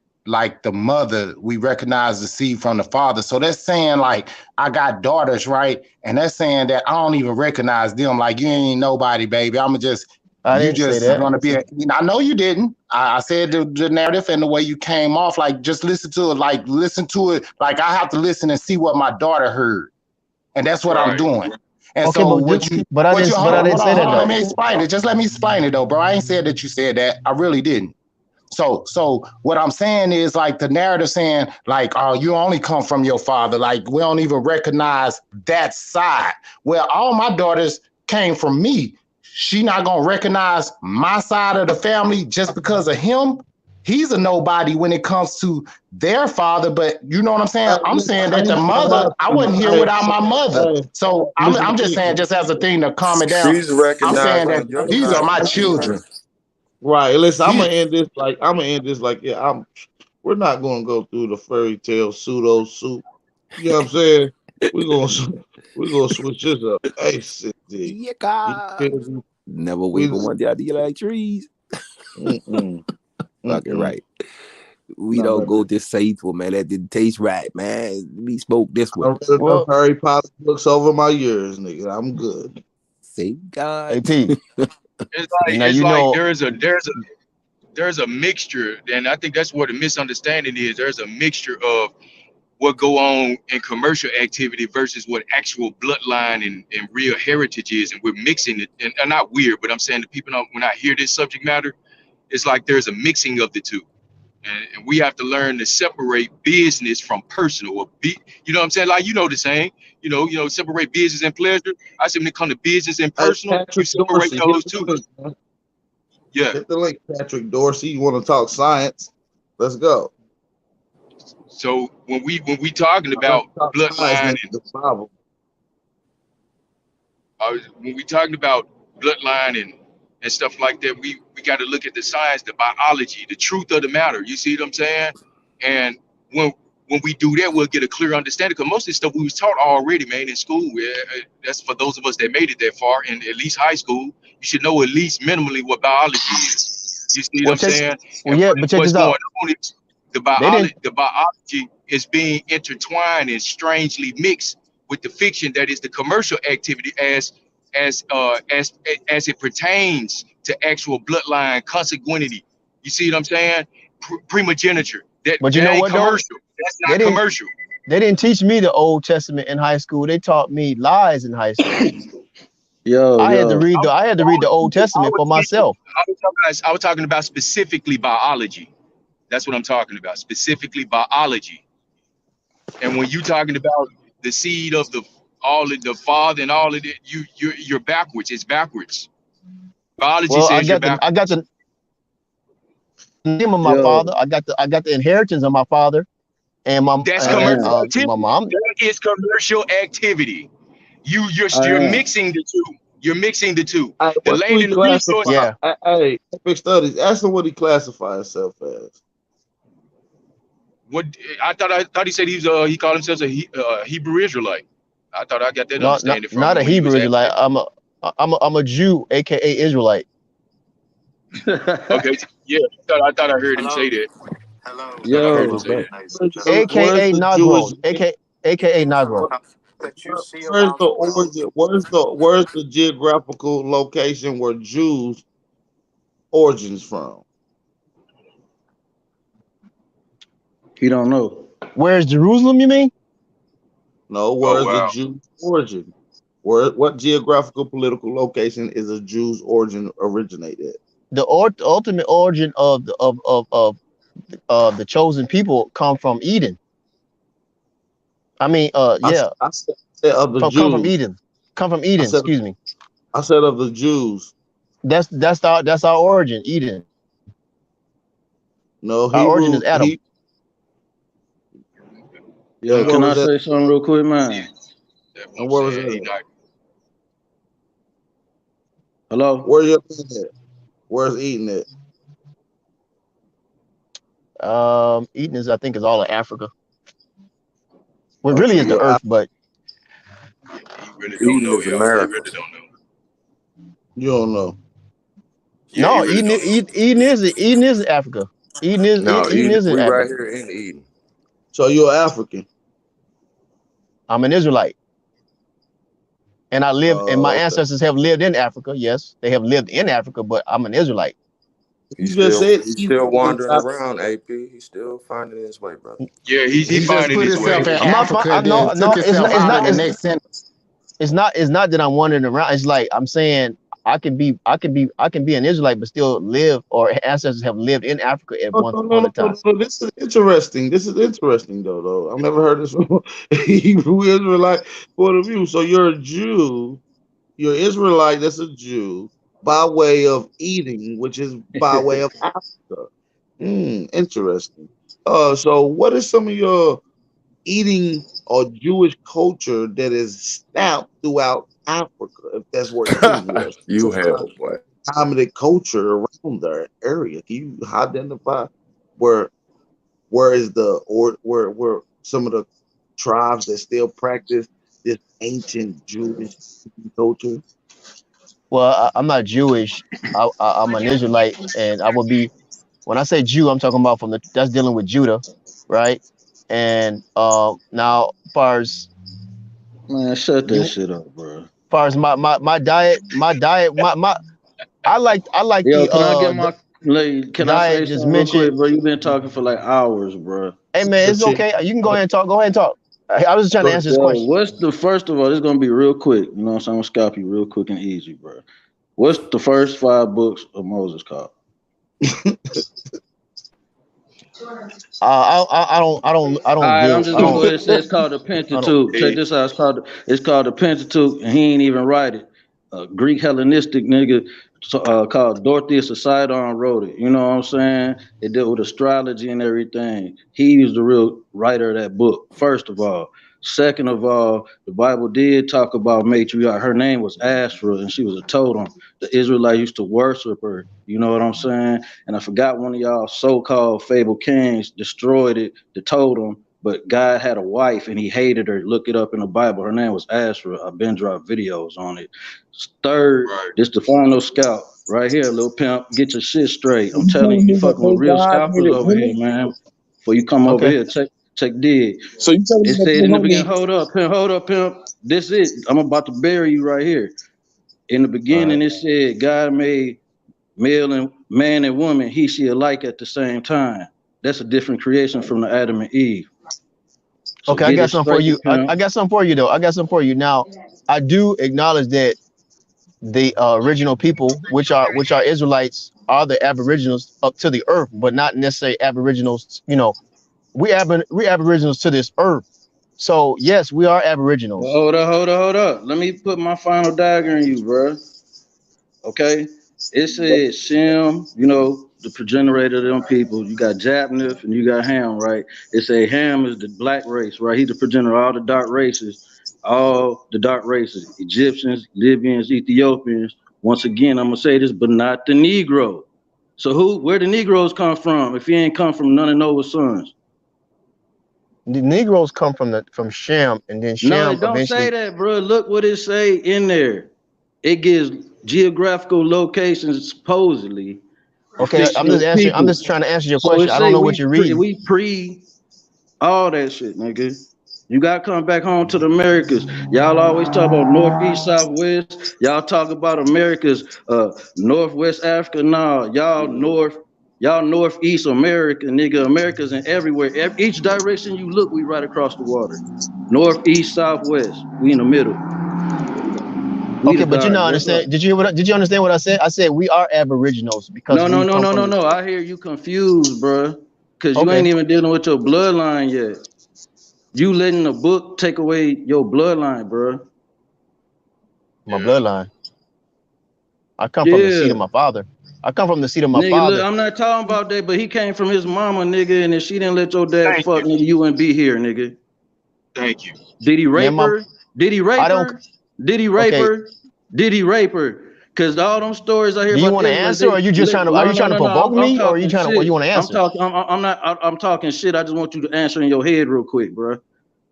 the mother, we recognize the seed from the father. So that's saying like I got daughters, right? And that's saying that I don't even recognize them. Like you ain't nobody, baby. I'm just I you didn't say just that. gonna be I know you didn't. I said the narrative and the way you came off, like just listen to it, like I have to listen and see what my daughter heard. And that's what I'm Right. doing. And Okay, so but I didn't say that hold on, let though. me explain it. Just let me explain it though, bro. I ain't said that you said that. I really didn't. So what I'm saying is like the narrative saying like, oh, you only come from your father. Like we don't even recognize that side. Well, all my daughters came from me. She not gonna recognize my side of the family just because of him. He's a nobody when it comes to their father, but you know what I'm saying? I'm saying that the mother, I wasn't here without my mother. So I'm just saying, just as a thing to calm it down, She's I'm saying that recognizing your these are side my too, man. children. Right. Listen, I'm gonna end this like yeah. We're not gonna go through the fairy tale pseudo soup. You know what I'm saying? We're gonna switch this up. Hey, Cindy, Yeah, never wait for one day to eat like trees. Fucking right. We don't go this faithful, man. That didn't taste right, man. We spoke this one. I read enough Harry Potter books over my years, nigga. I'm good. Thank God. AP. It's like there's a mixture, and I think that's where the misunderstanding is. There's a mixture of what go on in commercial activity versus what actual bloodline and real heritage is, and we're mixing it. And not weird, but I'm saying to people when I hear this subject matter, it's like there's a mixing of the two. And we have to learn to separate business from personal. You know what I'm saying? Like the saying, separate business and pleasure. I said when it comes to business and Hey, personal, you Patrick separate Dorsey, those two. Yeah. Hit the link, Patrick Dorsey. You want to talk science? Let's go. So when we talking about bloodline and the Bible. when we talking about bloodline and stuff like that, we got to look at the science, the biology, the truth of the matter. You see what I'm saying? And when we do that, we'll get a clear understanding. Because most of this stuff we was taught already, man, in school. That's for those of us that made it that far in at least high school. You should know at least minimally what biology is. You see what I'm saying? Well, yeah, but check What's this going out. on is the biology is being intertwined and strangely mixed with the fiction that is the commercial activity as it pertains to actual bloodline consanguinity. You see what I'm saying? Primogeniture. But you That know ain't what though? commercial. That's not commercial. They didn't teach me the Old Testament in high school. They taught me lies in high school. I had to read the Old Testament for myself. I was talking about specifically biology. That's what I'm talking about. Specifically biology. And when you're talking about the seed of all of the father and all of it, you're backwards. It's backwards. Biology says you're backwards. I got the name of my father. I got the inheritance of my father, and that's commercial activity. My mom. That is commercial activity. You're mixing the two. You're mixing the two. The land and the resource. Yeah. Hey, Epic Studies. Ask him what he classifies himself as. What I thought he said he called himself a Hebrew Israelite. I thought I got that understanding from not him a when he was Hebrew Israelite. I'm a Jew, aka Israelite. Okay, yeah, I thought I heard him say that. Yo, aka Negro, aka Negro. Where's the origin? Where's the geographical location where Jews origins from? He don't know. Where's Jerusalem? You mean? No, where's the Jews' origin? What geographical political location is a Jew's origin originated? The ultimate origin of the chosen people come from Eden. I mean, yeah. I said of the Jews. Come from Eden. Come from Eden. Excuse me. I said of the Jews. That's our origin, Eden. No, Our origin is Hebrew. Adam. And Yo, where can I was that? say something real quick, man? And where was that? Hello? Where's your land at? Where's Eden at? Eden is, I think, is all of Africa. Well, Oh, really so is the you're earth, but Eden is America. you don't know. no, Eden is Africa. No, Eden Eden, is in we right Africa. here in Eden. So you're African. I'm an Israelite, and I live, and my Oh, okay. ancestors have lived in Africa. Yes, they have lived in Africa, but I'm an Israelite. You just said He's Eden still is wandering Africa. around, AP. He's still finding his way, brother. Yeah, he He just finding put his way. himself in I'm not. Africa, I then no, took no. It's not. himself It's out not. in the next sentence. It's not that I'm wandering around. It's like I'm saying I can be an Israelite, but still live or ancestors have lived in Africa at No, once no, no, upon a no, time. no. This is interesting. This is interesting, though. I've never heard this from a Hebrew Israelite point of view. So you're a Jew. You're Israelite. That's a Jew by way of eating, which is by way of Africa. Interesting. So what is some of your eating or Jewish culture that is stamped throughout Africa, if that's where Eden was? You hell, boy. Dominant culture around their area. Can you identify where where is the or where some of the tribes that still practice this ancient Jewish culture? Well, I'm not Jewish. I'm an Israelite, and I will be. When I say Jew, I'm talking about from the that's dealing with Judah, right? And now, far as Man, shut that you, shit up, bro. far as my diet, I like Yo, can I get my can I diet say just something real mentioned. quick, bro? You've been talking for like hours, bro. Hey man, it's okay. You can go ahead and talk. Go ahead and talk. I was just trying to answer this Yo, question. what's the first of all? This is gonna be real quick. You know what I'm saying? I'm gonna scalp you real quick and easy, bro. What's the first 5 books of Moses called? I All don't right, I'm deal. just I gonna go don't. ahead and say it's called the I don't. Pentateuch. Check this out. It's called the Pentateuch, and he ain't even write it. A Greek Hellenistic nigga called Dorotheus of Sidon wrote it. You know what I'm saying? It dealt with astrology and everything. He was the real writer of that book. First of all. Second of all, the Bible did talk about matriarch. Her name was Asherah, and she was a totem. The Israelites used to worship her. You know what I'm saying? And I forgot one of y'all so-called fable kings destroyed it, the totem, but God had a wife and he hated her. Look it up in the Bible. Her name was Asherah. I've been dropped videos on it. Third, this the final scout right here, little pimp. Get your shit straight. I'm telling you, you fucking with real scalpers over here, man. Before you come over Okay. here, check dig. So you telling me It that said in the beginning, 200? hold up, pimp. This it. I'm about to bury you right here. In the All right. beginning, it said God made male and man and woman, he, she alike at the same time. That's a different creation from the Adam and Eve. So Okay, I get got it something for straight, you. pimp. I got something for you though. I got something for you. Now, I do acknowledge that the original people, which are Israelites, are the Aboriginals up to the earth, but not necessarily Aboriginals. You know, we Aboriginals to this earth. So yes, we are Well, Aboriginals. hold up. Let me put my final dagger in you, bro. Okay? It says Shem, you know, the progenitor of them people. You got Japneth and you got Ham, right? It say Ham is the black race, right? He's the progenitor of all the dark races, Egyptians, Libyans, Ethiopians. Once again, I'm gonna say this, but not the Negro. So where the Negroes come from if he ain't come from none of Noah's sons? The Negroes come from Shem, and then No, Shem it don't say eventually. that, bro. Look what it say in there. It gives geographical locations supposedly of Okay, fictional I'm people. just trying to answer your So it question. I don't say know what you're reading. we pre all that shit, nigga. You gotta come back home to the Americas. Y'all always talk about northeast, southwest. Y'all talk about Americas, northwest Africa. Nah, y'all northeast America, nigga. America's in everywhere. Each direction you look, we right across the water. Northeast, southwest. We in the middle. We the Okay, but you gods. not That's right. understand. Did you understand what I said? I said we are Aboriginals because No, no, we no, come no, from no, the. no. I hear you confused, bruh. Cause you Okay, ain't even dealing with your bloodline yet. You letting the book take away your bloodline, bruh. my bloodline. I come from the seed of my father. I come from the seed of my nigga, father. look, I'm not talking about that, but he came from his mama, nigga, and if she didn't let your dad Thank fuck, you. nigga, you wouldn't be here, nigga. Thank you. Did he rape Man, her? Did he rape I don't. her? Did he rape Okay. her? Did he rape her? Cause all them stories I hear Do you about want to Israelites, answer, or are you just trying to? Are you trying to provoke I'm me, or are you talking trying to? Or shit. you want to I'm answer? talking. I'm talking shit. I just want you to answer in your head real quick, bro.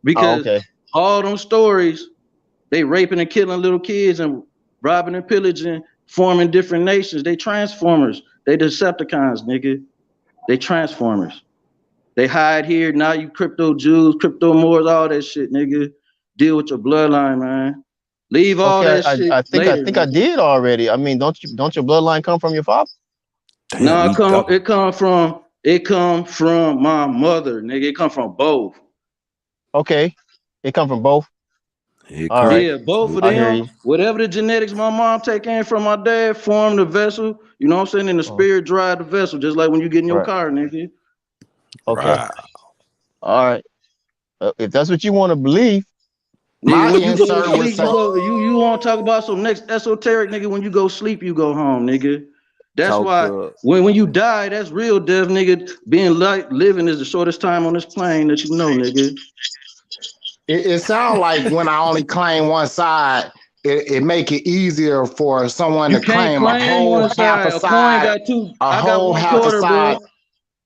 Because okay. all them stories, they raping and killing little kids and robbing and pillaging, forming different nations. They transformers. They Decepticons, nigga. They transformers. They hide here. Now you crypto Jews, crypto Moors, all that shit, nigga. Deal with your bloodline, man. Leave all Okay, that shit I think later. I did already. I mean, don't your bloodline come from your father? Damn, No, it come from my mother, nigga. It come from both. Okay, it come from both. All right, Yeah, both of I hear them. you. Whatever the genetics my mom take in from my dad formed the vessel. You know what I'm saying? And the spirit drive the vessel, just like when you get in your car, nigga. Okay. Right. All right. If that's what you want to believe. Nigga, when you go to sleep, you want to talk about some next esoteric, nigga. When you go sleep, you go home, nigga. That's why when you die, that's real death, nigga. Being living is the shortest time on this plane that you know, nigga. It sounds like when I only claim one side, it make it easier for someone to claim a whole half a A coin side, got two. a I got whole one half a quarter, side, bro.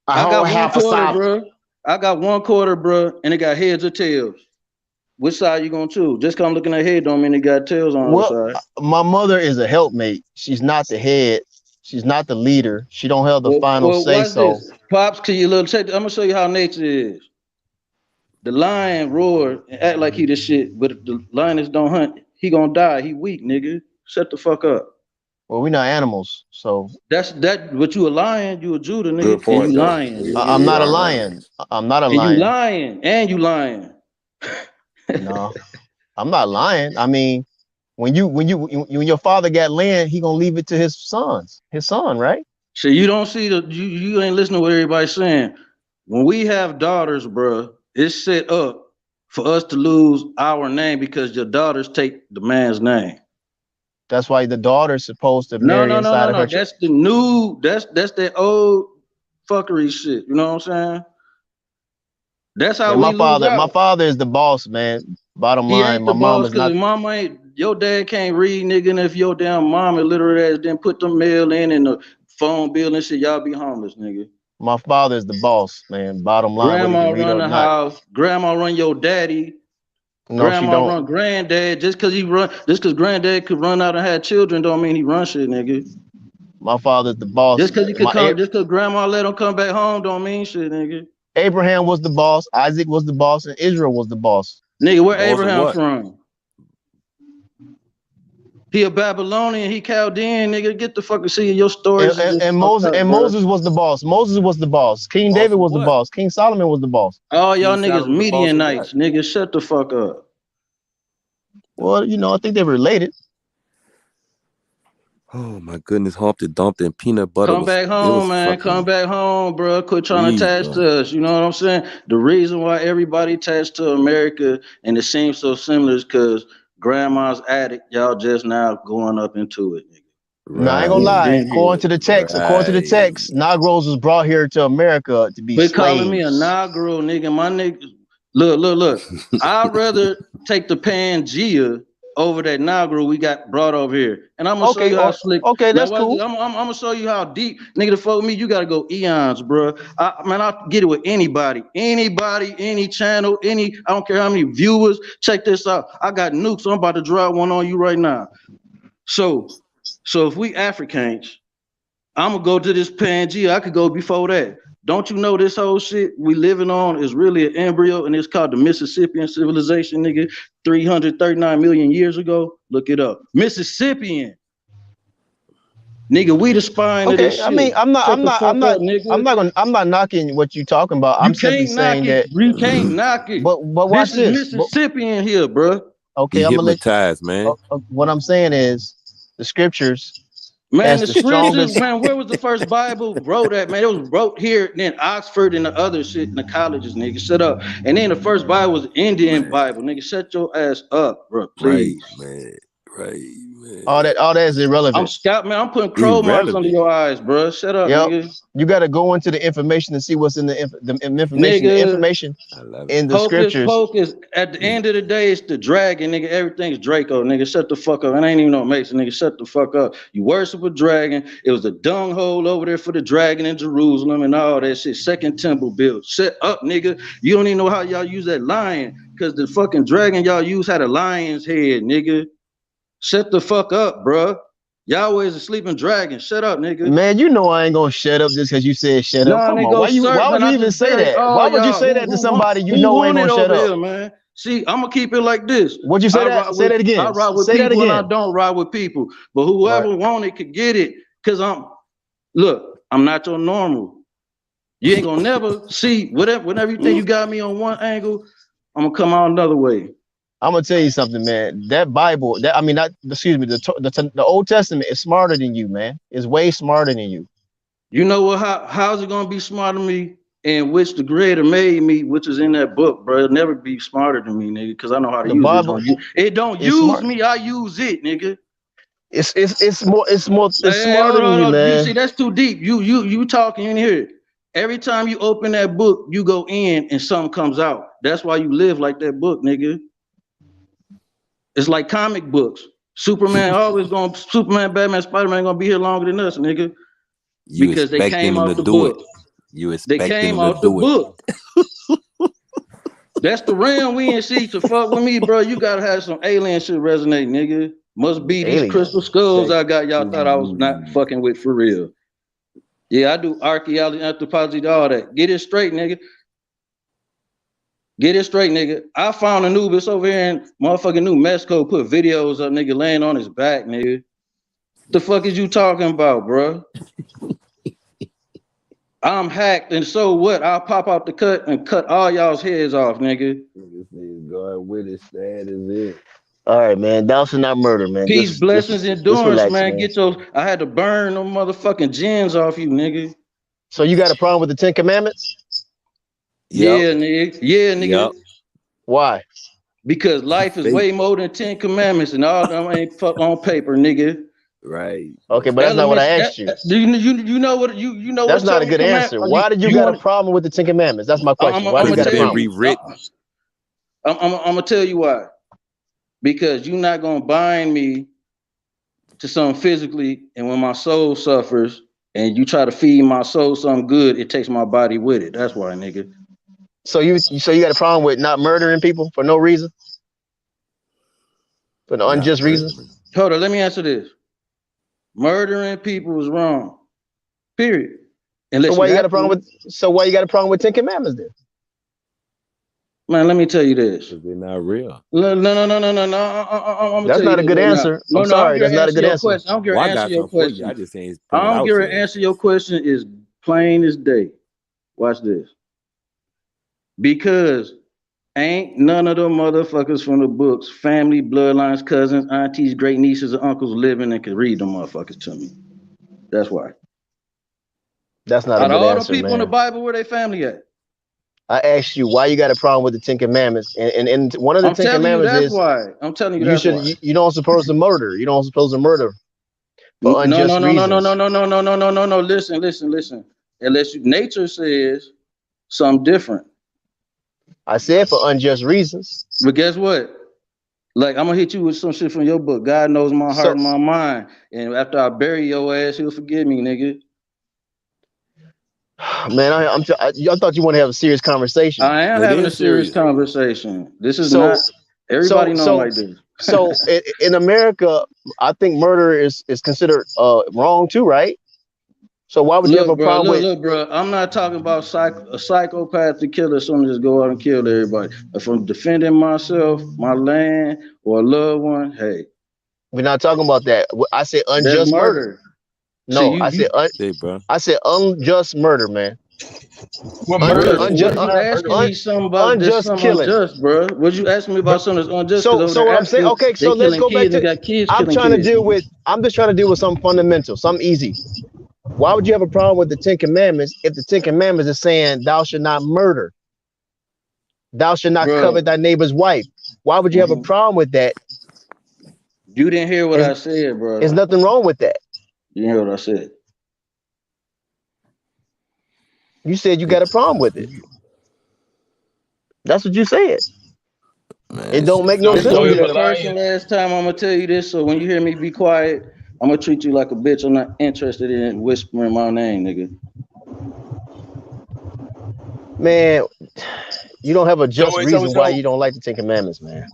a I whole got one half a quarter, side. bro. I got one quarter, bro, and it got heads or tails. Which side you gonna choose? Just come looking at head don't mean it got tails on the Well, side. my mother is a helpmate. She's not the head. She's not the leader. She don't have the final Well, say watch so. this. Pops, can you little check? I'm gonna show you how nature is. The lion roar and act like he the shit, but if the lioness don't hunt, he gonna die. He weak, nigga. Shut the fuck up. Well, we're not animals, so That's that. But you a lion, you a Judah, nigga, Good and point, you though. lying, Yeah, I'm nigga. not a right. lion. I'm not a And you lion. lying, and you lying. No, I'm not lying. I mean, when your father got land, he gonna leave it to his son, right? So you don't see you ain't listening to what everybody's saying. When we have daughters, bro, it's set up for us to lose our name because your daughters take the man's name. That's why the daughter's supposed to No, marry no, no, inside no, of no. her. That's the new. That's that old fuckery shit. You know what I'm saying? That's how Man, we lose my out. father is the boss, man. Bottom He line, ain't the my mom boss is because not. your mama ain't. Your dad can't read, nigga. And if your damn mom illiterate ass didn't put the mail in and the phone bill and shit, y'all be homeless, nigga. My father is the boss, man. Bottom line, whether he Grandma can read run or the not. house. Grandma run your daddy. No, she Grandma don't. run granddad. Just cause granddad could run out and have children don't mean he run shit, nigga. My father's the boss. Just cause grandma let him come back home don't mean shit, nigga. Abraham was the boss. Isaac was the boss, and Israel was the boss. Nigga, where Boss of Abraham what? from? He a Babylonian, he Chaldean, nigga. Get the fucking see your stories is just And fucked up, bro. Moses was the boss. Moses was the boss. King Boss David of was the what? boss. King Solomon was the boss. All y'all King niggas Solomon the boss of what? Midianites, nigga. Shut the fuck up. Well, I think they're related. Oh my goodness, Humpty Dumpty and peanut butter Come back it was home, man. fucking. Come back home, bro. Quit trying to Please, attach bro. to us. You know what I'm saying? The reason why everybody attached to America and it seems so similar is because grandma's addict. Y'all just now going up into it, nigga. No, I ain't gonna We've lie. been According here. to the text, Negroes was brought here to America to be Quit calling me a slaves. Negro, nigga. My nigga, look. I'd rather take the Pangea over that Negro we got brought over here. And I'm gonna show you how slick. Okay, Now, that's cool. I'm gonna show you how deep, nigga. To fuck me, you gotta go eons, bro. I'll get it with anybody, any channel, I don't care how many viewers. Check this out. I got nukes. I'm about to drop one on you right now. So if we Africans, I'm gonna go to this Pangea. I could go before that. Don't you know this whole shit we living on is really an embryo, and it's called the Mississippian civilization, nigga. 339 million years ago. Look it up. Mississippian. Nigga, we the spine of this Okay, shit. I mean, I'm not Nigga. I'm not knocking what you're talking about. You I'm simply can't knock saying it. that. You can't knock it. But watch This is this. Mississippian here, bro. Okay, He I'm gonna let. hypnotized, man. What I'm saying is, the scriptures Man, as the the scriptures, strongest. man, where was the first Bible wrote at, man? It was wrote here, then Oxford and the other shit in the colleges, nigga. Shut up. And then the first Bible was Indian Bible, nigga. Shut your ass up, bro, please. Right, man. Right, All that is I'm irrelevant. Scott, man. I'm putting crow marks under your eyes, bro. Shut up, Yep. nigga. You got to go into the information and see what's in the information. Nigga. The information in the Hocus scriptures. pocus. At the end of the day, it's the dragon, nigga. Everything's Draco, nigga. Shut the fuck up. It ain't even no Mason, nigga. Shut the fuck up. You worship a dragon. It was a dung hole over there for the dragon in Jerusalem and all that shit. Second temple built. Shut up, nigga. You don't even know how y'all use that lion, because the fucking dragon y'all use had a lion's head, nigga. Shut the fuck up, bruh. Yahweh is a sleeping dragon. Shut up, nigga. Man, you know I ain't gonna shut up just because you said shut up. Come on, why would you even say that? Why would you say that to somebody you know ain't gonna shut up? Here, man? See, I'm gonna keep it like this. What'd you say that? Say that again. I ride with people and I don't ride with people. But whoever want it could get it. Cause I'm not your normal. You ain't gonna never see whenever you think you got me on one angle, I'm gonna come out another way. I'm gonna tell you something, man. That Bible, the Old Testament is smarter than you, man. It's way smarter than you. You know what? How's it gonna be smarter than me? And which the Creator made me, which is in that book, bro. It'll never be smarter than me, nigga, because I know how to use Bible, it. It don't use me, I use it, nigga. It's smarter than you, man. You see, that's too deep. You talking in here. Every time you open that book, you go in and something comes out. That's why you live like that book, nigga. It's like comic books. Superman, Batman, Spider-Man gonna be here longer than us, nigga. Because they came out the book. They came out the book. That's the realm we ain't see to fuck with me, bro. You gotta have some alien shit resonate, nigga. Must be these crystal skulls I got. Y'all thought I was not fucking with for real. Yeah, I do archaeology, anthropology, all that. Get it straight, nigga. Get it straight, nigga. I found Anubis over here in motherfucking New Mexico, put videos up, nigga, laying on his back, nigga. The fuck is you talking about, bro? I'm hacked, and so what? I'll pop out the cut and cut all y'all's heads off, nigga. Going with it, sad as it. All right, man. Thou shalt not murder, man. Peace, blessings, endurance, relax, man. Get your. I had to burn them motherfucking gens off you, nigga. So you got a problem with the 10 Commandments? Yeah, nigga. Yeah, nigga. Yep. Why? Because life is way more than 10 Commandments, and all them ain't fuck on paper, nigga. Right. Okay, but that's not what I asked you. You know what you know. That's not a good answer. Why did you got a problem with the 10 Commandments? That's my question. Why did you got a problem? Rewritten. I'm gonna tell you why. Because you're not gonna bind me to something physically, and when my soul suffers, and you try to feed my soul something good, it takes my body with it. That's why, nigga. So you got a problem with not murdering people for no reason? For the unjust reason? Hold on, let me answer this. Murdering people is wrong. Period. So why you got a problem with 10 Commandments then? Man, let me tell you this. They're not real. No. That's not a good answer. I'm sorry, that's not a good answer. I don't care answer your question. I just saying. I don't care answer your question is plain as day. Watch this. Because ain't none of them motherfuckers from the books, family, bloodlines, cousins, aunties, great nieces, and uncles living and can read them motherfuckers to me. That's why. That's not a good answer, all the people in the Bible, where they family at? I asked you why you got a problem with the 10 Commandments, and one of the 10 Commandments is why. I'm telling you that's why. You don't supposed to murder. You don't supposed to murder for unjust reasons. No. Listen. Unless nature says something different. I said for unjust reasons. But guess what? Like, I'm gonna hit you with some shit from your book. God knows my heart and my mind. And after I bury your ass, he'll forgive me, nigga. Man, I thought you want to have a serious conversation. I am having a serious conversation. This is not everybody know like this. So in America, I think murder is considered wrong too, right? So why would you have a problem with? Look, bro. I'm not talking about a psychopath to kill us. Someone just go out and kill everybody. If I'm defending myself, my land, or a loved one, hey. We're not talking about that. I said unjust murder. No, I said unjust murder, man. What murder? Unjust killing, unjust, bro. Would you ask me about something that's unjust? So what I'm saying, okay, so let's go back to. I'm just trying to deal with something fundamental, something easy. Why would you have a problem with the 10 Commandments if the 10 Commandments is saying thou should not murder? Thou should not covet thy neighbor's wife. Why would you have a problem with that? You didn't hear what I said, bro. There's nothing wrong with that. You didn't hear what I said. You said you got a problem with it. That's what you said. Man, It don't make no This sense gonna to be me. the first and last time I'm gonna tell you this. So when you hear me be quiet, I'm gonna treat you like a bitch. I'm not interested in whispering my name, nigga. Man, you don't have a just So reason why you don't like the Ten Commandments, man.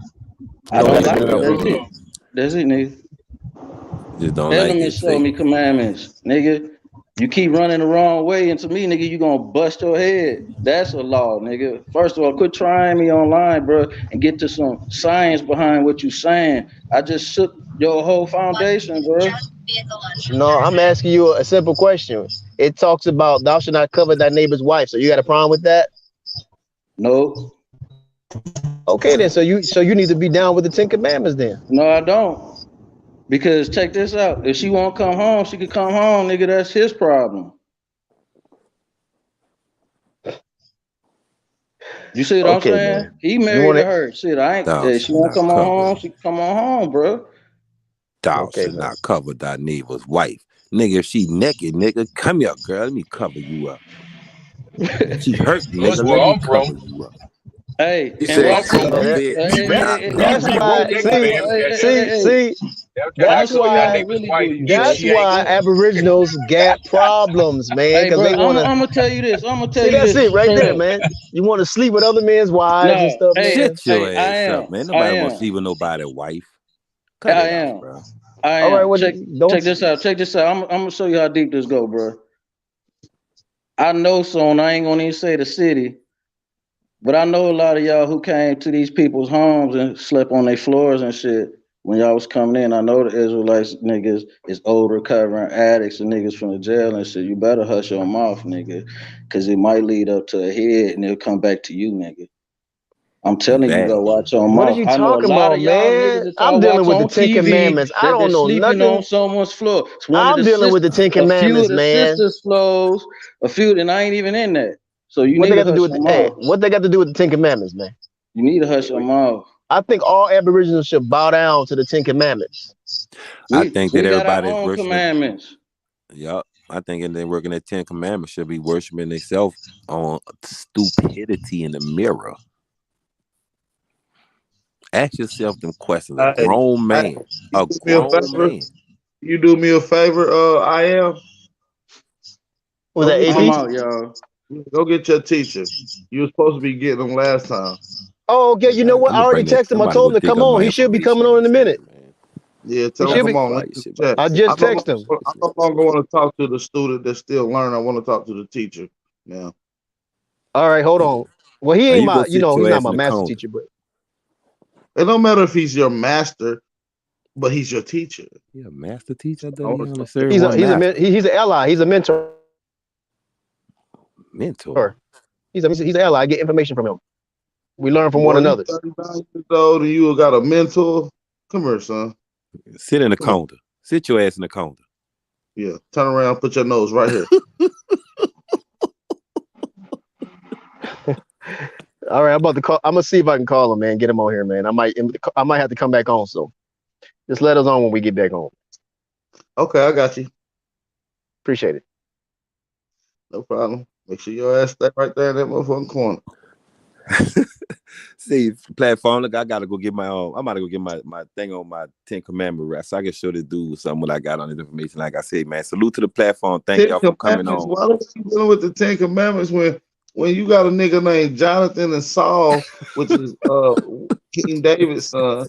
You I don't don't got to like get it. enough That's reason. it. That's it, nigga. just don't like Element it. show See, me commandments, nigga. You keep running the wrong way, and to me, nigga, you gonna bust your head. That's a law, nigga. First of all, quit trying me online, bro, and get to some science behind what you saying. I just shook your whole foundation, bro. No, I'm asking you a simple question. It talks about thou shalt not covet thy neighbor's wife. So you got a problem with that? No. Okay, then. So you need to be down with the Ten Commandments then. No, I don't. Because check this out. If she won't come home, she could come home, nigga. That's his problem. You see what I'm Okay, saying? man. He You married want to to? her. Shit, I ain't. thou If she shalt won't not come on cover. home, she can come on home, bro. Thou Okay, shalt man. not cover thy neighbor's wife. Nigga, if she naked, nigga, come here, girl. Let me cover you up. She hurt, That's nigga. where Let me I'm from. cover you up. Hey, He and Where said, I'm watch from, this. she So that, said, we not we that's cover. we why. whoop that See, goddamn cat. see. That I'm gonna That's show cover you thy how I why. neighbor's really wife do, if That's Dre. she ain't why naked. Aboriginals got problems, man, Hey, because bro, they I'm want to. gonna tell you this. I'm gonna tell See, you that's this it right straight there, up. man. You want to sleep with other men's wives and No, stuff, hey, man. Shut your hey, I ass up, am. man. I Nobody want to am. sleep with nobody's wife. I Cut it out, am. bro. I All right, am. well, Check don't. this out. Check this out. I'm gonna show you how deep this go, bro. I know some. I ain't gonna even say the city, but I know a lot of y'all who came to these people's homes and slept on their floors and shit. When y'all was coming in, I know the Israelites niggas is old recovering addicts and niggas from the jail and shit. You better hush your mouth, nigga, because it might lead up to a head and it'll come back to you, nigga. I'm telling you, go Exactly. watch your What are mouth. you I know a talking lot of about, y'all niggas man? that I'm y'all dealing watch with the on Ten TV Commandments. I that they're don't know sleeping on nothing. someone's floor. It's one of I'm the dealing with the Ten a few of Commandments, the man. sisters' flows, a few, and I ain't even in that. So you What need they to got to do hush with? your Hey, mouth. what they got to do with the Ten Commandments, man? You need to hush your mouth. I think all Aboriginals should bow down to the Ten Commandments. I think that We got our everybody's own worshiping. commandments. Yup. I think if they're working at 10 Commandments should be worshiping themselves on stupidity in the mirror. Ask yourself them questions. A Hey, grown hey, man. you A do me a grown favor. man. You do me a favor. I am. Was Go that get I'm AP? out, y'all. go get your teacher. You were supposed to be getting them last time. Oh, okay. You know what? I already texted him. I'm I about to told go him to dig come up on. my He should be information coming on on in a this minute. thing, man. Yeah, He tell him should be. come on. Why Look you at shit the about chat. I this shit? just texted him. I no longer want to talk to the student that's still learning. I want to talk to the teacher now. All right, hold on. Well, he Now ain't you go my. sit He's your not ass in my the master corner. teacher, but It don't matter if he's your master, but he's your teacher. Yeah, master teacher. I I thought he want to only talk to served he's one master. he's an ally. He's a mentor. Mentor. He's an ally. I get information from him. We learn from one boy, you another. 39 years old and you got a mentor. Come here, son. Sit in the Come on. corner. Sit your ass in the corner. Yeah, turn around, put your nose right here. All right, I'm about to call. I'm gonna see if I can call him, man. Get him on here, man. I might have to come back on. So just let us on when we get back on. Okay, I got you. Appreciate it. No problem. Make sure your ass stay right there in that motherfucking corner. See, platform. Look, I gotta go get my own. I'm about to go get my thing on my 10 Commandment rest. So I can show this dude something what I got on this information. Like I said, man, salute to the platform. Thank y'all for coming Commandments. on. Why don't you dealing with the 10 Commandments when you got a nigga named Jonathan and Saul, which is King David's son,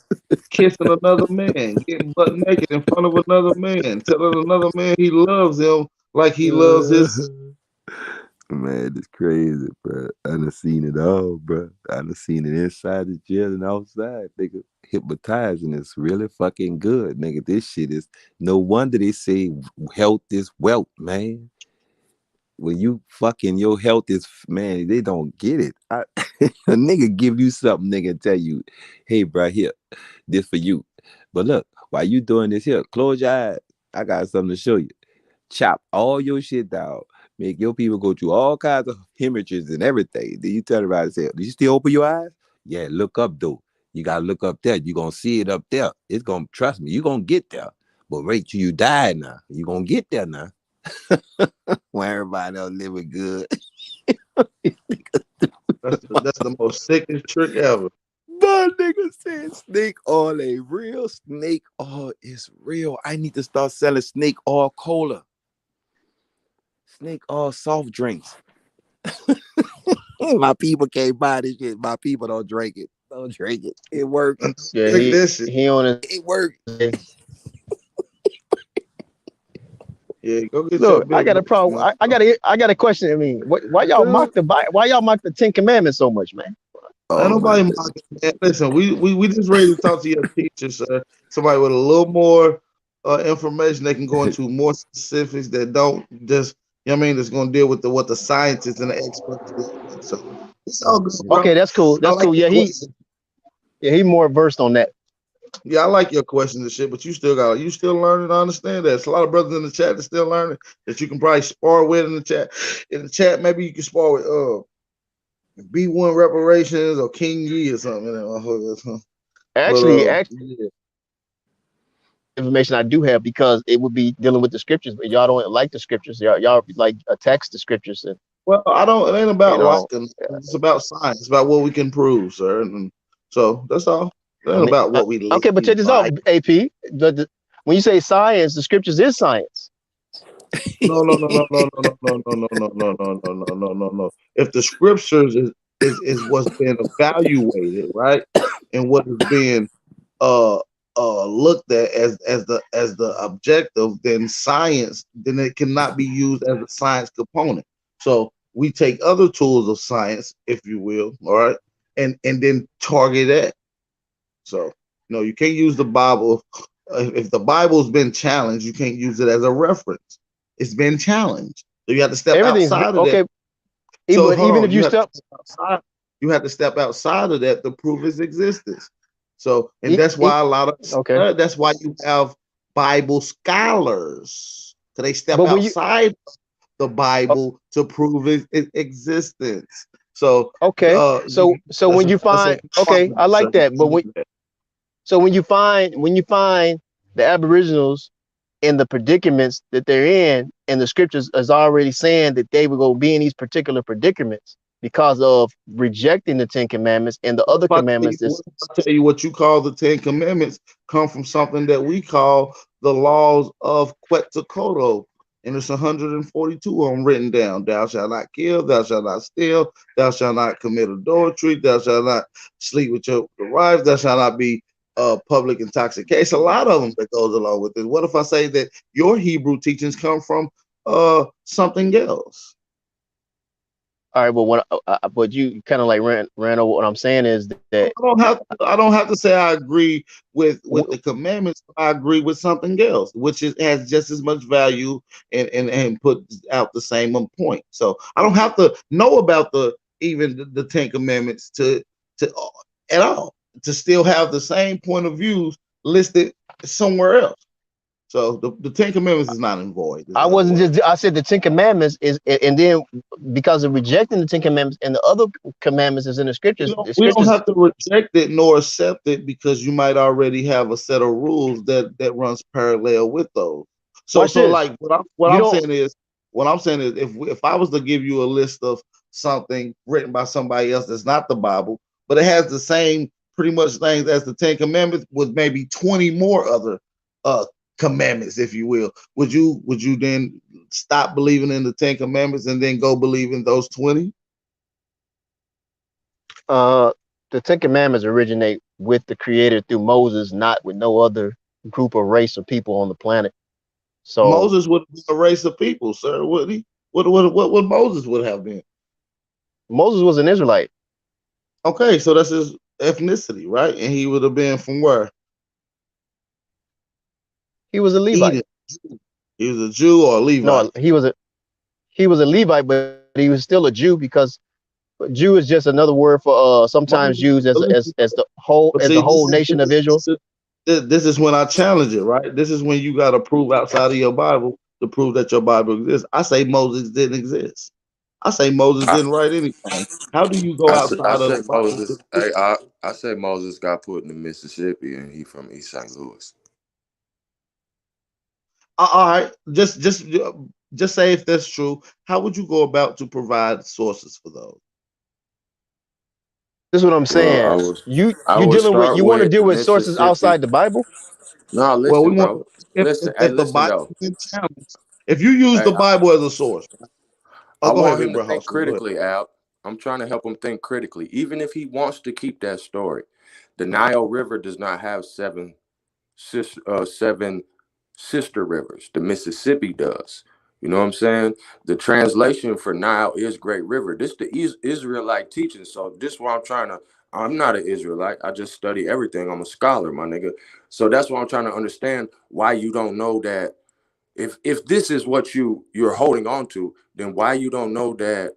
kissing another man, getting butt naked in front of another man, telling another man he loves him like he loves his. Man, it's crazy, bro. I done seen it all, bro. I done seen it inside the jail and outside, nigga. Hypnotizing is really fucking good, nigga. This shit is no wonder they say health is wealth, man. When you fucking your health is, man, they don't get it. A nigga give you something, nigga, and tell you, hey, bro, here, this for you. But look, while you doing this here, close your eyes. I got something to show you. Chop all your shit down. Make your people go through all kinds of hemorrhages and everything. Then you turn around and say, did you still open your eyes? Yeah, look up, though. You gotta look up there. You're gonna see it up there. It's gonna, trust me, you're gonna get there. But wait till you die now. You're gonna get there now. When everybody else living good. That's the most sickest trick ever. My nigga said snake oil ain't real. Snake oil is real. I need to start selling snake oil cola. Snake oil soft drinks. My people can't buy this shit. My people don't drink it. Don't drink it. It works. Yeah, he on it. It works. Yeah, go get Look, your I got a problem. I got a question. I mean, why y'all mock the Bible? Why y'all mock the Ten Commandments so much, man? Ain't nobody mocking, man. Listen, we just ready to talk to your teacher, sir. Somebody with a little more information. They can go into more specifics that don't just, you know what I mean, that's going to deal with what the scientists and the experts do. So it's all good, bro. Okay, that's cool. That's cool. Yeah, he more versed on that. Yeah, I like your questions and shit, but you still learning. I understand that. There's a lot of brothers in the chat that still learning that you can probably spar with in the chat. In the chat, maybe you can spar with B1 reparations or King Yi or something. Actually, yeah. Information I do have, because it would be dealing with the scriptures, but y'all don't like the scriptures. Y'all like attacks the scriptures. And, well, I don't. It ain't about liking. It's about science. It's about what we can prove, sir. And so that's all. It ain't about what we. Okay, but check this out, AP. When you say science, the scriptures is science. No. If the scriptures is what's being evaluated, right, and what is being looked at as the objective, then it cannot be used as a science component. So we take other tools of science, if you will, all right, and then target that. So no, you can't use the Bible. If the Bible's been challenged, you can't use it as a reference. It's been challenged, so you have to step outside of that. So even if you step outside, you have to step outside of that to prove its existence. So, and that's why a lot of that's why you have Bible scholars. So they step outside the Bible to prove its existence. So so when you find I like that, but when you find the Aboriginals in the predicaments that they're in, and the scriptures is already saying that they will go be in these particular predicaments because of rejecting the Ten Commandments and the other commandments. I'll tell you what you call the Ten Commandments come from something that we call the laws of Quetzalcoatl. And it's 142 of them written down. Thou shalt not kill, thou shalt not steal, thou shalt not commit adultery, thou shalt not sleep with your wife, thou shalt not be public intoxication. A lot of them that goes along with it. What if I say that your Hebrew teachings come from something else? All right, but you kind of like ran over. What I'm saying is that I don't have to say I agree with the commandments. I agree with something else, which has just as much value and put out the same point. So I don't have to know about the Ten Commandments to at all to still have the same point of views listed somewhere else. So the Ten Commandments is not in void. I said the Ten Commandments is, and then because of rejecting the Ten Commandments and the other commandments is in the scriptures. We don't have to reject it nor accept it, because you might already have a set of rules that runs parallel with those. So like what I'm saying is if I was to give you a list of something written by somebody else that's not the Bible, but it has the same pretty much things as the Ten Commandments with maybe 20 more other commandments, if you will, would you then stop believing in the Ten Commandments and then go believe in those 20? The Ten Commandments originate with the Creator through Moses, not with no other group or race of people on the planet. So Moses would be a race of people, sir, wouldn't he? What Moses would have been? Moses was an Israelite. Okay, so that's his ethnicity, right? And he would have been from where? He was a Levite. He was a Jew or a Levite? No, he was a Levite, but he was still a Jew, because Jew is just another word for sometimes used as the whole nation of Israel. This is when I challenge it, right? This is when you got to prove outside of your Bible to prove that your Bible exists. I say Moses didn't exist. I say Moses didn't write anything. How do you go I outside of say the Bible? Moses. I say Moses got put in the Mississippi, and he from East St. Louis. All right, just say if that's true. How would you go about to provide sources for those? This is what I'm Well, saying. You dealing with you want to deal with sources Mississippi. outside the Bible? No, Well, we listen, want bro. Listen, hey, if the listen Bible though. is challenged, if you use Hey, the Bible as a source. I Oh, go ahead, want big him to bro. think Hawson. Go ahead. critically, Al. I'm trying to help him think critically. Even if he wants to keep that story, the Nile River does not have seven sister rivers. The Mississippi does. You know what I'm saying? The translation for Nile is Great River. This the Israelite teaching. So this is why I'm trying to. I'm not an Israelite. I just study everything. I'm a scholar, my nigga. So that's why I'm trying to understand why you don't know that. If this is what you're holding on to, then why you don't know that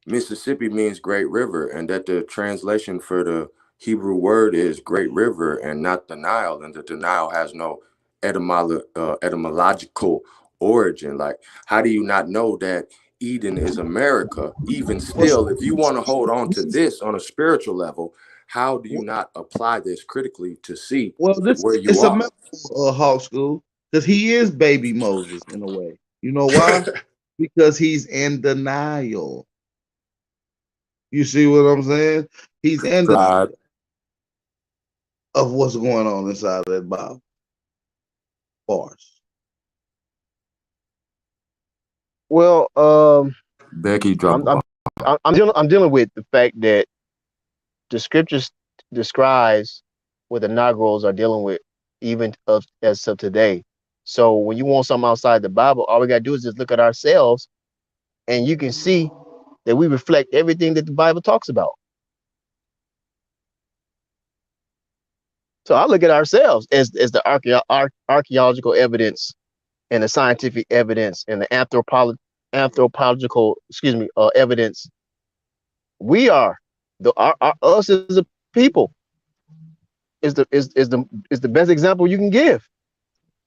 Mississippi means great river, and that the translation for the Hebrew word is great river and not the Nile, and that the Nile has no etymological origin. Like, how do you not know that Eden is America? Even still, if you want to hold on to this on a spiritual level, how do you not apply this critically to see Well, this where you it's a are? metaphor, Hawk School, because he is baby Moses in a way. You know why? Because he's in denial. You see what I'm saying? He's in Pride. denial of what's going on inside of that Bible. Bars. Well, Becky, drop a bomb. I'm dealing with the fact that the scriptures describes what the Negroes are dealing with, even as of today. So when you want something outside the Bible, all we gotta do is just look at ourselves, and you can see that we reflect everything that the Bible talks about. So I look at ourselves as the archaeological evidence and the scientific evidence and the anthropological, evidence. We are us as a people is the best example you can give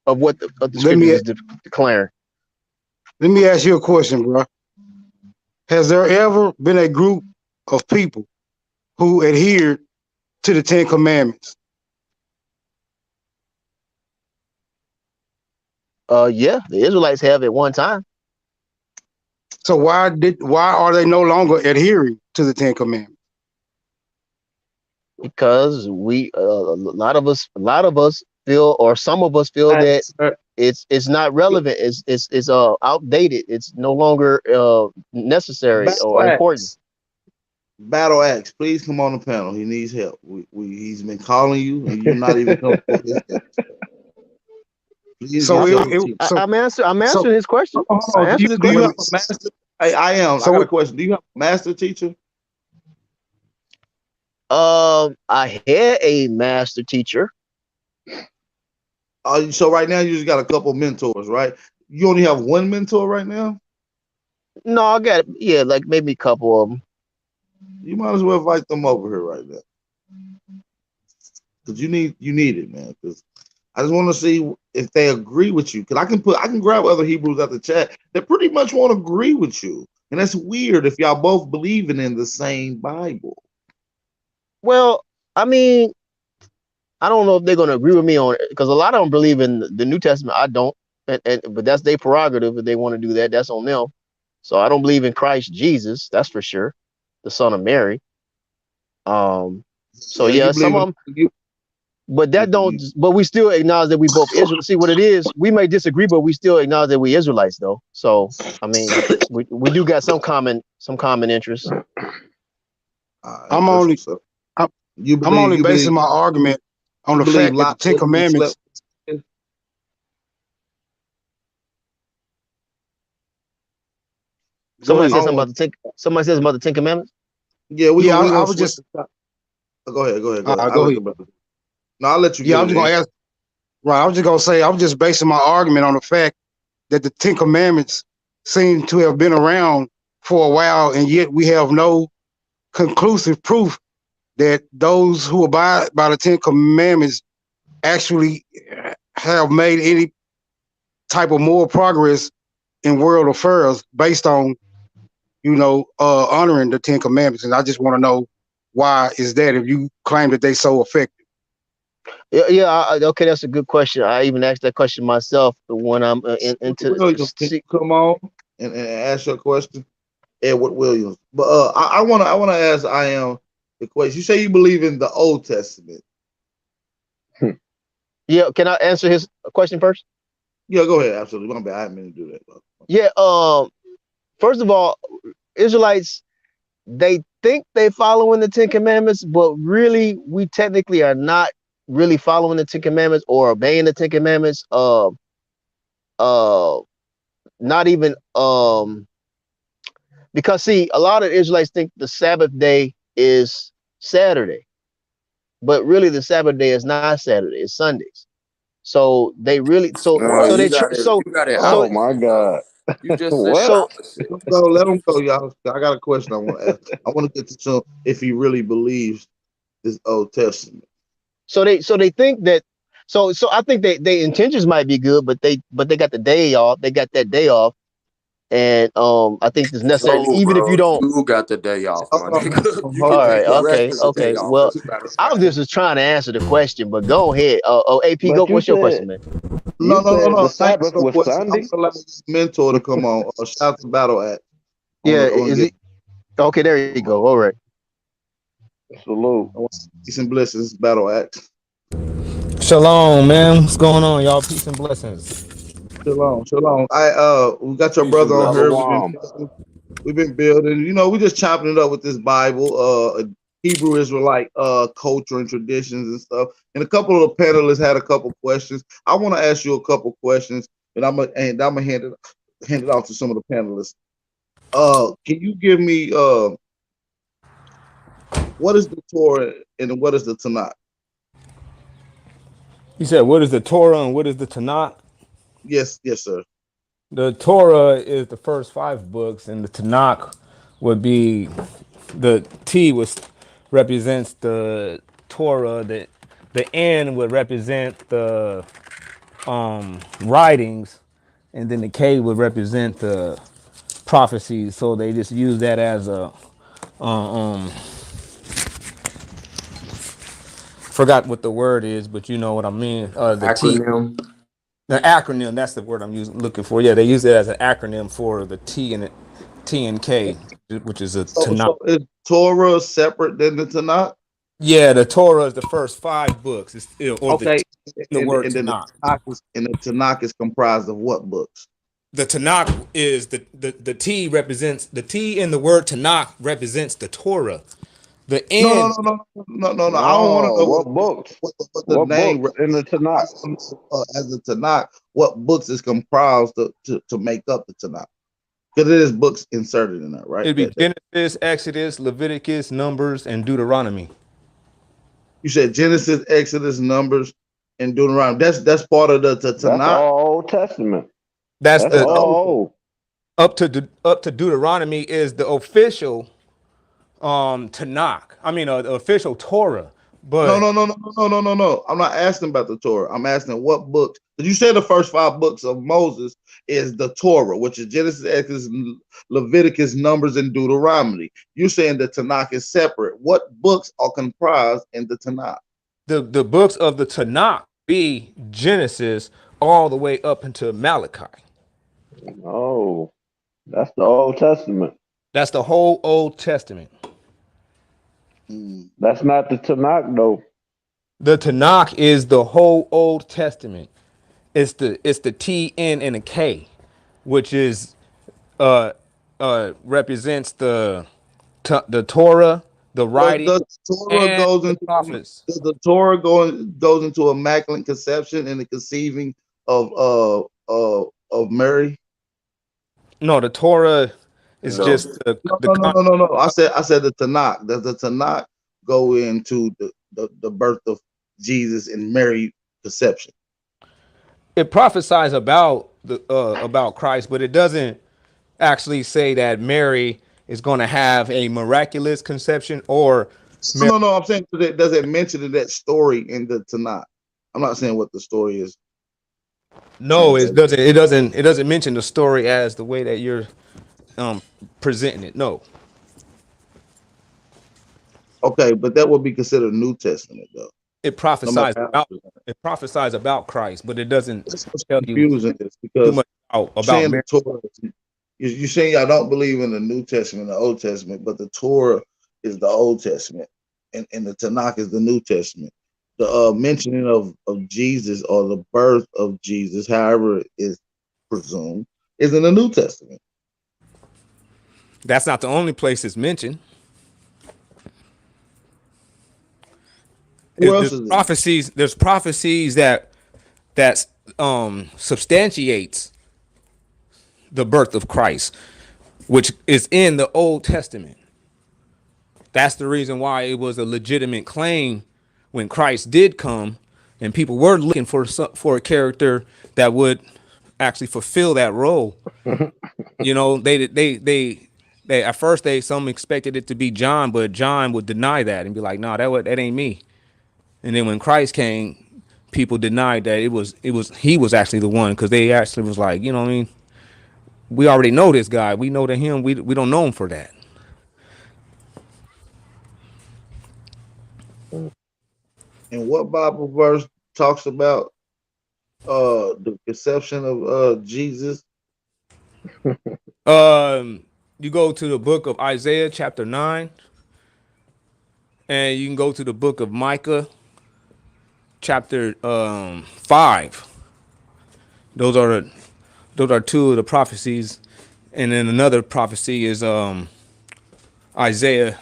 of what the Let scriptures me is declaring. let me ask you a question, bro. Has there ever been a group of people who adhered to the Ten Commandments? Yeah, the Israelites have at one time. So why are they no longer adhering to the Ten Commandments? Because a lot of us feel, or some of us feel, that it's not relevant. It's outdated. It's no longer necessary Battle or important. Axe. Battle Axe, please come on the panel. He needs help. He's been calling you, and you're not even coming for his help. Please So get your team. I'm answering his question. Hold I on. answered his Do you question. have a master? I am. So I got a question. Do you have a master teacher? I had a master teacher. So right now you just got a couple mentors, right? You only have one mentor right now. No, I got, yeah, like maybe a couple of them. You might as well invite them over here right now, because you need it, man. Because I just want to see if they agree with you. Because I can grab other Hebrews at the chat that pretty much won't agree with you, and that's weird if y'all both believing in the same Bible. Well, I mean, I don't know if they're going to agree with me on it, because a lot of them believe in the New Testament. I don't, but that's their prerogative. If they want to do that, that's on them. So I don't believe in Christ Jesus, that's for sure, the son of Mary. So yeah, some of them, but that don't. But we still acknowledge that we both Israel. See what it is? We may disagree, but we still acknowledge that we Israelites, though. So I mean, we do got some common interests. I'm only basing my argument on the fact that the Ten Commandments. Somebody said something about the Ten Commandments. Yeah, I was just. Go ahead. Go ahead. Go ahead. No, I'll let you. Yeah, I'm just gonna ask. Right, I was just gonna say I'm just basing my argument on the fact that the Ten Commandments seem to have been around for a while, and yet we have no conclusive proof that those who abide by the Ten Commandments actually have made any type of moral progress in world affairs based on honoring the 10 Commandments. And I just want to know why is that if you claim that they so effective? Okay, that's a good question. I even asked that question myself when I'm into. Williams, can you come on and ask your question? Edward Williams. But I wanna ask I am the question. You say you believe in the Old Testament. Yeah, can I answer his question first? Yeah, go ahead. Absolutely. My bad. I didn't mean to do that. Bro. Yeah. First of all, Israelites, they think they following the 10 Commandments, but really, we technically are not really following the 10 Commandments or obeying the 10 Commandments. Not even because see, a lot of Israelites think the Sabbath day is Saturday, but really the Sabbath day is not Saturday; it's Sundays. So they really so You they got it. so You got it so Oh opposite. my God. You just said it What? so opposite. Let him go, y'all. I got a question I want to ask. I want to get to some if he really believes this Old Testament. so they think that so I think they intentions might be good, but they got the day off. They got that day off, and I think it's necessary. No, Even if you bro. don't. You got the day off, my nigga. You All can right. take the rest Okay. of the day Okay. off Well, as a matter of I was fact. just trying to answer the question, but go ahead. AP, But what's your question, man? No. the Thank you Sabbath for the was question. I'm Sunday. gonna allow his mentor to come on. Shout out to Battle Act. Yeah. I want Is to get it okay? There you go. All right. Salute. peace and blessings, Battle Act. Shalom, man. What's going on, y'all? Peace and blessings. Shalom. We got your Peace and brother on here. blessings. We've been building. We just chopping it up with this Bible, Hebrew Israelite culture and traditions and stuff. And a couple of the panelists had a couple questions. I want to ask you a couple questions, and I'm gonna hand it off to some of the panelists. Can you give me what is the Torah and what is the Tanakh? You said, what is the Torah and what is the Tanakh? Yes, sir. The Torah is the first 5 books, and the Tanakh would be the T was represents the Torah. The N would represent the writings, and then the K would represent the prophecies. So they just use that as a forgot what the word is, but you know what I mean. The T. Acronym. The acronym, that's the word I'm looking for. Yeah, they use it as an acronym for the T and K, which is a Tanakh. So is Torah separate than the Tanakh? Yeah, the Torah is the first 5 books. Or the Okay, T in the and word then Tanakh. the Tanakh is comprised of what books? The Tanakh is the T represents the T in the word Tanakh represents the Torah. The No. N. I don't want to No, know what books? what the What name books in the Tanakh? as the Tanakh. What books is comprised to make up the Tanakh? Because it is books inserted in that, right? It'd be Genesis, Exodus, Leviticus, Numbers, and Deuteronomy. You said Genesis, Exodus, Numbers, and Deuteronomy. That's part of the That's Tanakh. all Old Testament. That's That's all old. up to Deuteronomy is the official Tanakh. I mean, the official Torah. No. But I'm not asking about the Torah. I'm asking what books. Did you say the first 5 books of Moses is the Torah, which is Genesis, Exodus, Leviticus, Numbers, and Deuteronomy? You're saying the Tanakh is separate. What books are comprised in the Tanakh? the books of the Tanakh be Genesis all the way up into Malachi. Oh, that's the Old Testament. That's the whole Old Testament. That's not the Tanakh though. The Tanakh is the whole Old Testament. It's the T, N, and a K, which is represents the Torah, the writing, Does the Torah and the prophets. does the Torah goes into immaculate conception and the conceiving of Mary? No, the Torah is No. just No. I said the Tanakh. Does the Tanakh go into the birth of Jesus and Mary conception? it prophesies about Christ, but it doesn't actually say that Mary is going to have a miraculous conception or Mary. No. I'm saying does it mention that story in the Tanakh? I'm not saying what the story is. No, it doesn't. It doesn't mention the story as the way that you're presenting it. No, Okay, but that would be considered New Testament though. it No matter prophesies how about Christ, but it doesn't it's what's tell you confusing is too because much about saying the Mary. Torah, you're saying y'all don't believe in the New Testament, the Old Testament, but the Torah is the Old Testament, and the Tanakh is the New Testament. The mentioning of Jesus or the birth of Jesus, however it is presumed, is in the New Testament. That's not the only place it's mentioned. Where else There's is it? prophecies. There's prophecies that substantiates the birth of Christ, which is in the Old Testament. That's the reason why it was a legitimate claim when Christ did come, and people were looking for a character that would actually fulfill that role. You know, they at first some expected it to be John, but John would deny that and be like, "No, that ain't me." And then when Christ came, people denied that he was actually the one, because they actually was like, you know what I mean? We already know this guy. We know that him. We don't know him for that. And what Bible verse talks about the conception of Jesus? You go to the book of Isaiah chapter 9, and you can go to the book of Micah chapter 5. Those are two of the prophecies, and then another prophecy is Isaiah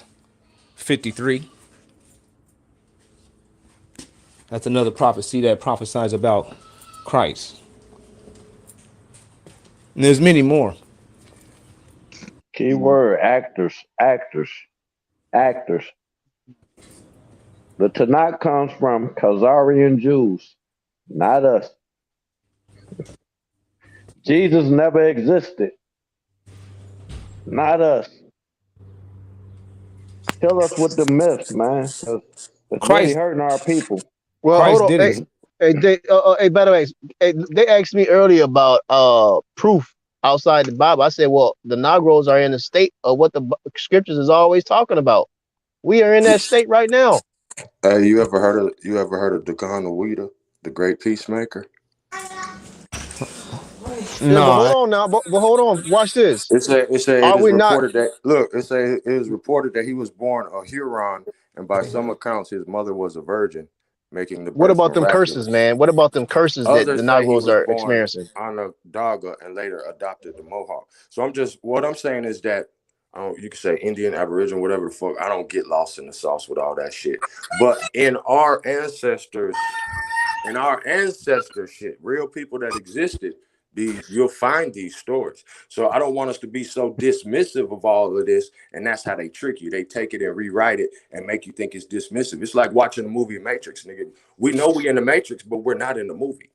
53. That's another prophecy that prophesies about Christ. And there's many more. Keyword actors, actors, actors. The Tanakh comes from Khazarian Jews, not us. Jesus never existed, not us. Kill us with the myths, man. 'Cause it's really Christ hurting our people. Well, hold Christ on. did Hey, it. hey, by the way, hey, they asked me earlier about proof outside the Bible. I said, well, the Negroes are in the state of what the scriptures is always talking about. We are in that state right now. Hey, you ever heard of Dagon Weta, the great peacemaker? Yeah, but No, hold on now. But hold on. Watch this. It Are is we not? reported that look, it is reported that he was born a Huron, and by some accounts his mother was a virgin, making the What birth about them curses, miraculous. man? What about them curses that the Others say he Negroes was are born experiencing? Onondaga and later adopted the Mohawk. So what I'm saying is that you can say Indian, Aboriginal, whatever the fuck. I don't get lost in the sauce with all that shit. But in our ancestor shit, real people that existed, you'll find these stories. So I don't want us to be so dismissive of all of this, and that's how they trick you. They take it and rewrite it and make you think it's dismissive. It's like watching the movie Matrix, nigga. We know we in the Matrix, but we're not in the movie.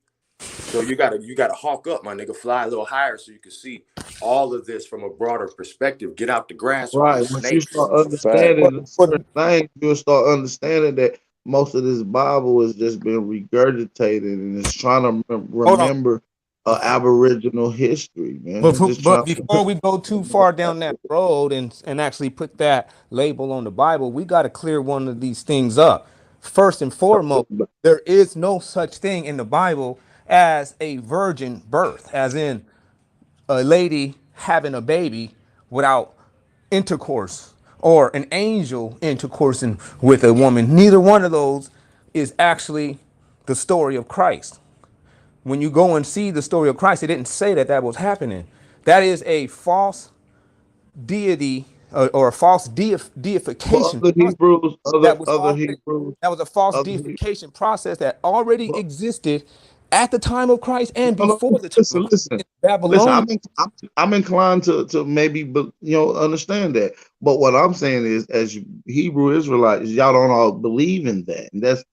So you gotta hawk up, my nigga, fly a little higher so you can see all of this from a broader perspective. Get out the grass with Right. these Once you snakes. start Fact. understanding certain things, you'll start understanding that most of this Bible has just been regurgitated and it's trying to hold on. remember Aboriginal history, man. It's just But trying. before we go too far down that road and actually put that label on the Bible, we got to clear one of these things up. First and foremost, there is no such thing in the Bible as a virgin birth, as in a lady having a baby without intercourse, or an angel intercoursing with a woman. Neither one of those is actually the story of Christ. When you go and see the story of Christ, it didn't say that was happening. That is a false deity, or a false But deification other process Hebrews, that was other already Hebrews, that was a false other He- deification process that already but, existed at the time of Christ and no, before the time listen, of Christ listen, in listen. Babylon. I'm inclined to maybe, understand that. But what I'm saying is, as Hebrew Israelites, y'all don't all believe in that, and that's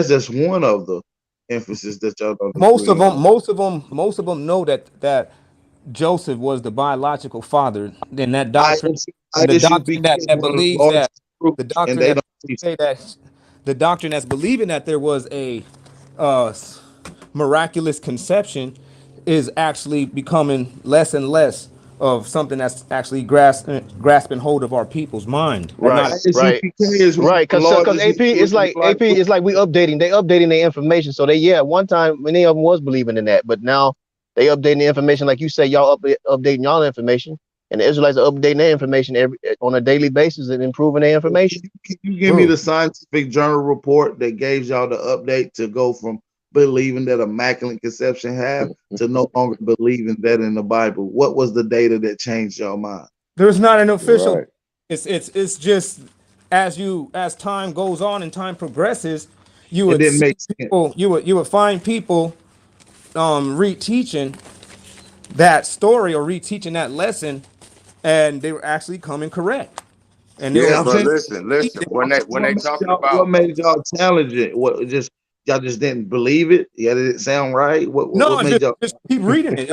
just one of the emphasis that y'all don't Most of agree them, on. most of them know that Joseph was the biological father. Then that doctrine, and the doctrine ISUPK is that one of the believes that largest the groups, and doctrine they that don't teach. say that the doctrine that's believing that there was a miraculous conception is actually becoming less and less of something that's actually grasping hold of our people's mind and Right, not. right, ISUPK is one of right. the Because largest AP is Hebrew like Israelite groups. we they updating their information. So they one time many of them was believing in that, but now they updating the information like you say. Y'all updating y'all information, and the Israelites are updating their information on a daily basis and improving their information. Can you give me the scientific journal report that gave y'all the update to go from believing that immaculate conception have to no longer believing that in the Bible? What was the data that changed y'all mind? There's not an official. Right. It's just as time goes on and time progresses, you It would didn't see make sense. people. You would find people reteaching that story or reteaching that lesson, and they were actually coming correct. And they Yeah, were I'm But saying. listen. When they talking What about made y'all challenge it? What just y'all just didn't believe it? Yeah, did it sound right? What no, made y'all? just keep reading it.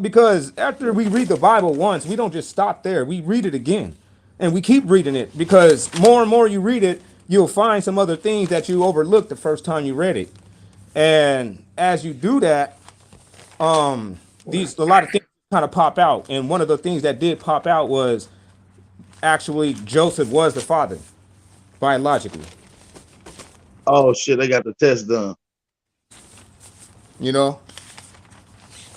Because after we read the Bible once, we don't just stop there. We read it again, and we keep reading it because more and more you read it, you'll find some other things that you overlooked the first time you read it. And as you do that, a lot of things kind of pop out. And one of the things that did pop out was actually Joseph was the father biologically. Oh shit, they got the test done. You know,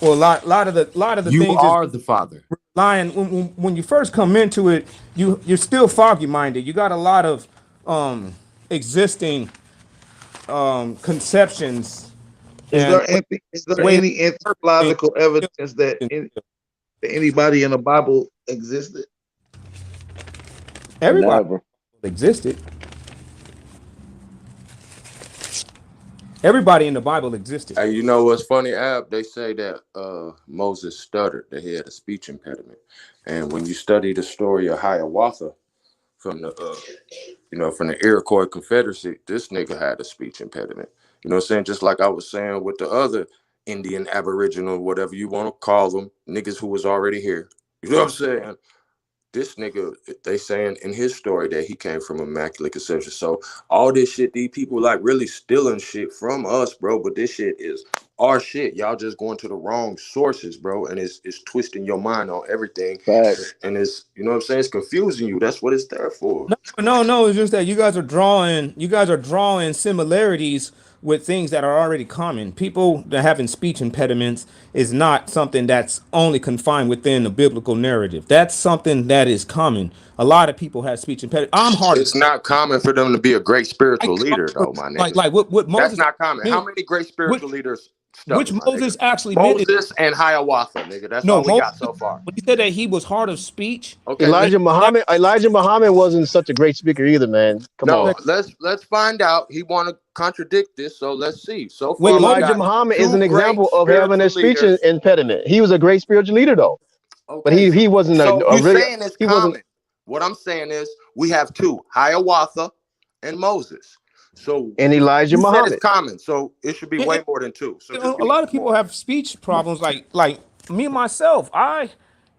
well, a lot of the You things is are the father. lying. When you first come into it, you're still foggy minded. You got a lot of existing conceptions Is and there anything? Is there way any things. anthropological evidence that anybody in the Bible existed? Everybody Never. existed. Everybody in the Bible existed. Hey, you know what's funny, Ab? They say that Moses stuttered, that he had a speech impediment. And when you study the story of Hiawatha from from the Iroquois Confederacy, this nigga had a speech impediment. You know what I'm saying? Just like I was saying with the other Indian, Aboriginal, whatever you want to call them, niggas who was already here. You know what I'm saying? This nigga, they saying in his story that he came from immaculate conception. So all this shit, these people like really stealing shit from us, bro. But this shit is our shit. Y'all just going to the wrong sources, bro. And it's twisting your mind on everything. Facts. And it's, you know what I'm saying? It's confusing you. That's what it's there for. No. It's just that you guys are drawing similarities with things that are already common. People that having speech impediments is not something that's only confined within the biblical narrative. That's something that is common. A lot of people have speech impediments. I'm hard It's not common for them to be a great spiritual like, leader, though, my nigga. like what That's Moses not common. How meant. many great Which spiritual leaders which stutter, my nigga? Moses actually meant is Moses and Hiawatha, nigga. That's no all we Moses. got so far. When he said that he was hard of speech, Okay, and Elijah Muhammad wasn't such a great speaker either, man. Come no, on. let's find out. He want to contradict this, so let's see. So when far, we Elijah Moses, got Muhammad is two an great example of having a spiritual speech leaders. impediment. He was a great spiritual leader though, but Okay, he wasn't so a you really saying it's he wasn't. common? What I'm saying is we have two, Hiawatha and Moses. So And Elijah you said it's Muhammad. common, so it should be it- way it- more than two. So you just know, give a me lot of some people more. have speech problems. Like me myself, I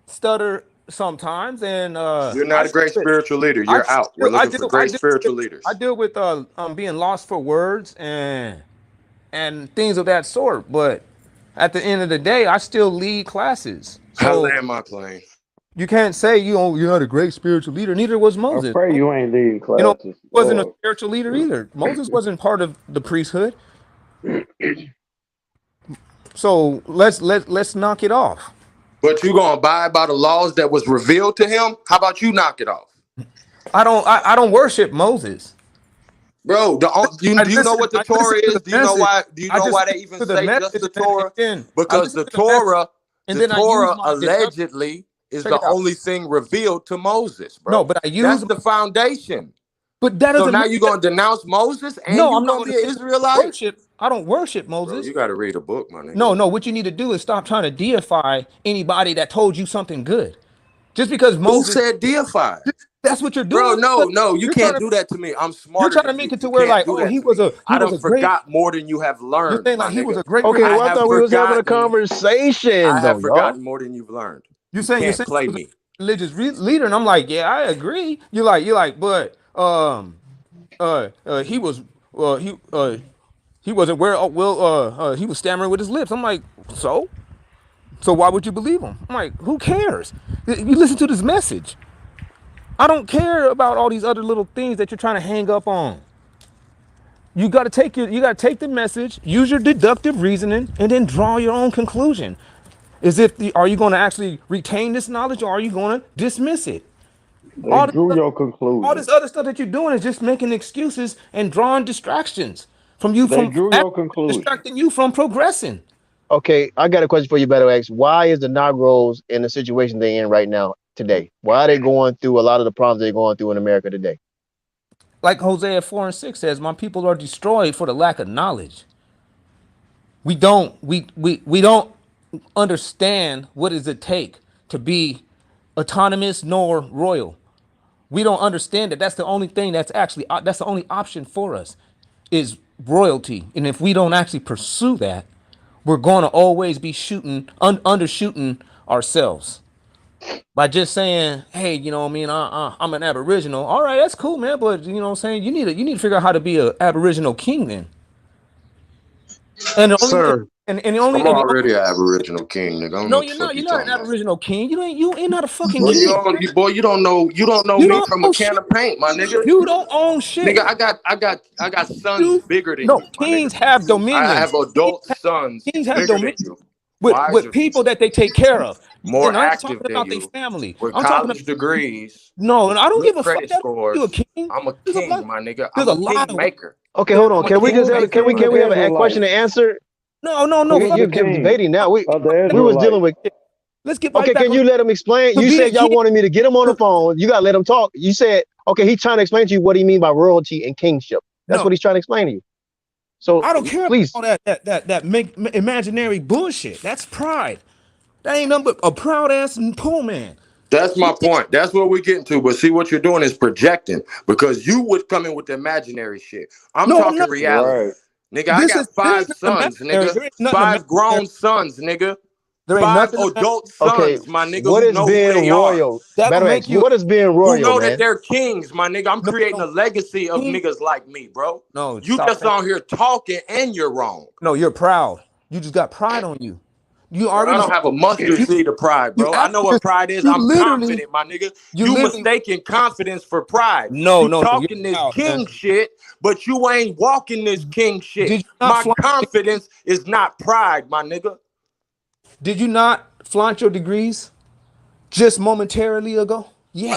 stutter sometimes, and You're not a great spiritual leader. I You're out. We're deal, I looking for deal, I great deal, spiritual I leaders. deal with being lost for words and things of that sort. But at the end of the day, I still lead classes. I So land my plane. you can't say you're not a great spiritual leader. Neither was I Moses. pray you ain't leading You know, classes, wasn't a Lord. spiritual leader either. Moses wasn't part of the priesthood. So let's knock it off. But you gonna abide by the laws that was revealed to him? How about you knock it off, I don't worship Moses. bro? Do you know what the I listen Torah to is? the Do you know message. why? Do you I know just why they listen even to the say just message the and Torah? then I Because listen the to the message Torah, and the then I use Torah my deduction. allegedly is Check the it out. only thing revealed to Moses, No, bro. but I use That's the foundation. but that So doesn't now mean you that gonna denounce Moses and no, you I'm not gonna going be to an Israelite, worship. I don't worship bro? Moses. You got to read a book, my nigga. No, what you need to do is stop trying to deify anybody that told you something good. Just because Who Moses, said deified? that's what you're Bro, doing. no, you You're trying can't to do that to me. I'm you're smarter trying to than make you. it to You where can't like, do oh, that he to was me. a he I was done a great. forgot more than you have You're learned, saying my like he was nigga. a great Okay, preacher. I well I have thought we was having a forgotten. conversation I though, have y'all. forgotten more than you've learned. You're You saying can't he play was a me. religious leader, and I'm like, yeah, I agree. But he was he wasn't where he was stammering with his lips. I'm like, so So why would you believe him? I'm like, who cares? You listen to this message. I don't care about all these other little things that you're trying to hang up on. You got to take the message, use your deductive reasoning, and then draw your own conclusion. Are you going to actually retain this knowledge, or are you going to dismiss it? They drew your All conclusion. this other stuff that you're doing is just making excuses and drawing distractions They drew your conclusion. distracting you from progressing. Okay, I got a question for you, Better X. Why is the Negroes in the situation they're in right now today? Why are they going through a lot of the problems they're going through in America today? Like Hosea 4 and 6 says, my people are destroyed for the lack of knowledge. We don't understand what does it take to be autonomous nor royal. We don't understand that that's the only thing that's the only option for us is royalty. And if we don't actually pursue that, we're going to always be undershooting ourselves by just saying, hey, you know what I mean, I'm an aboriginal. All right, that's cool, man, but you know what I'm saying, you need to figure out how to be an aboriginal king then. And the only Sir, and the only I'm and the already an Aboriginal king, nigga. I don't know No, what the you're fuck not. you You're not an talking about. Aboriginal king. You ain't not a fucking Boy, king. you don't know You me don't from a own can shit. of paint, my nigga. You don't own shit. Nigga, I got sons bigger than No, you, my nigga. kings have I dominion. have adult sons Kings have bigger than dominion you, with wiser than people you, that they take care of. more And I ain't active talking than about their you, family. with I'm talking college about degrees, no, and with I don't good give a fuck credit that you a scores. king. I'm a There's a king, lot. my nigga. There's I'm a a lot king of maker. Okay, hold on. I'm a Can we king just maker, can we my can we have nigga. a question Israelites. and answer? no. Who was You're the just king debating now. of the We was dealing Israelites? with. Let's get right Okay, back can on you let him explain? to You be a said y'all king. wanted me to get him on the phone. You gotta let him talk. You said, okay, he's trying to explain to you what he mean by royalty and kingship. That's No, what he's trying to explain to you. So I don't care about please. all that make imaginary bullshit. That's pride. That ain't nothing but a proud ass poor man. That's my point. That's what we're getting to. But see, what you're doing is projecting because you would come in with imaginary shit. I'm No, I'm talking not. reality. Right. Nigga, I This is got there ain't 5 nothing sons, imaginary. nigga. There ain't nothing 5 imaginary. grown sons, nigga. There ain't 5 nothing adult Okay, sons, my nigga, what who is know who being they are. royal? that don't Better make ask, you what is being Who royal, know that man? they're kings, my nigga. I'm no it creating a don't legacy of king. niggas like me, bro. No, You stop just that. on here talking and you're wrong. No, you're proud. You just got pride on you. You Bro, I already don't have a mustard you seed of pride, you bro. I know actually what just pride is. you I'm literally confident, my nigga. you You literally mistaking confidence for pride. no You no no you're talking this proud, man. king shit, but you ain't walking this king shit. Did you not My flaunt confidence is not pride, my nigga. did you not flaunt your degrees just momentarily ago?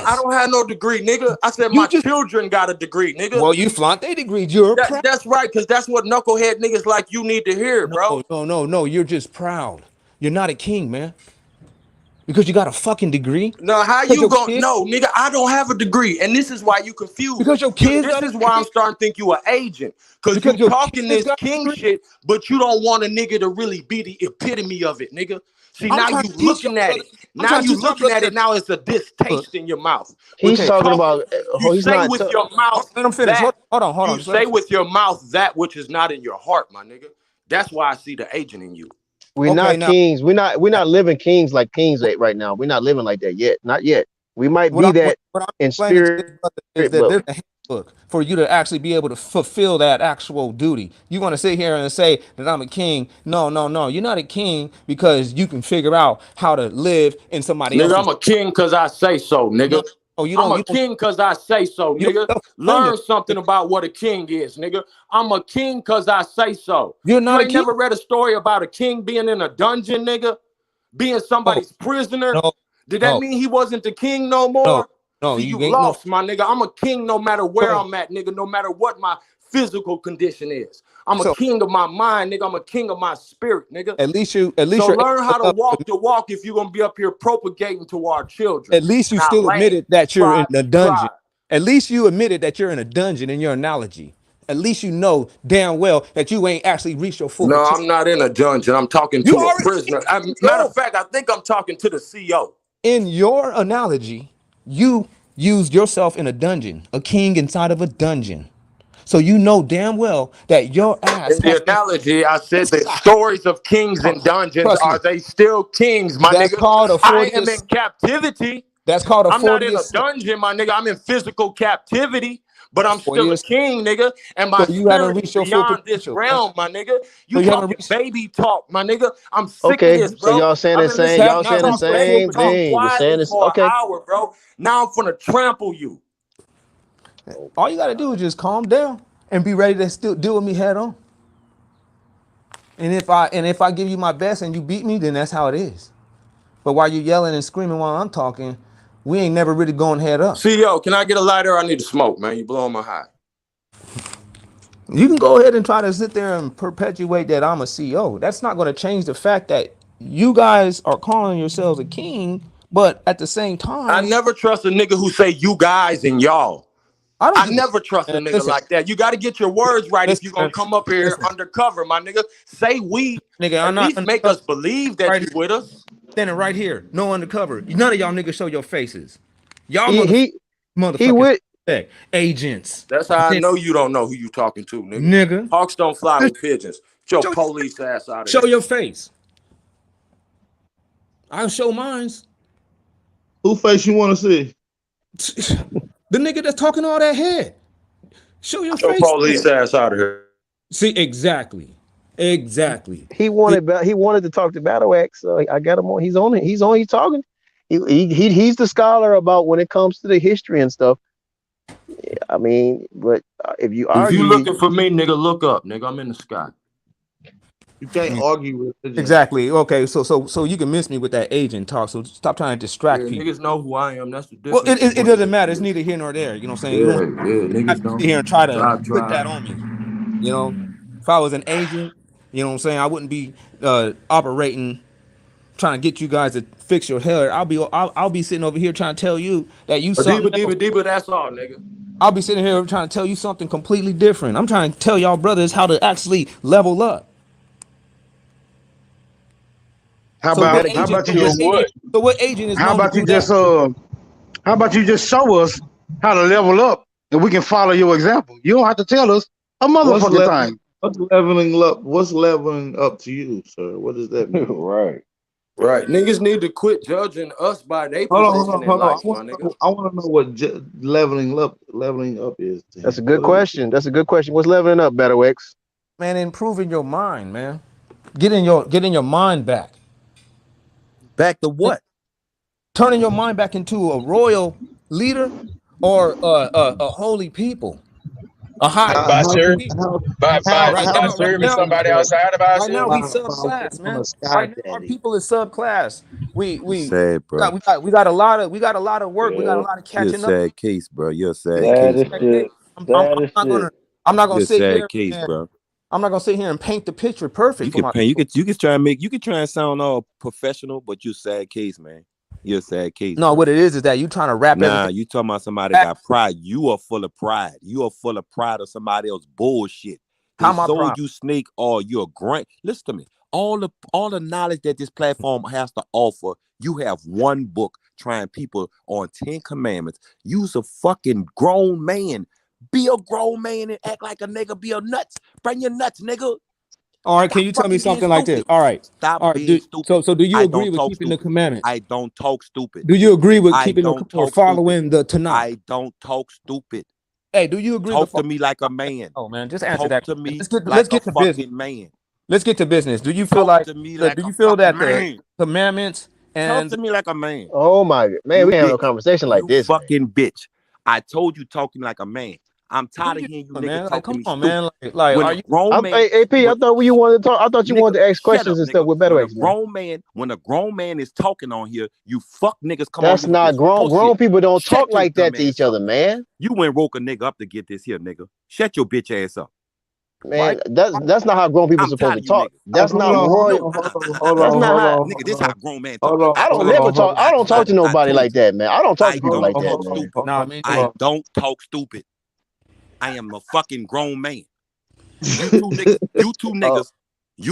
I Yes. don't have no degree, nigga. I said You my just children got a degree, nigga. well you flaunt their degrees. You're proud. That's right, because that's what knucklehead niggas like you need to hear, bro. No. You're just proud. You're not a king, man. Because you got a fucking degree. No, how Because you your going? kid No, nigga, I don't have a degree, and this is why you confused. because your kids This got a is why I'm degree. starting to think you an agent, cause Because you your talking kids this got a king degree. shit, but you don't want a nigga to really be the epitome of it, nigga. See, I'm now trying you to teach your looking at brother. it. I'm Now trying to you teach my looking brother at it. that Now it's a look. distaste in your mouth. But He's you Okay. talking talking. about. You He's say not. with your mouth Let him finish. that. Hold on. You Just let him say finish. with your mouth that which is not in your heart, my nigga. That's why I see the agent in you. We're Okay, not now kings. We're not living kings like kings right now. We're not living like that yet. Not yet. We might what be I'm that what I'm in explaining to this spirit, brother is that but there's a handbook for you to actually be able to fulfill that actual duty. You want to sit here and say that I'm a king? No. You're not a king because you can figure out how to live in somebody Nigga, else's. I'm a king cause I say so, No, nigga. no, you I'm don't. a king cause I say so, You don't nigga. self-proclaim Learn something about what a king is, nigga. I'm a king cause I say so. You're You not a ain't king. never read a story about a king being in a dungeon, nigga? Being No, somebody's prisoner? no, Did that no, mean he wasn't the king no no, more? no. See, You you ain't no. lost, my nigga. I'm a king no matter where So, I'm at, nigga, no matter what my physical condition is. I'm a so king of my mind, nigga. I'm a king of my spirit, nigga. at least So you're learn how to able walk the walk if you're gonna be up here propagating to our children. at least you And I still land. admitted that you're in Pride a be dungeon. tried. At least you admitted that you're in a dungeon in your analogy. At least you know damn well that you ain't actually reached your full No, potential. I'm not in a dungeon. I'm talking You to a already prisoner. Matter yo of fact, I think I'm talking to the CO. in your analogy, you used yourself in a dungeon, a king inside of a dungeon. So you know damn well that your ass In the has been analogy, I said the exiled. stories of kings Trust in dungeons, trust are me. they still kings, my That's nigga? called a I am 40th. in captivity. That's called a I'm not in 40th a sin. dungeon, my nigga. I'm in physical captivity. but I'm 4 still a years. king, nigga. And So my you haven't spirit is reached your full beyond this potential, man. realm, my nigga. So You you haven't talking reached. baby talk, my nigga. I'm sick of Okay, this, so bro. y'all saying I've the been same. listening to Y'all you Now saying the reach talk your full same talk potential. thing. You're quietly saying this. for an Okay. hour, bro. Now I'm finna trample you. All you gotta do is just calm down and be ready to still deal with me head on. And if I give you my best and you beat me, then that's how it is. But while you yelling and screaming while I'm talking, we ain't never really going head up. CEO, can I get a lighter? I need to smoke, man. You blowing my high. You can go ahead and try to sit there and perpetuate that I'm a CEO. That's not going to change the fact that you guys are calling yourselves a king, but at the same I time, never trust a nigga who say you guys and y'all. I don't I give a never trust a nigga listen, like that. You got to get your words right if listen, you're going to come up here listen, undercover, my nigga. Say we, nigga. I'm at not least make undercover us believe that right you here, with us. standing right here, no undercover. None of y'all niggas show your faces. Y'all He he he motherfuckers with agents. That's how I know you don't know who you talking to, nigga. Nigga, Hawks don't fly with pigeons. Get your show, police ass out of show here. your face. I'll show mines. Who face you want to see? The nigga that's talking all that head. Show your Get your face. police ass out of here. See, exactly. Exactly. he wanted to talk to Battle Axe. So I got him on. He's on it. He's talking. He's the scholar about when it comes to the history and stuff. I mean, but if you If you argue, looking for me, nigga, look up, nigga. I'm in the sky. You can't argue religion. Exactly. Okay. So you can miss me with that agent talk. So stop trying to Yeah, distract people. niggas know who I am. That's the Well, difference. it doesn't matter. It's neither here nor there. You know what I'm saying? Yeah, You don't have niggas to don't. sit here and try to Drive, put drive. that on me. You know, if I was an agent, you know what I'm saying, I wouldn't be operating trying to get you guys to fix your hair. I'll be sitting over here trying to tell you that you something else. Deeper, that's all, nigga. I'll be sitting here trying to tell you something completely different. I'm trying to tell y'all brothers how to actually level up. How So about what gotta how get agent? about So you what just agent? So what agent is how known to about you do just that? how about you just show us how to level up and we can follow your example? You don't have to tell us a What's motherfucking leveling? thing. What's leveling up? What's leveling up to you, sir? What does that mean? Right. Right. Niggas need to quit judging us by their position in Hold on. life, my nigga. I want to know what leveling up is to That's a him. good question. That's a good question. What's leveling up, Battle Axe? Man, improving your mind, man. Getting your mind back. Back to what? Turning your mind back into a royal leader or a holy people. A high How By how ser- people. Right by now, serving somebody outside of right now we ourselves. subclass, I'm a man. sky Right now our daddy. people is subclass. You sad, bro. We got a lot of work. We got a Yeah. lot of You're a catching up. sad case, bro. You're a sad Sad case, as bro. shit. Sad as shit. I'm not gonna You're a sit sad here case, and bro. I'm not gonna sit here and paint the picture perfect You for can my paint. people. You can try and sound all professional, but you're a sad case, man. You're a sad case, No, bro. what it is that you trying to wrap Nah, everything you talking about somebody back. got pride. You are full of pride. You are full of pride of somebody else bullshit. They How my sold pride? you snake or you're a grunt. Listen to me. All the knowledge that this platform has to offer, you have one book trying people on 10 commandments. You's a fucking grown man. Be a grown man and act like a nigga. Be a nuts. Bring your nuts, nigga. All right, Stop can you tell me fucking being something like this? stupid. All right. Stop All right. being stupid. So do you I agree don't with talk keeping the stupid. commandments? I don't talk stupid. Do you agree with I keeping the don't or talk stupid. following the Tanakh? I don't talk stupid. Hey, do you agree with Talk to me like a man. Oh man, just answer Talk that to question. me Let's like a get to business. fucking man. Let's get to business. Do you feel Talk like to me like do a you feel fucking that the man. commandments Talk and to me like a man. Oh my man, You we can't have no bitch. conversation like You this, man. fucking bitch. I told you talk to me like a man. I'm what tired are of you hearing you doing, niggas man? Like, talk to come me on, stupid. man. Like When are a you grown man, Hey, AP, I when, thought you wanted to talk. I thought you nigga, wanted to ask shut questions up, and stuff nigga. with Battle When a Axe, man. grown man is talking on here, you fuck niggas come on That's here with not this grown. bullshit. Grown people don't Shut talk your like dumb that to each ass up. other, man. You went woke a nigga up to get this here, nigga. Shut your bitch ass up. Man, that's not how grown people are I'm supposed tired to of you talk. niggas. That's Hold not on, royal. That's not how. Nigga, this how a grown man talk. hold on, I don't hold never on, hold talk. on, I don't hold talk to on, I nobody told like you. that, man. I don't talk I to people hold don't like on, that, talk hold on, man. stupid. hold on, me hold I on. don't talk stupid. I am a fucking grown man. You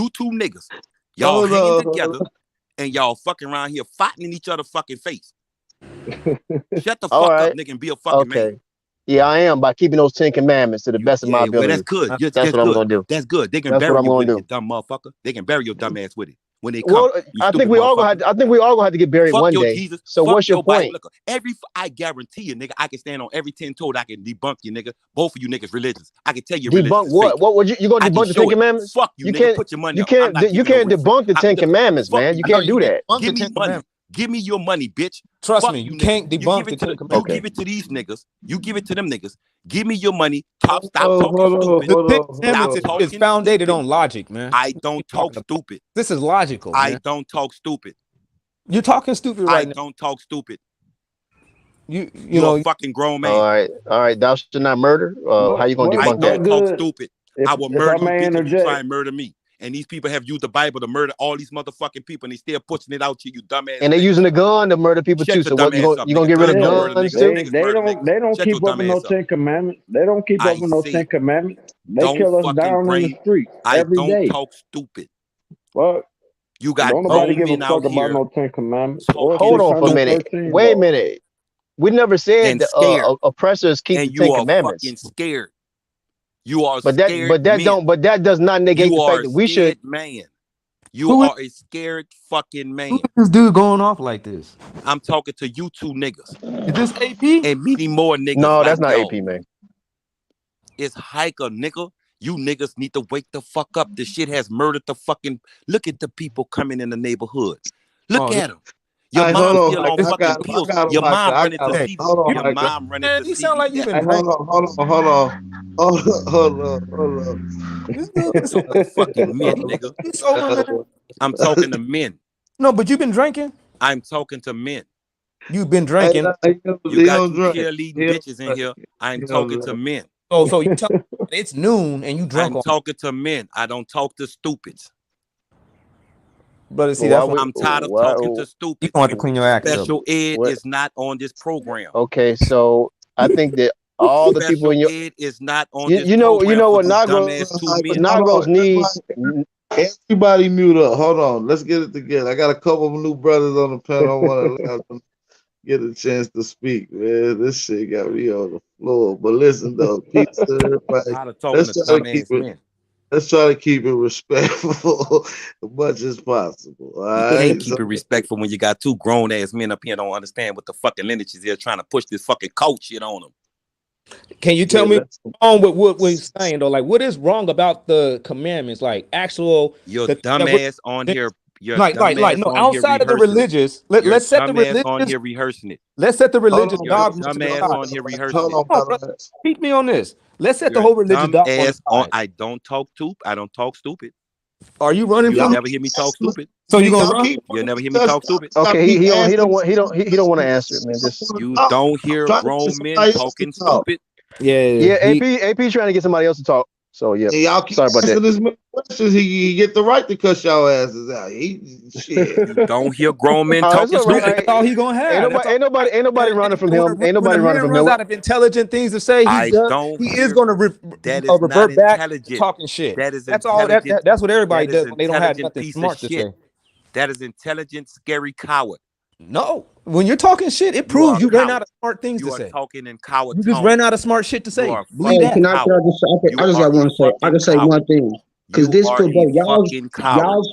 two niggas, y'all Hold hanging on, together and y'all fucking around here fighting in each other's fucking face. Shut the All fuck up, right. nigga, and be a fucking man. Okay. Yeah, I am by keeping those 10 commandments to the best of my Yeah, well, that's ability. good. That's what I'm good. gonna do. That's good. They can That's what bury I'm you gonna with it, do. you dumb motherfucker. They can bury your dumb ass with it. when they come. Well, You I think stupid we all gonna motherfucker. have. I think we all gonna have to get buried Fuck one your day. Jesus. So Fuck what's your your Bible. point? Look, I guarantee you, nigga, I can stand on every 10 toes. I can debunk you, nigga. Both of you niggas religions. I can tell you religion Debunk is what? fake. What would you gonna I can debunk the show Ten it. Commandments? Fuck you, You nigga. can't. Put your money You up. I'm can't. not You giving no can't way free. debunk the Ten Look, Commandments, fuck man. you, You nigga. can't do that. Give me money. Give me your money, bitch. Trust Fuck me, you, you nigga. can't You debunk give the it to Ten the, you Commandments. give it to these niggas. You give it to them niggas. Give me your money. Stop Oh, talking hold on, stupid. The Ten hold Commandments Stop on. is talking founded stupid. on logic, man. I What you don't talk talking about? stupid. This is logical, I man. don't talk stupid. You're talking stupid I right now. don't talk stupid. You You're know. a fucking grown man. All right. Thou shalt not murder. How you gonna I debunk that? don't talk stupid. I will If I murder you, may bitch, if you interject, try and murder me. And these people have used the Bible to murder all these motherfucking people, and they still pushing it out to you, dumbass. And they're using a gun to murder people Shut too. your So dumb what? You ass gonna up, you gonna nigga. get rid of Guns don't murder guns niggas. too? Niggas murder niggas. they don't Shut your keep up dumb with no ass up. Ten Commandments. They don't keep I up with no say Ten Commandments. They don't kill us fucking down in the bring. street I every don't day. talk stupid. Well, You got don't nobody grown give a men out fuck about here no Ten Commandments or talking Hold on for a minute. 613 Wait a laws. minute. We never said and that scared, oppressors keep and the you Ten are Commandments. fucking scared. You are But scared men. that does not negate You the are fact a that we should. scared man. You Who is, are a scared fucking who man. is this dude going off like this? I'm talking to you two niggas Is this AP? and many more niggas No, like that's not y'all. AP, man. It's hiker, nigga. You niggas need to wake the fuck up. This shit has murdered the fucking. Look at the people coming in the neighborhood. Look at them. Your Hey, mom hold still on. on I fucking got him. pills. I got him, Your Hiker. mom I running got to him. see. Hold on, Your Hiker. mom running Man, to you see. sound like you've been Hey, drinking. hold on. This dude I'm is talking to fucking men, nigga. you sober, man. I'm talking to men. No, but you've been drinking. I'm talking to men. You've been Hey, drinking. You got you cheerleading bitches in here. I'm talking to men. So you tell me it's noon and you drunk I'm on. talking to men. I don't talk to stupids. Brother, see, that's what I'm tired of talking to you stupids. gonna have to clean your act up. Special ed What? is not on this program. Okay, so I think that all the people Special in your ed is not on this you know program what for these Negros dumbass two men. Negros need. Everybody mute up. Hold on. Let's get it together. I got a couple of new brothers on the panel. I want to allow them get a chance to speak, man. This shit got me on the floor. But listen, though, peace to everybody. Tired of talking to dumbass men. Let's try to keep it respectful as much as possible. All You right. can't keep it respectful when you got two grown ass men up here don't understand what the fucking lineage is here trying to push this fucking cult shit on them. Can you tell me what's wrong with what we're saying though? Like, what is wrong about the commandments? Like, actual your dumbass on here. Your like no, outside of the religious. Let's set the religious on here rehearsing it. Let's set the religious dogma. Dumbass on here rehearsing it. Brother, keep me on this. Let's set the Your whole religious dogma on. I don't talk stupid. Are you running You'll from? never hear me talk stupid. So you gonna run? You'll never hear me talk stupid. Okay, he don't want to answer it, man. You don't hear grown men talking stupid. Yeah. AP trying to get somebody else to talk. So yeah, y'all keep sorry about asking that. this man questions. He get the right to cuss y'all asses out. Shit. You don't hear grown men talking stupid. That's all he gonna have. Ain't nobody running from him. Ain't nobody running from him. Runs out of intelligent things to say. He is going to revert back to talking shit. That's all. That's what everybody does when they don't have nothing smart to say. That is intelligent, scary coward. No, when you're talking shit, it proves you ran out of smart things to say. You are talking in coward. You just ran out of smart shit to say. Hey, can I just say one thing. Because this book, y'all's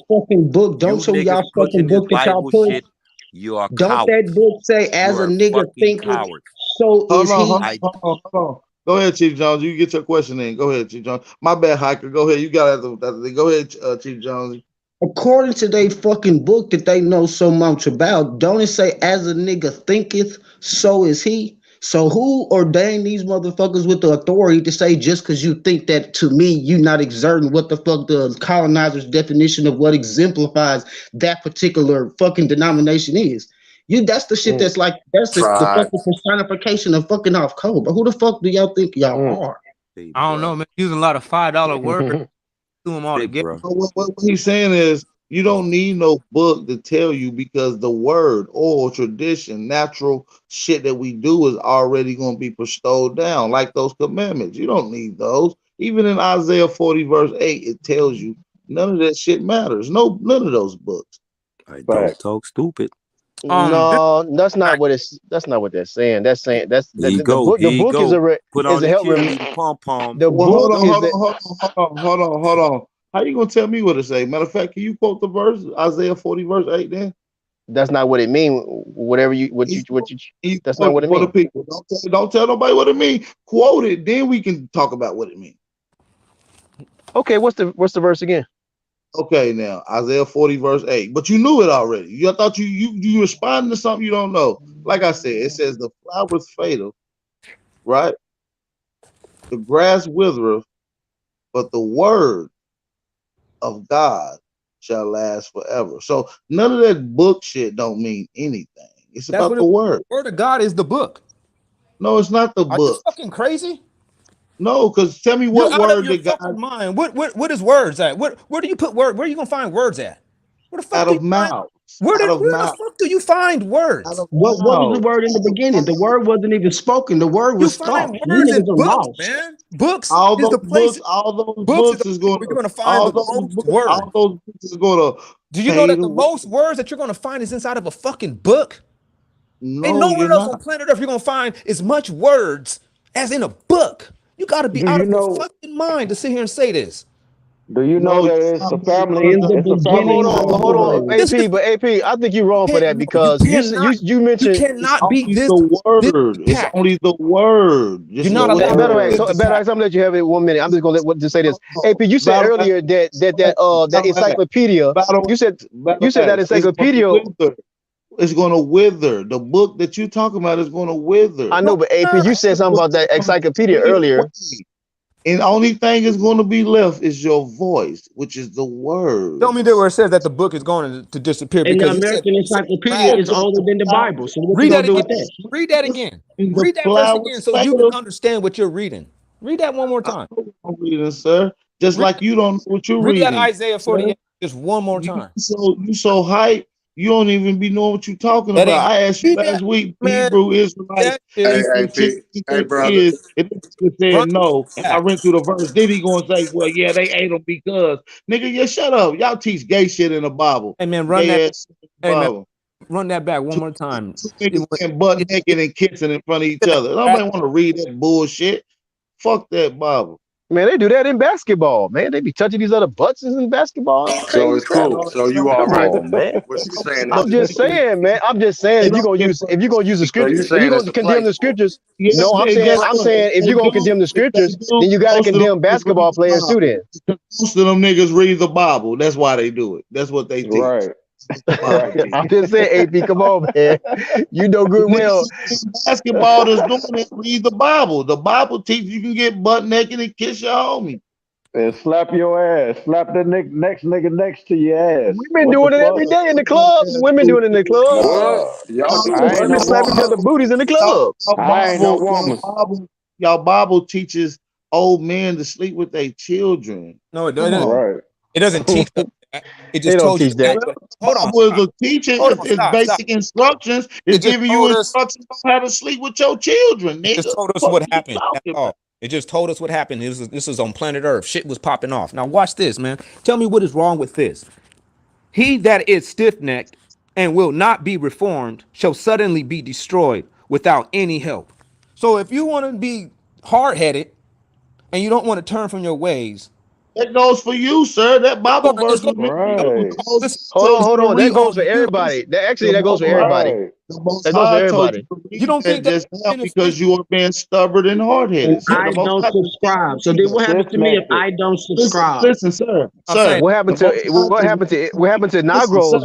fucking book, don't show y'all fucking book that y'all put. You are don't that book say as a nigga thinking, so is he? Hold on. Go ahead, Chief Jones. You get your question in. Go ahead, Chief Jones. My bad, Hiker. Go ahead. You got it. Go ahead, Chief Jones. According to their fucking book that they know so much about, don't it say as a nigga thinketh, so is he? So who ordained these motherfuckers with the authority to say just because you think that, to me, you not exerting what the fuck the colonizer's definition of what exemplifies that particular fucking denomination is? That's the shit that's like, that's the fucking personification of fucking off code. But who the fuck do y'all think y'all are? I don't know, man. Using a lot of $5 words. Do them all together. What he's saying is you don't need no book to tell you, because the word, oral tradition, natural shit that we do is already going to be bestowed down, like those commandments. You don't need those. Even in Isaiah 40 verse 8, it tells you none of that shit matters. None of those books. I don't talk stupid. No, that's not what they're saying. That's saying the book is a put on the cheerleading pom pom. The book hold on. How you gonna tell me what to say? Matter of fact, can you quote the verse, Isaiah 40, verse 8 then? That's not what it mean. Whatever you, what you, what you. That's not what it For the mean. people. Don't tell nobody what it mean. Quote it, then we can talk about what it means. Okay, what's the verse again? Okay, now Isaiah 40, verse 8. But you knew it already. You thought you responding to something you don't know. Like I said, it says the flowers fatal, right? The grass withereth, but the word of God shall last forever. So none of that book shit don't mean anything. It's That's about what the word. The word of God is the book. No, it's not the Are you book. fucking crazy? No, because tell me You're what out of word your that God fucking mind. What is words at? Where do you put word? Where are you gonna find words at? Where the fuck out do you of find? mouth. Where Out of the mouth. fuck do you find Out words? of What was the mouth. word in the beginning? The word wasn't even spoken. The word You was find thought. You words niggas in are books, lost. man. Books All is those the place. books, all those Books is books the is place gonna where you're gonna find all the those most books, all words. those books is gonna Do you know fade that the away. most words that you're gonna find is inside of a fucking book? Ain't No, you're nowhere else on not. planet Earth you're gonna find as much words as in a book. You gotta be Do out you of your know? fucking mind to sit here and say this. Do you know No, that you're it's not a being family? In the It's a But family hold beginning on, was but the hold tree. on, word. This is AP. But AP, I think you're wrong for that no, you because cannot. you You mentioned. It's cannot be only the this word. It's detached. only the word. You're Just not know what Hey, the allowed to better be way. word this So better. I'm detached. gonna let you have it 1 minute. I'm just gonna just say this. AP, you said battle axe, earlier that battle axe, encyclopedia. battle You said battle that axe. It's gonna encyclopedia. wither. It's gonna wither. The book that you're talking about is gonna wither. I know, but AP, you said something about that encyclopedia Fade earlier. away. And the only thing is going to be left is your voice, which is the Show me that words. where it says that the book is going to disappear And the because American you said Encyclopedia grass. is older than the Bible. So what you Read that gonna do again. with that? Read that again. And the Read that verse again flowers so you can fail. understand what you're reading. Read that one more I time. know what I'm reading, sir. Just Read, like you don't know what you're read that reading, Isaiah sir. 48 just one more You time. so hype. You don't even be knowing what you're talking That ain't about. how. I asked you Read last that, week, man. Hebrew Israelites, That Hey, is hey, 8:15 P. Hey, their brother. kids, and they run said no. And I back. ran through the verse. Then he gonna say, "Well, yeah, they ate them because nigga, yeah, shut up. Y'all teach gay shit in the Bible, Hey man, run that. gay ass shit in the Hey man, Bible. run that back one more time. Two It, niggas was- getting butt it, naked and kissing in front of each it, other. Nobody want to read that bullshit. Fuck that Bible. Man, they do that in basketball. Man, they be touching these other butts in basketball. That's So crazy it's crap. cool. So you all Come right? on, man. What you saying is I'm the just scripture. saying, man. I'm just saying They if you're don't gonna get use the So scripture, you if you're saying it's gonna a condemn place the for it? scriptures, Yeah, no, guess I'm what? saying if If you're gonna condemn the they scriptures, do, then you gotta most of them condemn niggas read basketball the players too. Bible. Then Most of them niggas read the Bible. That's why they do it. That's what they teach. Right. The Bible Right. teach. I'm just saying, AP, come on, man. You know The good well. niggas in basketball that's doing it read the Bible. The Bible teaches you can get butt naked and kiss your homie. And slap your ass. Slap the next nigga next to your ass. Women What the doing it every fuck? day in the clubs. Women doing it in the clubs. What? Nah. Y'all do I ain't what? Women no slap each woman. other booties in the clubs. I ain't no woman. Y'all Bible teaches old men to sleep with their children. no, it Come doesn't. on. Right. It doesn't teach us that. It They just don't told you teach to that. act. Well, But the hold on, Bible is a teacher. hold on, It's stop, stop. basic instructions. It It's just giving you told us. instructions on how to sleep with your children, It just nigga. told us What what are you happened. That's talking about? all. It just told us what happened. This is on planet Earth. Shit was popping off. Now watch this, man. Tell me what is wrong with this. He that is stiff-necked and will not be reformed shall suddenly be destroyed without any help. So if you want to be hard-headed and you don't want to turn from your ways, That goes for you, sir. That Bible it's verse going was meant for you. Right. The Most listen, High told you Hold to on. That read. goes for you everybody. That The goes for Most High, everybody. Right. the Most That goes for High told everybody. you to you read don't that think that just now beneficial? because you are being stubborn and hard-headed. So the I Most don't High told you subscribe. to So read then that. what happens Stiff to me if necked. I don't Listen, subscribe? listen, sir, I'm saying, sir. The Most High just made What you read. happened to Listen, Negroes?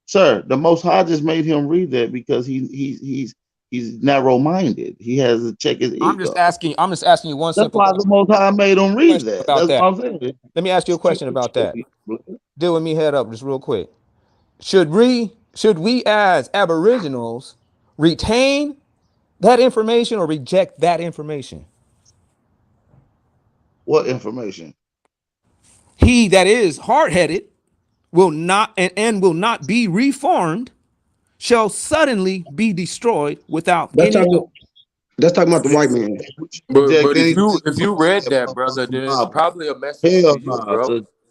sir. The Most High just made him read that because he's narrow-minded. He has to check his ego. I'm just asking you one That's simple why the Most High made him read question that. about That's what that. I'm saying. Let me ask you a question about that. Deal with me head up just real quick. Should we as aboriginals retain that information or reject that information? What information? He that is hard-headed will not and will not be reformed shall suddenly be destroyed without That's any talking. help. That's talking about the white man. But Reject if anything you from read that that, brother, motherfucking then it's Bible. probably a message for Hell you, no. bro.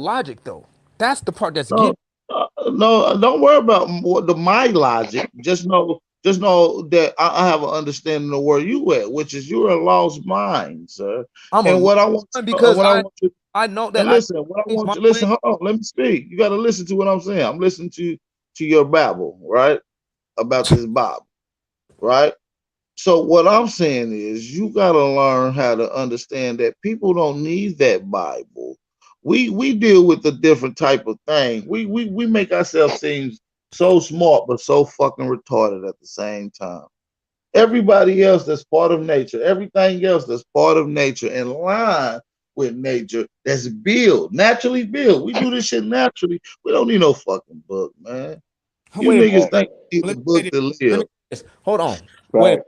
logic though. That's the part that's No, getting. no, don't worry about my logic. Just know that I have an understanding of where you at, which is you're a lost mind, sir. I'm a And lost what I want, mind because what I want you, I know that and I listen, what I changed want my you, way. listen, hold on, let me speak. You got to listen to what I'm saying. I'm listening to your babble, right, about this Bible, right? So what I'm saying is you got to learn how to understand that people don't need that Bible. We deal with a different type of thing. We make ourselves seem so smart but so fucking retarded at the same time. Everybody else that's part of nature, everything else that's part of nature in line with nature, that's built, naturally built. We do this shit naturally. We don't need no fucking book, man. You Wait a niggas minute. think you need Let a me say book this. to Let live. me say this. Hold on. Wait. Right.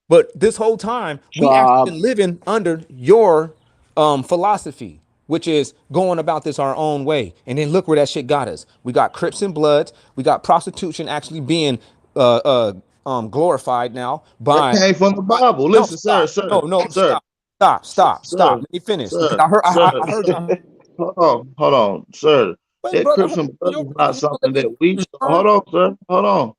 But this whole time, we actually Tribe. been living under your philosophy, which is going about this our own way. And then look where that shit got us. We got Crips and Bloods. We got prostitution actually being glorified now That by. came from the Bible. No, Listen, stop. sir, No, sir, stop. sir, Let me finish because sir, I sir. heard y'all. Hold on, sir. Wait, That brother, I heard Crips and Bloods your is not brother. You gonna something let me that we. respond? Hold on, sir. Hold on.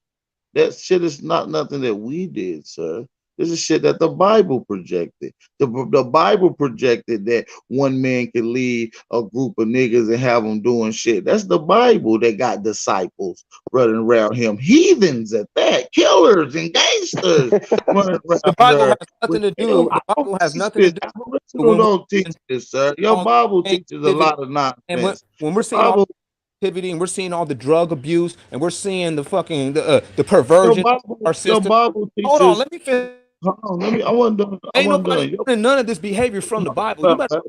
That shit is not nothing that we did, sir. This is shit that the Bible projected. The Bible projected that one man can lead a group of niggas and have them doing shit. That's the Bible that got disciples running around him. Heathens at that. Killers and gangsters running The around Bible there. has nothing to do. The I don't Bible has teach nothing to this. do with Aboriginal when don't we're teach doing this, sir. Your all Bible the teaches a activity, lot of and nonsense. when The we're seeing all Bible, the activity, and we're seeing all the drug abuse, and we're seeing the fucking the your perversion of Bible, our your system. Bible Hold on, teaches. let me finish. Hold on, let me. I wasn't done. I Ain't wasn't nobody done. learning none of this behavior from the Bible. You better.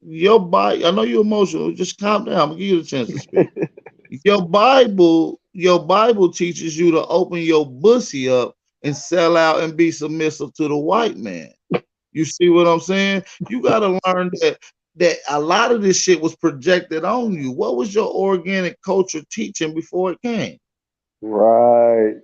Your Bible. I know you're emotional. Just calm down. I'm gonna give you a chance to speak. Your Bible teaches you to open your bussy up and sell out and be submissive to the white man. You see what I'm saying? You gotta learn that a lot of this shit was projected on you. What was your organic culture teaching before it came? Right.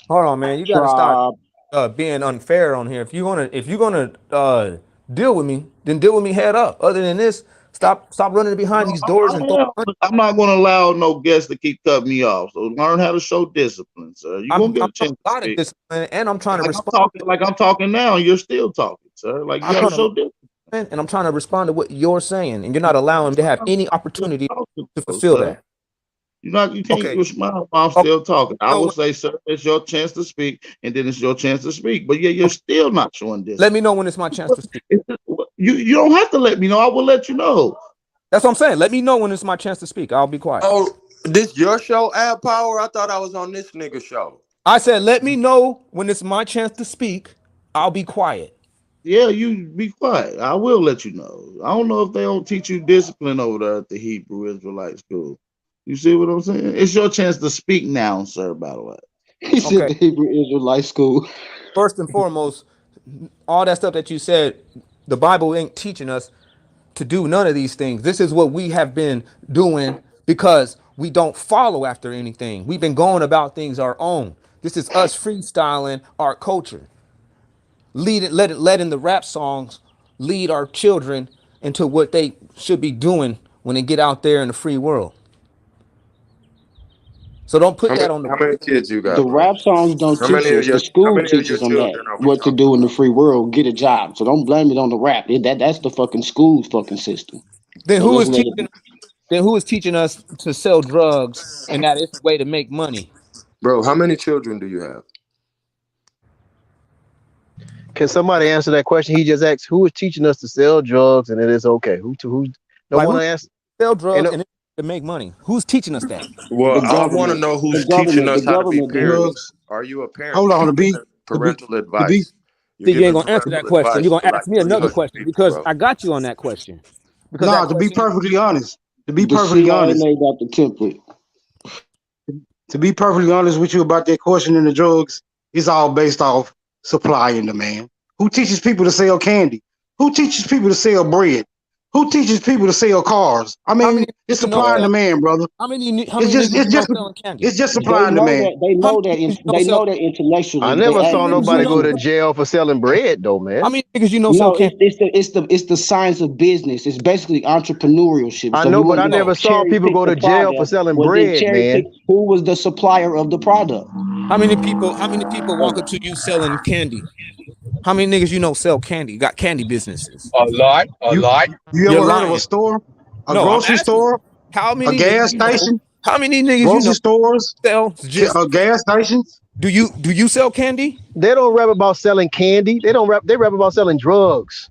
Hold on, man. You got to stop Tribe. being unfair on here. If you're gonna deal with me, then deal with me head up. Other than this, stop running behind these doors and throwing. I'm not going to allow no guest to keep cutting me off. So learn how to show discipline, sir. You're I'm gonna get a showing chance a to lot of speak. discipline, and I'm trying to Like I'm respond. talking, like I'm talking now, and you're still talking, sir. Like you I'm got to trying to show discipline. respond, and I'm trying to respond to what you're saying, and you're not allowing me to have any opportunity to fulfill Sir. that. You can't Okay. respond while I'm Okay. still talking. I No, will say, sir, it's your chance to speak, and then it's your chance to speak. But yeah, you're okay. still not showing discipline. Let me know when it's my chance to speak. You don't have to let me know. I will let you know. That's what I'm saying. Let me know when it's my chance to speak. I'll be quiet. Oh, this your show, Ad Power? I thought I was on this nigga show. I said, let me know when it's my chance to speak. I'll be quiet. Yeah, you be quiet. I will let you know. I don't know if they don't teach you discipline over there at the Hebrew Israelite school. You see what I'm saying? It's your chance to speak now, sir, by the way. He said the Hebrew Israelite school. First and foremost, all that stuff that you said, the Bible ain't teaching us to do none of these things. This is what we have been doing because we don't follow after anything. We've been going about things our own. This is us freestyling our culture, letting the rap songs lead our children into what they should be doing when they get out there in the free world. So don't put that on the. How many kids you The got, bro? rap songs don't How teach many of us. The your how school many of your teaches them that children are we what to talking do in the about? free world. Get a job. So don't blame it on the rap. That's the fucking school's fucking system. Then So who let's is let it. teaching? Then who is teaching us to sell drugs and that is the way to make money? Bro, how many children do you have? Can somebody answer that question? He just asked, "Who is teaching us to sell drugs and it is okay?" Who? No Like one who asked. sell And drugs and to make money? Who's teaching us that? The Well, I want to government. know The who's teaching government. The us how to be government do it. parents. Are you a parent? Hold Because on you're to be giving to be parental to be advice. You're See, you ain't giving gonna answer that parental question. You're advice gonna to ask like me another 300 question people, because bro. I got you on that question. Because that nah, to be question, perfectly honest. To be The perfectly CIA honest. laid out the template. To be perfectly honest with you about that question in the drugs, it's all based off supply and demand. Who teaches people to sell candy? Who teaches people to sell bread? Who teaches people to sell cars? I how many mean, it's niggas you know supply and Well, sell? demand, brother. How It's many just niggas it's you know just selling candy? it's just they supply and know demand. that. They How know many that. niggas you know They sell? know that I intellectually. They never How many saw ask niggas you nobody know? go to intellectually. jail for selling bread, though, How man. many niggas you know sell No, candy? it's the science of business. It's basically entrepreneurship. I So we know, but wouldn't I just never No. saw cherry people pick go the to jail for product, selling but then bread, cherry pick man. who was the supplier of the product. How many people walk up to you selling candy? How many niggas you know sell candy? Got candy businesses? A lot, a You lot. you You're ever heard of a lying. store, a No, I'm grocery asking you. store, How a many niggas gas you know? station, How many niggas you know grocery stores, sell just gas stations? do you sell candy? They don't rap about selling candy. They don't rap. They rap about selling drugs.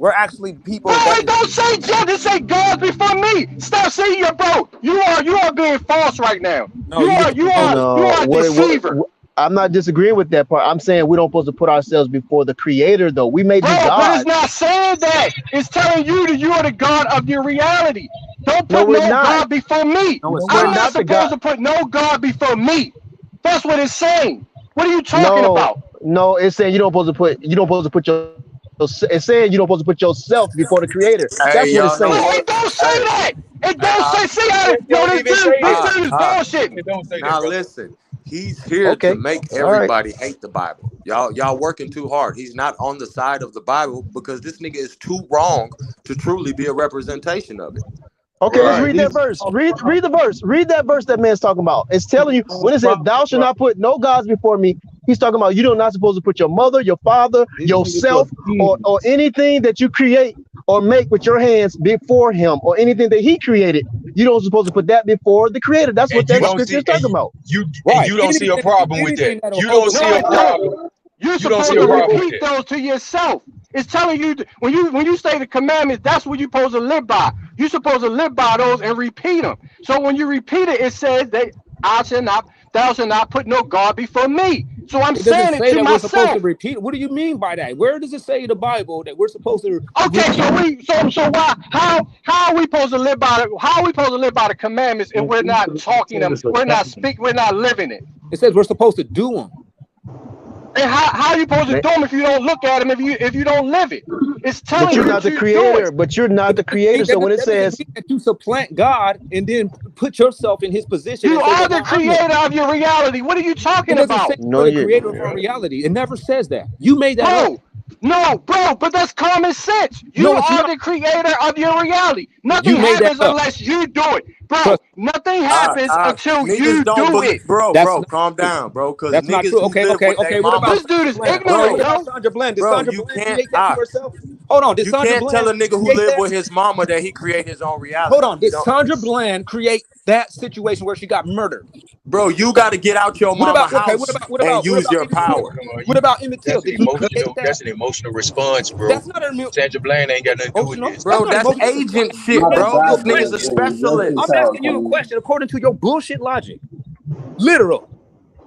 We're actually people Bro, that it don't say gender, say gods before me. Stop saying your bro. You are being false right now. no, you get You No, are a deceiver. I'm not disagreeing with that part. I'm saying we don't supposed to put ourselves before the creator, though. We may be Bro, but it's gods. not saying that. It's telling you that you are the God of your reality. Don't No, put we're no not. God before me. no, it's We're I'm not. not not the supposed god. to put no God before me. That's what it's saying. What are you talking about? No, it's saying you don't supposed to put your. It's saying you don't supposed to put yourself before the Creator. Hey, That's what it's y'all know saying. what? It don't say Hey, that. It don't say. See how it yo don't this even say dude that. is bullshitting. It don't say that, Now brother. listen, he's here to Okay, make all right. everybody hate the Bible. Y'all working too hard. He's not on the side of the Bible because this nigga is too wrong to truly be a representation of it. Okay, let's Right. read that verse. Read the verse. Read that verse that man's talking about. It's telling you when it says, "Thou shalt not put no gods before me." He's talking about you're not supposed to put your mother, your father, yourself, or anything that you create or make with your hands before him, or anything that he created. You don't supposed to put that before the Creator. That's what And you that don't scripture see is talking about. and you don't see a problem with that. Anything that'll You don't see No, a it overpower. don't. problem. You're You don't supposed see a to problem with repeat that. those to yourself. It's telling you when you say the commandments, that's what you're supposed to live by. You're supposed to live by those and repeat them. So when you repeat it, it says that thou shalt not put no God before me. So I'm It doesn't saying it say to that we're supposed to myself. repeat. What do you mean by that? Where does it say in the Bible that we're supposed to Okay, repeat? so why how are we supposed to live by the commandments if we're not talking them, we're not living it? It says we're supposed to do them. And how are you supposed to do them if you don't look at them, if you don't live it? It's But telling you're you not the to do it. Creator. But you're not the That doesn't Creator. mean So when it that doesn't says mean that you supplant God and then put yourself in His position You and say, are "Well, the now I'm the." creator of your reality. What are you It talking doesn't say about? no, you're the you. creator of our reality. It never says that. You made that up. Bro, but that's common sense. You No, it's are not. the creator of your reality. Nothing You made that happens up. unless you do it. Bro, Trust. nothing happens until Niggas you don't do believe, it. That's bro. not Calm true. down, bro. Because That's not niggas true. who Okay, live okay, with their okay. What about This mama, dude Sandra is Bland? ignorant, What bro, about yo. Sandra Bland? Did bro. Sandra You Bland can't, create that to herself? Hold on. Did you Sandra can't tell Bland a nigga who create live that? with his mama that he create his own Hold reality. on. You Did don't, Sandra Bland create that situation where she got murdered? bro. You got to get out your What mama about okay? house and What use about your Emmett Till? power. What about Emmett Till? That's an Did he create emotional. that? That's an emotional response, bro. That's not an Sandra Bland ain't got nothing to do with emotional. this. That's Bro, not an that's emotional response. agent I'm shit, asking bro. you a This nigga's a question. I'm specialist. asking you a question according to your bullshit logic. Literal.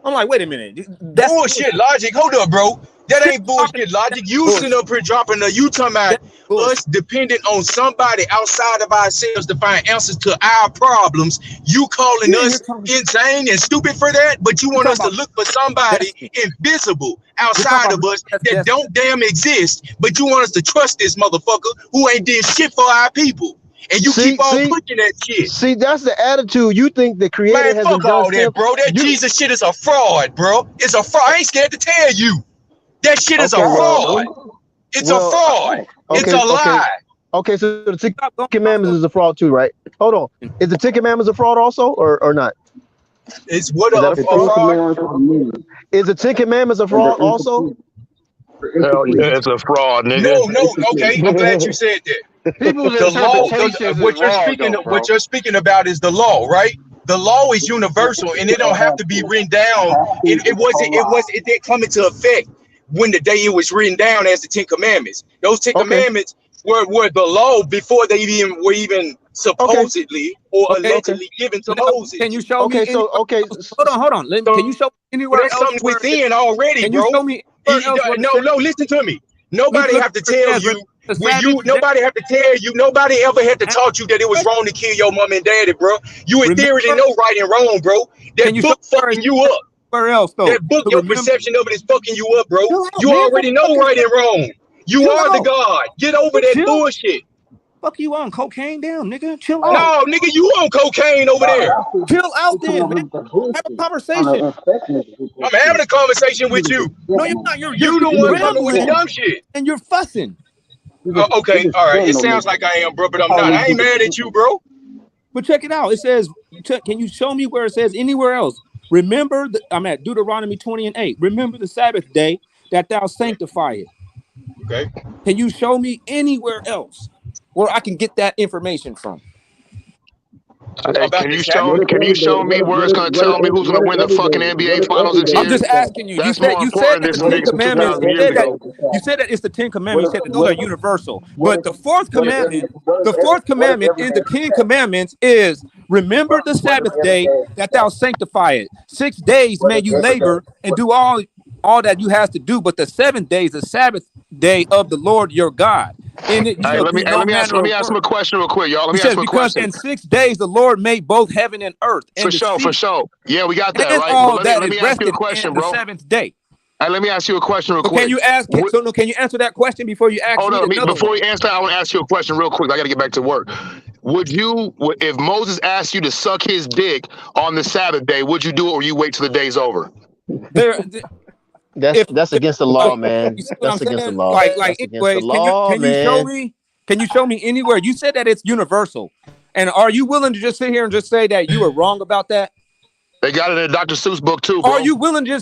I'm like, wait a minute. That's Bullshit logic. Hold up, bro. That shit ain't talking. bullshit That's logic. You sitting bullshit. up here dropping you talking about That's bullshit. us dependent on somebody outside of ourselves to find answers to our problems. You calling You in here us talking. insane and stupid for that, but you You're want talking us to about look for somebody destiny. invisible You're talking outside about of us manifest that destiny. don't damn exist, but you want us to trust this motherfucker who ain't did shit for our people. And you keep see, on see, pushing that shit. see. That's the attitude. You think the Creator Man, hasn't fuck done all that, something? bro. That You Jesus shit is a fraud, bro. It's a fraud. I ain't scared to tell you. That shit is a okay? fraud. It's a fraud. It's a Okay. lie. Okay, so the Ten Stop going off Commandments of. is a fraud too, right? Hold on. Is the Ten Commandments a fraud also, or not? It's what Is that a a fraud? fraud? Is the Ten Commandments a fraud also? Hell yeah, it's a fraud, nigga. No. Okay, I'm glad you said that. People's The law, interpretations is what you're wrong speaking, though, what bro. you're speaking about is the law, right? The law is universal, and it don't have to be written down. It didn't come into effect when the day it was written down as the Ten Commandments. Those Ten Okay. Commandments were the law before they were even Okay. supposedly or Okay. allegedly given to Now, can Moses. you show me Okay. So anywhere okay. else? Hold on. Can you So show me anywhere that's else something where it? within already, Can you bro. show me anywhere else where it says? No, listen to me. Look, Nobody look have to where it tell says you the Sabbath day. nobody have to tell you, nobody ever had to Ask taught you that it was the question. wrong to kill your mom and daddy, bro. You in theory Remember? know right and wrong, bro. Can That you show book me where it fucking you says up. where else though? That book, To your remember. perception of it is fucking you up, bro. Chill out, You man. What already the know fuck is right that? and wrong. You Chill are the out. God. Get over You that chill. bullshit. Fuck you on cocaine, damn nigga. Chill out. No, nigga, you on cocaine over there. Chill out, then, man. Have a conversation. I'm having a conversation with you. No, you're not. You're You the one coming with the rambling dumb shit. and you're fussing. Okay, all right. It sounds like I am, bro, but I'm not. I ain't mad at you, bro. But check it out. It says, can you show me where it says anywhere else? Remember, I'm at Deuteronomy 20:8. Remember the Sabbath day that thou sanctify it. Okay. Can you show me anywhere else where I can get that information from? Hey, About can the you Sabbath. show me where it's gonna tell me who's gonna win the fucking NBA Finals this I'm year? just asking you. That's You more said important that than the some Ten niggas from Commandments. 2,000 years ago. You said that it's the Ten Commandments. You said that those are universal. But the fourth commandment in the Ten Commandments is remember the Sabbath day that thou sanctify it. 6 days may you labor and do all that you have to do, but the 7th day is the Sabbath day of the Lord your God. and it Hey, shall let me do hey, no manner let me of ask him work. a question real quick, y'all. Let He me ask says, him a because question. in 6 days the Lord made both heaven and earth, For and the sure, for sea, sure. Yeah, we got that, and right? But all let me that let is me ask you a rested question, in the bro. seventh day. Hey, let me ask you a question real So can quick. you ask? Can you answer that question before you ask Hold me up, another one? before you answer, I want to ask you a question real quick. I got to get back to work. If Moses asked you to suck his dick on the Sabbath day, would you do it or you wait till the day's over? There, That's if against the law, like, man. you see what I'm That's against the saying? law. Like, That's against the anyways, law, can you show man. me? Can you show me anywhere? You said that it's universal, and are you willing to just sit here and just say that you were wrong about that? They got it in Dr. Seuss book too, Are bro. you willing to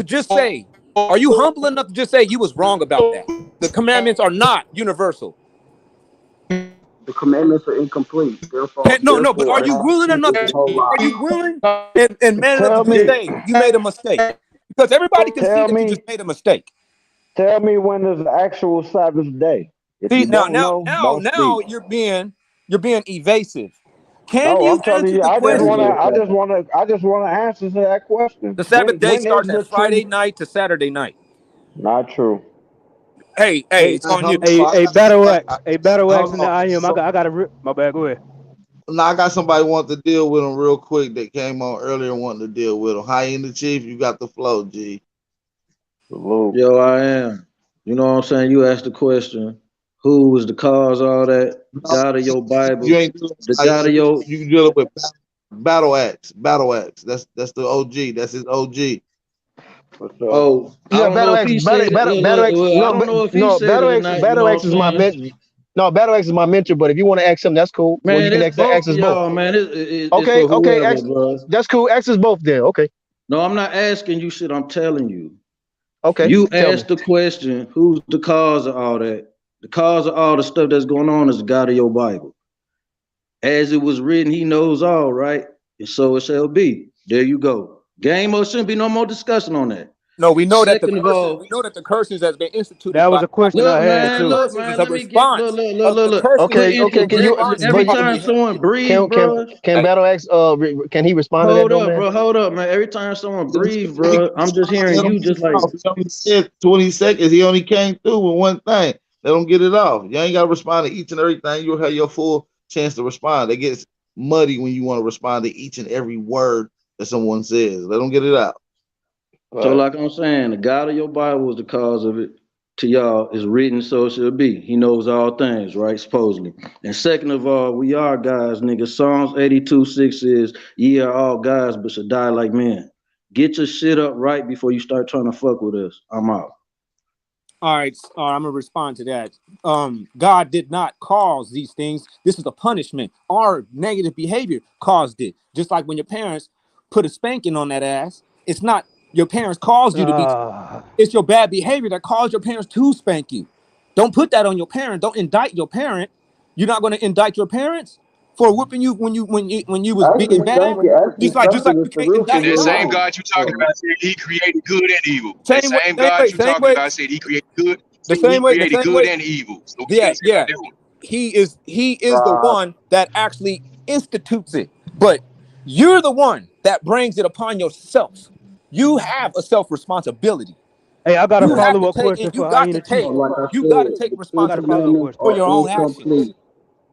just say? Are you humble enough to just say you was wrong about that? The commandments are not universal. The commandments are incomplete. No, but are Therefore, it you has to willing keep enough? the whole Are law. you willing and man enough to Tell just me, say you made a mistake? Because everybody can see tell that you just me, made a mistake. tell me when is the actual Sabbath day. If See, you don't know, don't now speak. you're being evasive. Can No, you I'm telling answer you, the question? I just wanna answer to that question. The Sabbath day When is starts the at true? Friday night to Saturday night. Not true. Hey, Hey, it's on you. hold Battle X, on. and I am. So, I got to. My bad. Go ahead. now I got somebody want to deal with him real quick that came on earlier wanting to deal with him. Hi in the chief, you got the flow, G. Yo, I am. You know what I'm saying? You asked the question, who was the cause of all that? God of your You Bible, ain't dealing the with God of IM, your you dealing with Battle Axe. Battle Axe. That's the OG. That's his OG. oh, I Yeah, don't know Battle if X, he said it. Battle X. Well, I No, don't know if he no, said it or not. You Battle know X what is my I'm mentor. saying? No, Battle X is my mentor. But if you want to ask him, that's cool. Well, you Man, can it's both ask of us both. y'all, man. It's Okay, for okay, whoever, bro. that's cool. Ask us both then. Okay, No, I'm not asking you shit. I'm telling you. okay. You Tell me. asked the question, who's the cause of all that? The cause of all the stuff that's going on is the God of your Bible. As it was written, he knows all, right? And so it shall be. There you go. Game or shouldn't be no more discussion on that. No, we know that the Second of curses. all, We know that the curses has been instituted That by was a God. But question I had too. look, curses is man, a let me get response of the look. curses Okay, being okay. Can you? are Every But time being someone breathe, bro. can Battle X? Can he respond to that Hold though, up, man? bro. Hold up, man. Every time someone breathe, He bro, I'm just hearing you just like, only said 20 seconds. He only came through with one thing. Let him get it off. You ain't got to respond to each and everything. You'll have your full chance to respond. It gets muddy when you want to respond to each and every word that someone says. Let them get it out. so like I'm saying, the God of your Bible is the cause of it. To y'all is written, so it shall be. He knows all things, right? Supposedly. And second of all, we are guys, nigga. Psalms 82:6 is, ye are all guys, but should die like men. Get your shit up right before you start trying to fuck with us. I'm out. All right, I'm gonna respond to that. God did not cause these things. This is a punishment. Our negative behavior caused it. Just like when your parents put a spanking on that ass, it's not your parents caused you to be. It's your bad behavior that caused your parents to spank you. Don't put that on your parent. Don't indict your parent. You're not gonna indict your parents for whooping you when you was being bad. Just like you can't And indict that same God. God you talking about said he created good and evil. That Same way, same same God way, you same talking way. about said he created good, The said he the created same good way. and evil. So what you Yeah, gotta say about yeah. that one? He is the one that actually institutes it. But you're the one that brings it upon yourself. You have a self responsibility. Hey, I got a You have follow to up take question and you for got to Hyena take Chief. Like I you got to said, take the I 10 got a follow up responsibility commandments question. for are your own actions. incomplete.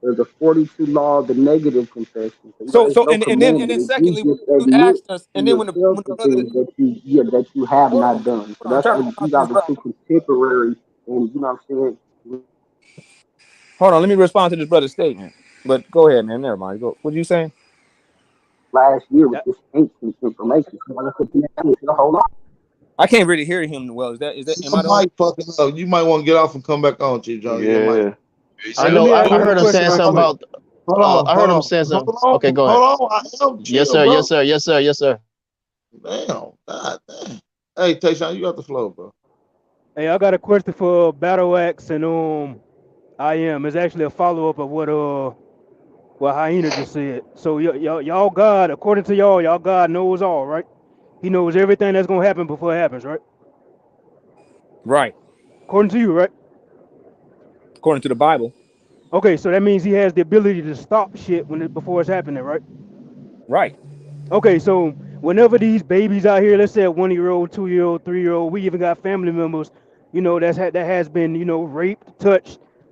There's a 42 law of the negative confession. So So there's no and then commandment. You secondly, when just you admit asked us, to and then yourself when the the brother, things that you have hold not on, done. So I'm that's trying to what respond these to are this the brother. two contemporary, and you know what I'm saying. Hold on, let me respond to this brother's statement. But go ahead, man. Never mind. Go. What are you saying? Last year with this ancient information, so like I said, the whole lot. I can't really hear him well. Is that am I the Your only? mic fucking up. You might want to get off and come back on, Chief John. Your mic. I Hey, let know. me I ask him heard a him question saying right something quick. about. Hold on, I heard hold him on, saying something. hold Okay, on, go ahead. hold on. I am Yes, chill, sir. bro. Yes, sir. Yes, sir. Yes, sir. Damn, God damn. Hey, Tayshawn, you got the flow, bro. Hey, I got a question for Battle Axe and I am. It's actually a follow up of what Hyena just said. So y'all God, according to y'all God knows all, right? He knows everything that's gonna happen before it happens, right? Right. According to you, right? According to the Bible. Okay, so that means he has the ability to stop shit before it's happening, right? Right. Okay, so whenever these babies out here, let's say a 1 year old, 2 year old, 3 year old, we even got family members, that has been raped, touched,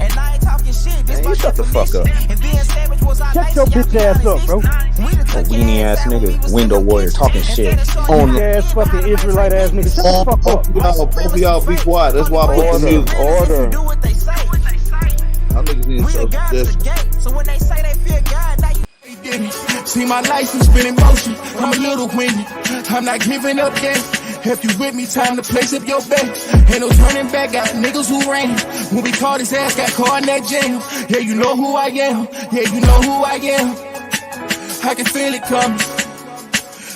And I ain't talking shit, this Man, my you shut the fuck up. definition. And being savage was our Shut your bitch ass up, bro. A weenie ass nigga, window warrior, talking shit. Weak ass fucking Israelite ass nigga. Shut the fuck up. Both of y'all be quiet. That's why I put the music. Order. I niggas need to show this. So when they say they fear God, now you See my license been in motion. I'm a little windy. I'm not giving up yet. If you with me, time to place up your bet. Ain't no turning back. Got niggas who ran. When we caught his ass, got caught in that jam. Yeah, you know who I am. Yeah, you know who I am. I can feel it coming.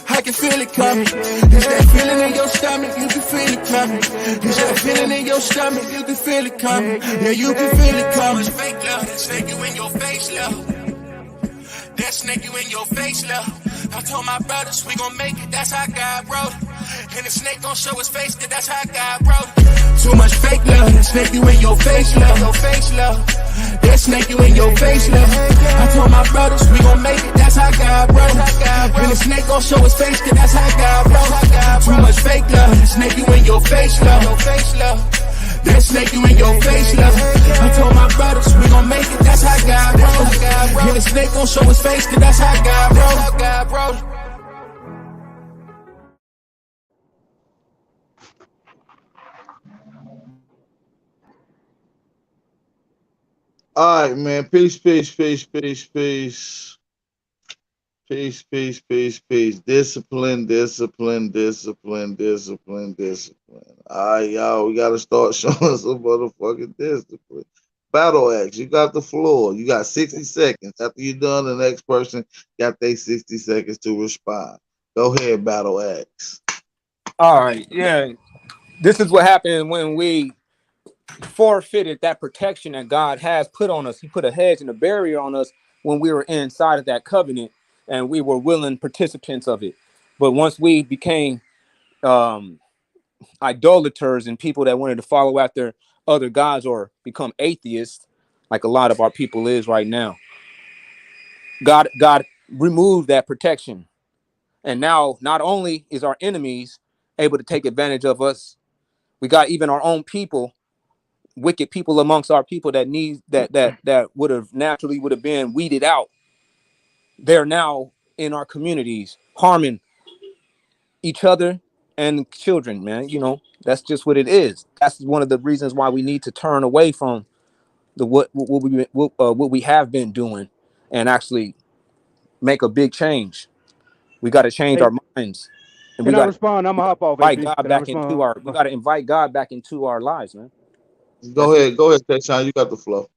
I can feel it coming. It's that feeling in your stomach, you can feel it coming. It's that feeling in your stomach, you can feel it coming. Yeah, you can feel it coming. Fake love, that snake you in your face, love. That snake you in your face, love. I told my brothers we gon' make it, that's how God wrote it. And the snake gon' show his face, cause that's how God wrote it. Too much fake love, that snake you in your face, love. Your face, love. That snake you in your face, love. I told my brothers we gon' make it, that's how God wrote it. And the snake gon' show his face, cause that's how God wrote it. Too much fake love, that snake you in your face, love. Your face, love. That snake you in your face, love. I told my brothers we gon' make it, that's how God wrote it. And the snake gon' show his face, cause that's how God wrote it. All right, man. Peace, peace, peace, peace, peace. Peace, peace, peace, peace. Discipline, discipline, discipline, discipline, discipline. All right, y'all. We got to start showing some motherfucking discipline. Battle Axe, you got the floor. You got 60 seconds. After you're done, the next person got their 60 seconds to respond. Go ahead, Battle Axe. All right, yeah. This is what happened when we forfeited that protection that God has put on us. He put a hedge and a barrier on us when we were inside of that covenant and we were willing participants of it. But once we became idolaters and people that wanted to follow after other gods or become atheists, like a lot of our people is right now, God removed that protection. And now not only is our enemies able to take advantage of us, we got even our own people, wicked people amongst our people that need that would have naturally would have been weeded out. They're now in our communities harming each other and children, man. You know, that's just what it is. That's one of the reasons why we need to turn away from the what we have been doing and actually make a big change. We got to change Hey, our minds, and we can I got to respond? I'm going to hop off, invite AP. God Can I back into respond? our. We got to invite God back into our lives, man. Go ahead, Tayshaun. You got the floor.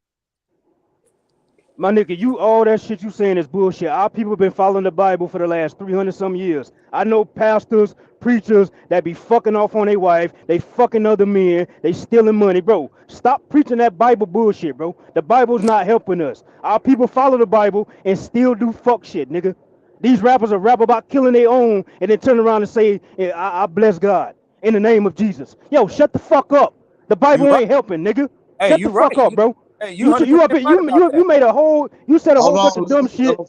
My nigga, you all that shit you saying is bullshit. Our people been following the Bible for the last 300 some years. I know pastors, preachers that be fucking off on their wife, they fucking other men, they stealing money, bro. Stop preaching that Bible bullshit, bro. The Bible's not helping us. Our people follow the Bible and still do fuck shit, nigga. These rappers are rap about killing their own and then turn around and say, yeah, I bless God in the name of Jesus. Yo, shut the fuck up. The You Bible right. ain't helping, nigga. Hey, Shut the you right. fuck up, bro. Hey, you You 100% you up right about you that. made a whole you said a Hold whole bunch of on. dumb shit.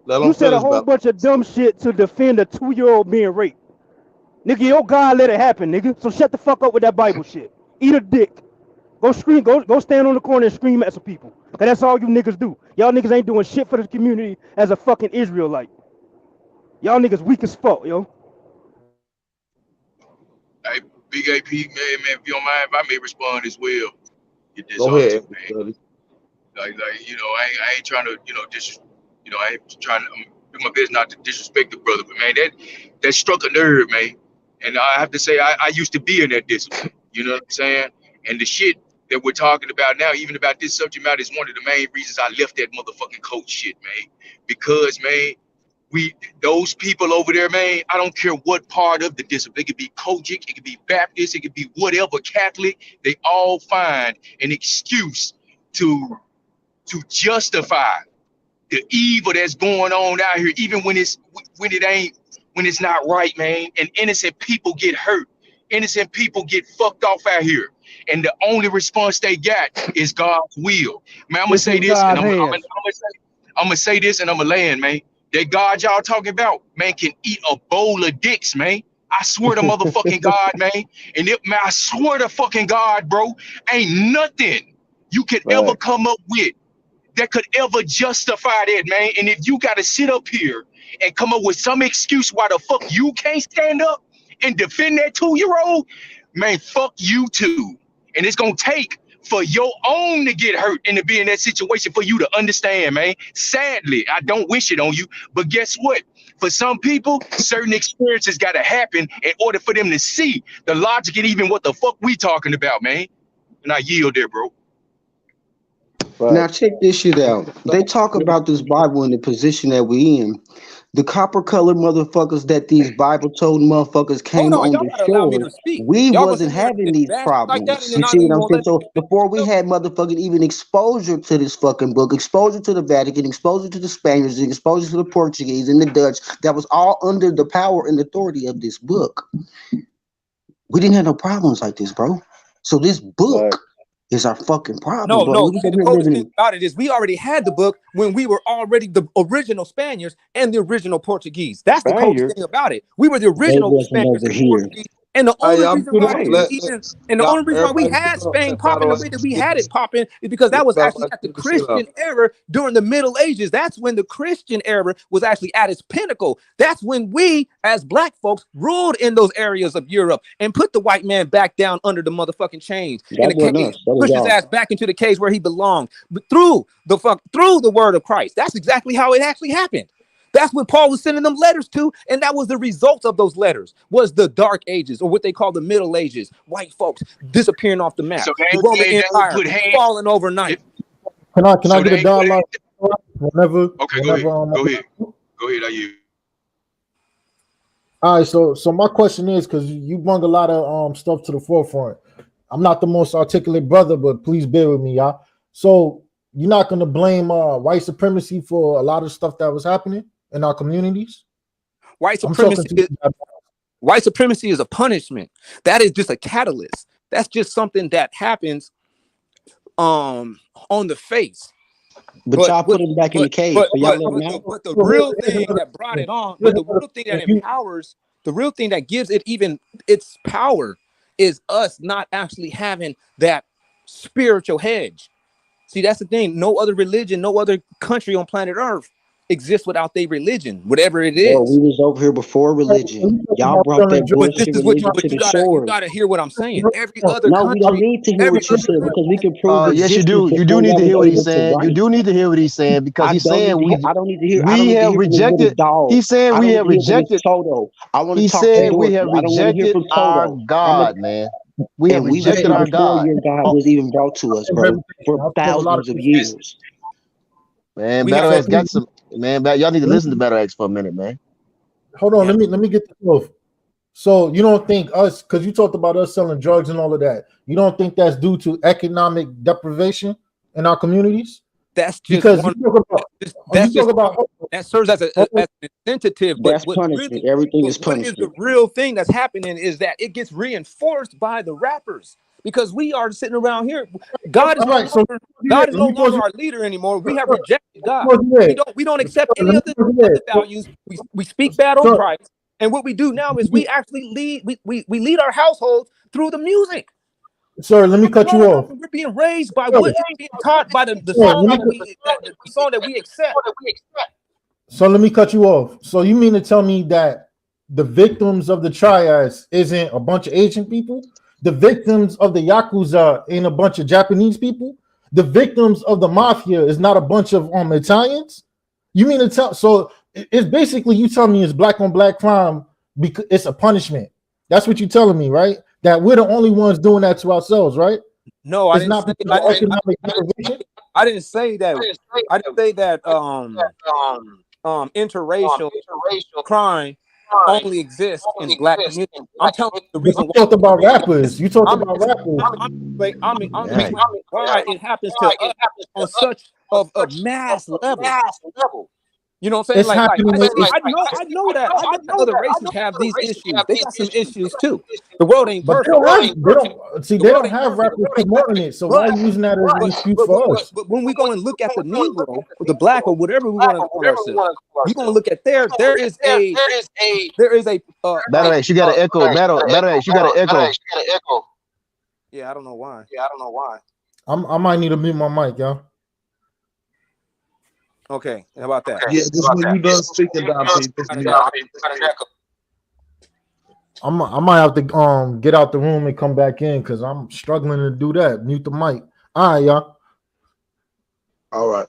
Let You them said a finish, whole Battle. bunch of dumb shit to defend a 2-year-old being raped. Nigga, your God let it happen, nigga. So shut the fuck up with that Bible shit. Eat a dick. Go scream, go stand on the corner and scream at some people. Cause that's all you niggas do. Y'all niggas ain't doing shit for the community as a fucking Israelite. Y'all niggas weak as fuck, yo. Hey, Big AP, man, if you don't mind, if I may respond as well. Get this Go off too, ahead, man. buddy. Like, you know, I ain't trying to, I ain't trying to do my best not to disrespect the brother, but man, that struck a nerve, man. And I have to say, I used to be in that discipline. You know what I'm saying? And the shit that we're talking about now, even about this subject matter, is one of the main reasons I left that motherfucking coach shit, man. Because, man, those people over there, man, I don't care what part of the discipline. It could be Kojic, it could be Baptist, it could be whatever Catholic. They all find an excuse to justify the evil that's going on out here, even when it's not right, man. And innocent people get hurt. Innocent people get fucked off out here. And the only response they got is God's will. Man, I'm gonna It's say in this, and God's hands. I'm gonna say this, and I'm gonna land, man. That God y'all talking about, man, can eat a bowl of dicks, man. I swear to motherfucking God, man. And man, I swear to fucking God, bro, ain't nothing you could ever Right. come up with that could ever justify that, man. And if you got to sit up here and come up with some excuse why the fuck you can't stand up and defend that 2-year-old, man, fuck you too. And it's gonna take for your own to get hurt and to be in that situation for you to understand, man. Sadly, I don't wish it on you, but guess what? For some people, certain experiences got to happen in order for them to see the logic and even what the fuck we talking about, man. And I yield there, bro. Now Right. check this shit out. They talk about this Bible in the position that we in. The copper colored motherfuckers that these Bible told motherfuckers Hold came on, on y'all the gotta allow me shore. to speak. We Y'all gonna wasn't sit there and having just these bash me like that, and problems. then You not see even what I'm gonna saying? let me So finish. before we had motherfucking even exposure to this fucking book, exposure to the Vatican, exposure to the Spaniards, exposure to the Portuguese and the Dutch, that was all under the power and authority of this book. We didn't have no problems like this, bro. So this book is our fucking problem, No, bro. no. We See, over the here coldest thing living about it is we already had the book when we were already the original Spaniards and the original Portuguese. That's the coldest Spaniard. thing about it. We were the they original wasn't Spaniards over and here. Portuguese. And the Hey, only y'all reason why muted. we Let even and the y'all only reason why we everybody had mute up. Spain Let popping the Battle way that Axe we had finish. it popping is because Let that was Battle actually Axe at the get the shit Christian out. era during the Middle Ages. That's when the Christian era was actually at its pinnacle. That's when we, as black folks, ruled in those areas of Europe and put the white man back down under the motherfucking chains in That the wasn't cage, us. That was pushed his y'all. ass back into the cage where he belonged. But through the word of Christ. That's exactly how it actually happened. That's what Paul was sending them letters to, and that was the result of those letters, was the dark ages, or what they call the Middle Ages. White folks disappearing off the map. So The Roman they would Empire put hands. falling overnight. Can I So get a they put dialogue whenever okay. whenever Go ahead. Go ahead. Are you? all right, so my question is, because you bring a lot of stuff to the forefront. I'm not the most articulate brother, but please bear with me, y'all. So you're not gonna blame white supremacy for a lot of stuff that was happening in our communities? White I'm talking supremacy to is, you. white supremacy is a punishment. That is just a catalyst. That's just something that happens on the face. But y'all put him back in the cage. So y'all let him out. But the real thing that brought it on, but the real thing that empowers, the real thing that gives it even its power is us not actually having that spiritual hedge. See, that's the thing. No other religion, no other country on planet Earth exists without their religion, whatever it Bro, is. we was over here before religion. Y'all brought that But this bullshit is what religion to you the gotta shore. hear what I'm saying. Every other No, we don't country, need to hear every what you other said country. because we can prove Yes, you existence do. You do before need y'all to was hear what he's able to saying. You write. do need to hear what he's saying because I he's don't need saying to hear. I don't need to hear. I don't we need to have hear from what is rejected. dog. He's saying I we don't need have to hear from rejected. his Toto. I want He to talk to said we Dorothy. have I don't want to hear rejected from our Toto. I'm a, God, man. We have and we was rejected here our before God. your God Oh, was even brought to us, bro, for thousands of years. man, We Battle have So Axe got some. Man, y'all need to listen to Battle Axe for a minute, man. hold on, yeah. let me get this off. So you don't think us, because you talked about us selling drugs and all of that, you don't think that's due to economic deprivation in our communities? That's just Because one. you talk about That serves as hold as an incentive. But That's punishment. Everything is what is the punishment. real thing that's happening is that it gets reinforced by the rappers because we are sitting around here. God is all no right, so longer our leader anymore. We have rejected God. We don't accept any of the values. We speak bad on Christ, and what we do now is we actually lead. We lead our households through the music. Sir, let me cut you off. We're being raised by what is being taught by the Sir, song the song that we accept. So let me cut you off. So you mean to tell me that the victims of the triads isn't a bunch of Asian people? The victims of the Yakuza ain't a bunch of Japanese people? The victims of the mafia is not a bunch of Italians? You mean to tell? So it's basically you telling me it's black on black crime because it's a punishment. That's what you're telling me, right? That we're the only ones doing that to ourselves, right? No, I It's didn't not say because of economic deprivation. I didn't say that. I didn't say that interracial crime only exists in black communities. I'm telling you the But you reason why. talked about rappers. You talked I'm about rappers. I'm explaining why it happens to us on such of a mass level. You know what I'm saying? It's happening. I know that other races have these issues. They got some issues too. The world ain't But perfect. they don't have rappers promoting it. So why are you using that as an excuse for us? But when we go and look at the Negro or the black or whatever we want to call ourselves, we're gonna look at there is a Battle Axe, you got to echo. Battle Axe, you got to echo. yeah, I don't know why. I might need to mute my mic, y'all. Okay, how about that? Yeah, just when you done speaking, Don P, just mute. I might have to get out the room and come back in because I'm struggling to do that. Mute the mic. All right, y'all. All right.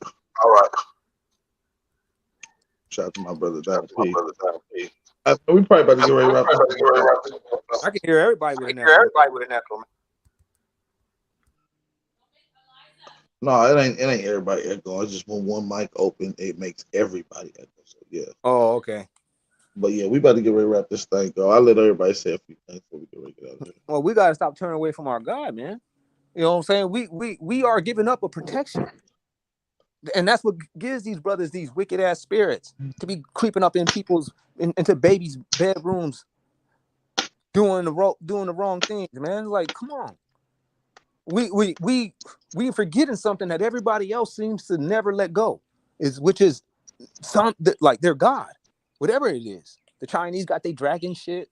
Shout out to my brother Don P. We probably about to get ready to wrap up. I can hear everybody with an echo. No, it ain't everybody echo. It's just when one mic open, it makes everybody echo. So yeah. Oh, okay. But yeah, we about to get ready to wrap this thing, go. I'll let everybody say a few things before we get ready to get out of here. Well, we gotta stop turning away from our God, man. You know what I'm saying? We are giving up a protection. And that's what gives these brothers these wicked ass spirits to be creeping up in people's into babies' bedrooms, doing the wrong things, man. Like, come on. We forgetting something that everybody else seems to never let go, which is like their God, whatever it is. The Chinese got their dragon shit.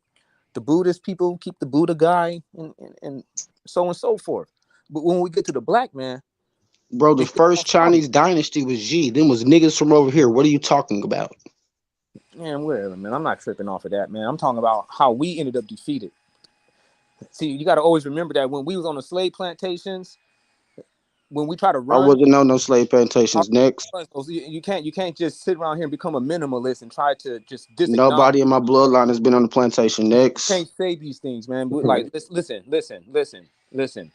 The Buddhist people keep the Buddha guy, and so on and so forth. But when we get to the black man, bro, the first Chinese dynasty was Xi. Them was niggas from over here. What are you talking about? Man, whatever, man. I'm not tripping off of that, man. I'm talking about how we ended up defeated. See, you got to always remember that when we was on the slave plantations, when we try to run, I wasn't on no slave plantations. Next, you can't just sit around here and become a minimalist and try to just nobody in my bloodline has been on the plantation. Next, you can't say these things, man. But like, listen.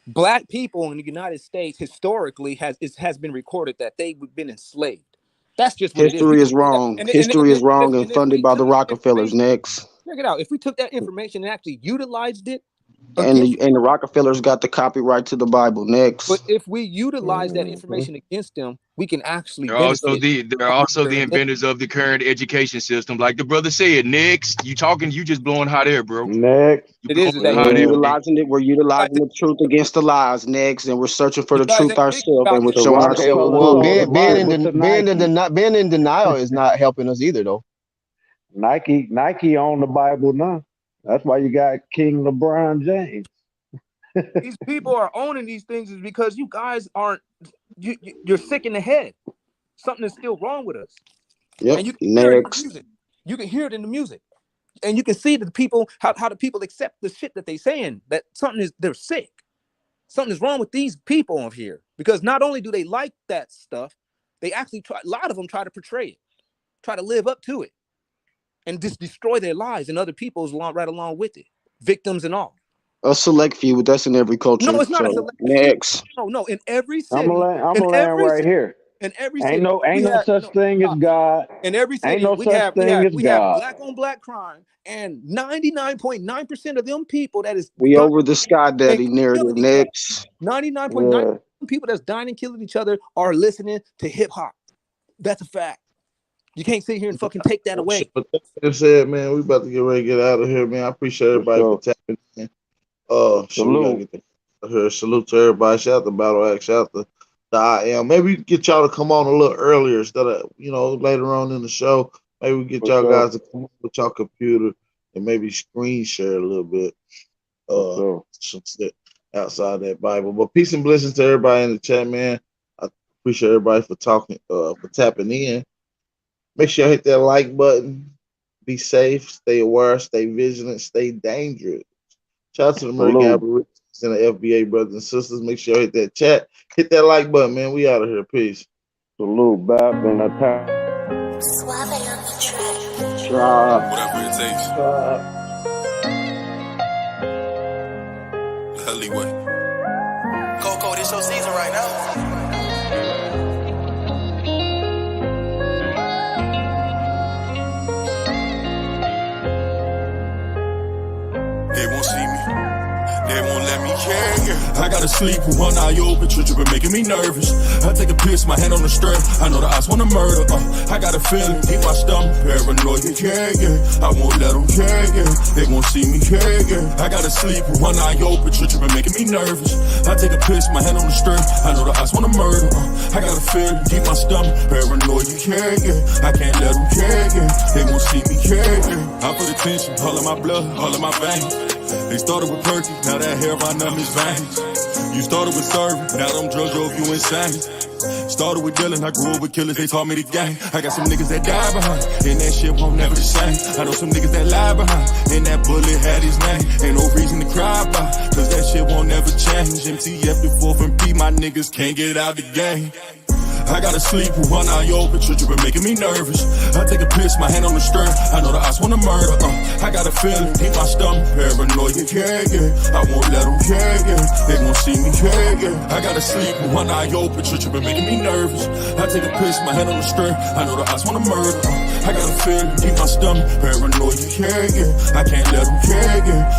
Black people in the United States historically has been recorded that they've been enslaved. That's just what history it is wrong. History is wrong and funded by the Rockefellers. Next, check it out. If we took that information and actually utilized it, and the Rockefellers got the copyright to the Bible. Next, but if we utilize that information against them, we can actually. They're also the inventors of the current education system, like the brother said. Next, you just blowing hot air, bro. Next, we're utilizing the truth against the lies. Next, and we're searching for the truth ourselves, and we're showing ourselves. Well, being in denial is not helping us either, though. Nike on the Bible now. That's why you got King LeBron James. These people are owning these things is because you guys aren't. You're sick in the head. Something is still wrong with us. Yep. And you can hear it in the music. You can hear it in the music, and you can see the people how the people accept the shit that they saying. That they're sick. Something is wrong with these people over here because not only do they like that stuff, they actually try. A lot of them try to portray it, try to live up to it, and just destroy their lives and other people's right along with it, victims and all. A select few, but that's in every culture. No, it's not a select few. Next. No, in every city. I'm gonna land right here. In every ain't city, no such thing as God. In every city, ain't no we such have thing as God. black on black crime, and 99.9% of them people that is we over the Sky Daddy narrative. Next, 99.9% people that's dying and killing each other are listening to hip hop. That's a fact. You can't sit here and fucking take that away. But that said, man, we about to get ready to get out of here, man. I appreciate everybody for tapping in. Salute. Salute to everybody. Shout out to Battle Axe. Shout out to the I Am. Maybe we can get y'all to come on a little earlier instead of, later on in the show. Maybe we get y'all guys to come with y'all computer and maybe screen share a little bit. Outside that Bible. But peace and blessings to everybody in the chat, man. I appreciate everybody for talking, for tapping in. Make sure you hit that like button. Be safe, stay aware, stay vigilant, stay dangerous. Shout out to the American Aborigines and the FBA brothers and sisters. Make sure you hit that chat. Hit that like button, man. We out of here. Peace. Salute, Bap, and attack. Whatever it takes. Alleyway. Coco, this your season right now. They won't see me. They won't let me care. I gotta sleep with one eye open. Church been making me nervous. I take a piss, my hand on the strap. I know the eyes wanna murder. I got a feeling, keep my stomach paranoid. Yeah. I won't let them yeah. They won't see me yeah. I gotta sleep with one eye open. Church been making me nervous. I take a piss, my hand on the strap. I know the eyes wanna murder. I got a feeling, keep my stomach paranoid. Yeah. I can't let them yeah. They won't see me yeah. I put attention, all of my blood, all of my veins. They started with Perky, now that hair right up his veins. You started with serving, now them drugs drove you insane. Started with dealing, I grew up with killers, they taught me the game. I got some niggas that die behind, and that shit won't never the same. I know some niggas that lie behind, and that bullet had his name. Ain't no reason to cry about, cause that shit won't never change. MTF the 4th and P, my niggas can't get out the game. I gotta sleep with one eye open, you been making me nervous. I take a piss, my hand on the stern, I know the eyes wanna murder. I got a feeling, keep my stomach paranoid, yeah. I won't let them, yeah. They won't see me, yeah. I gotta sleep with one eye open, you been making me nervous. I take a piss, my hand on the stern, I know the eyes wanna murder. I got a feeling, keep my stomach paranoid, yeah. I can't let them, yeah.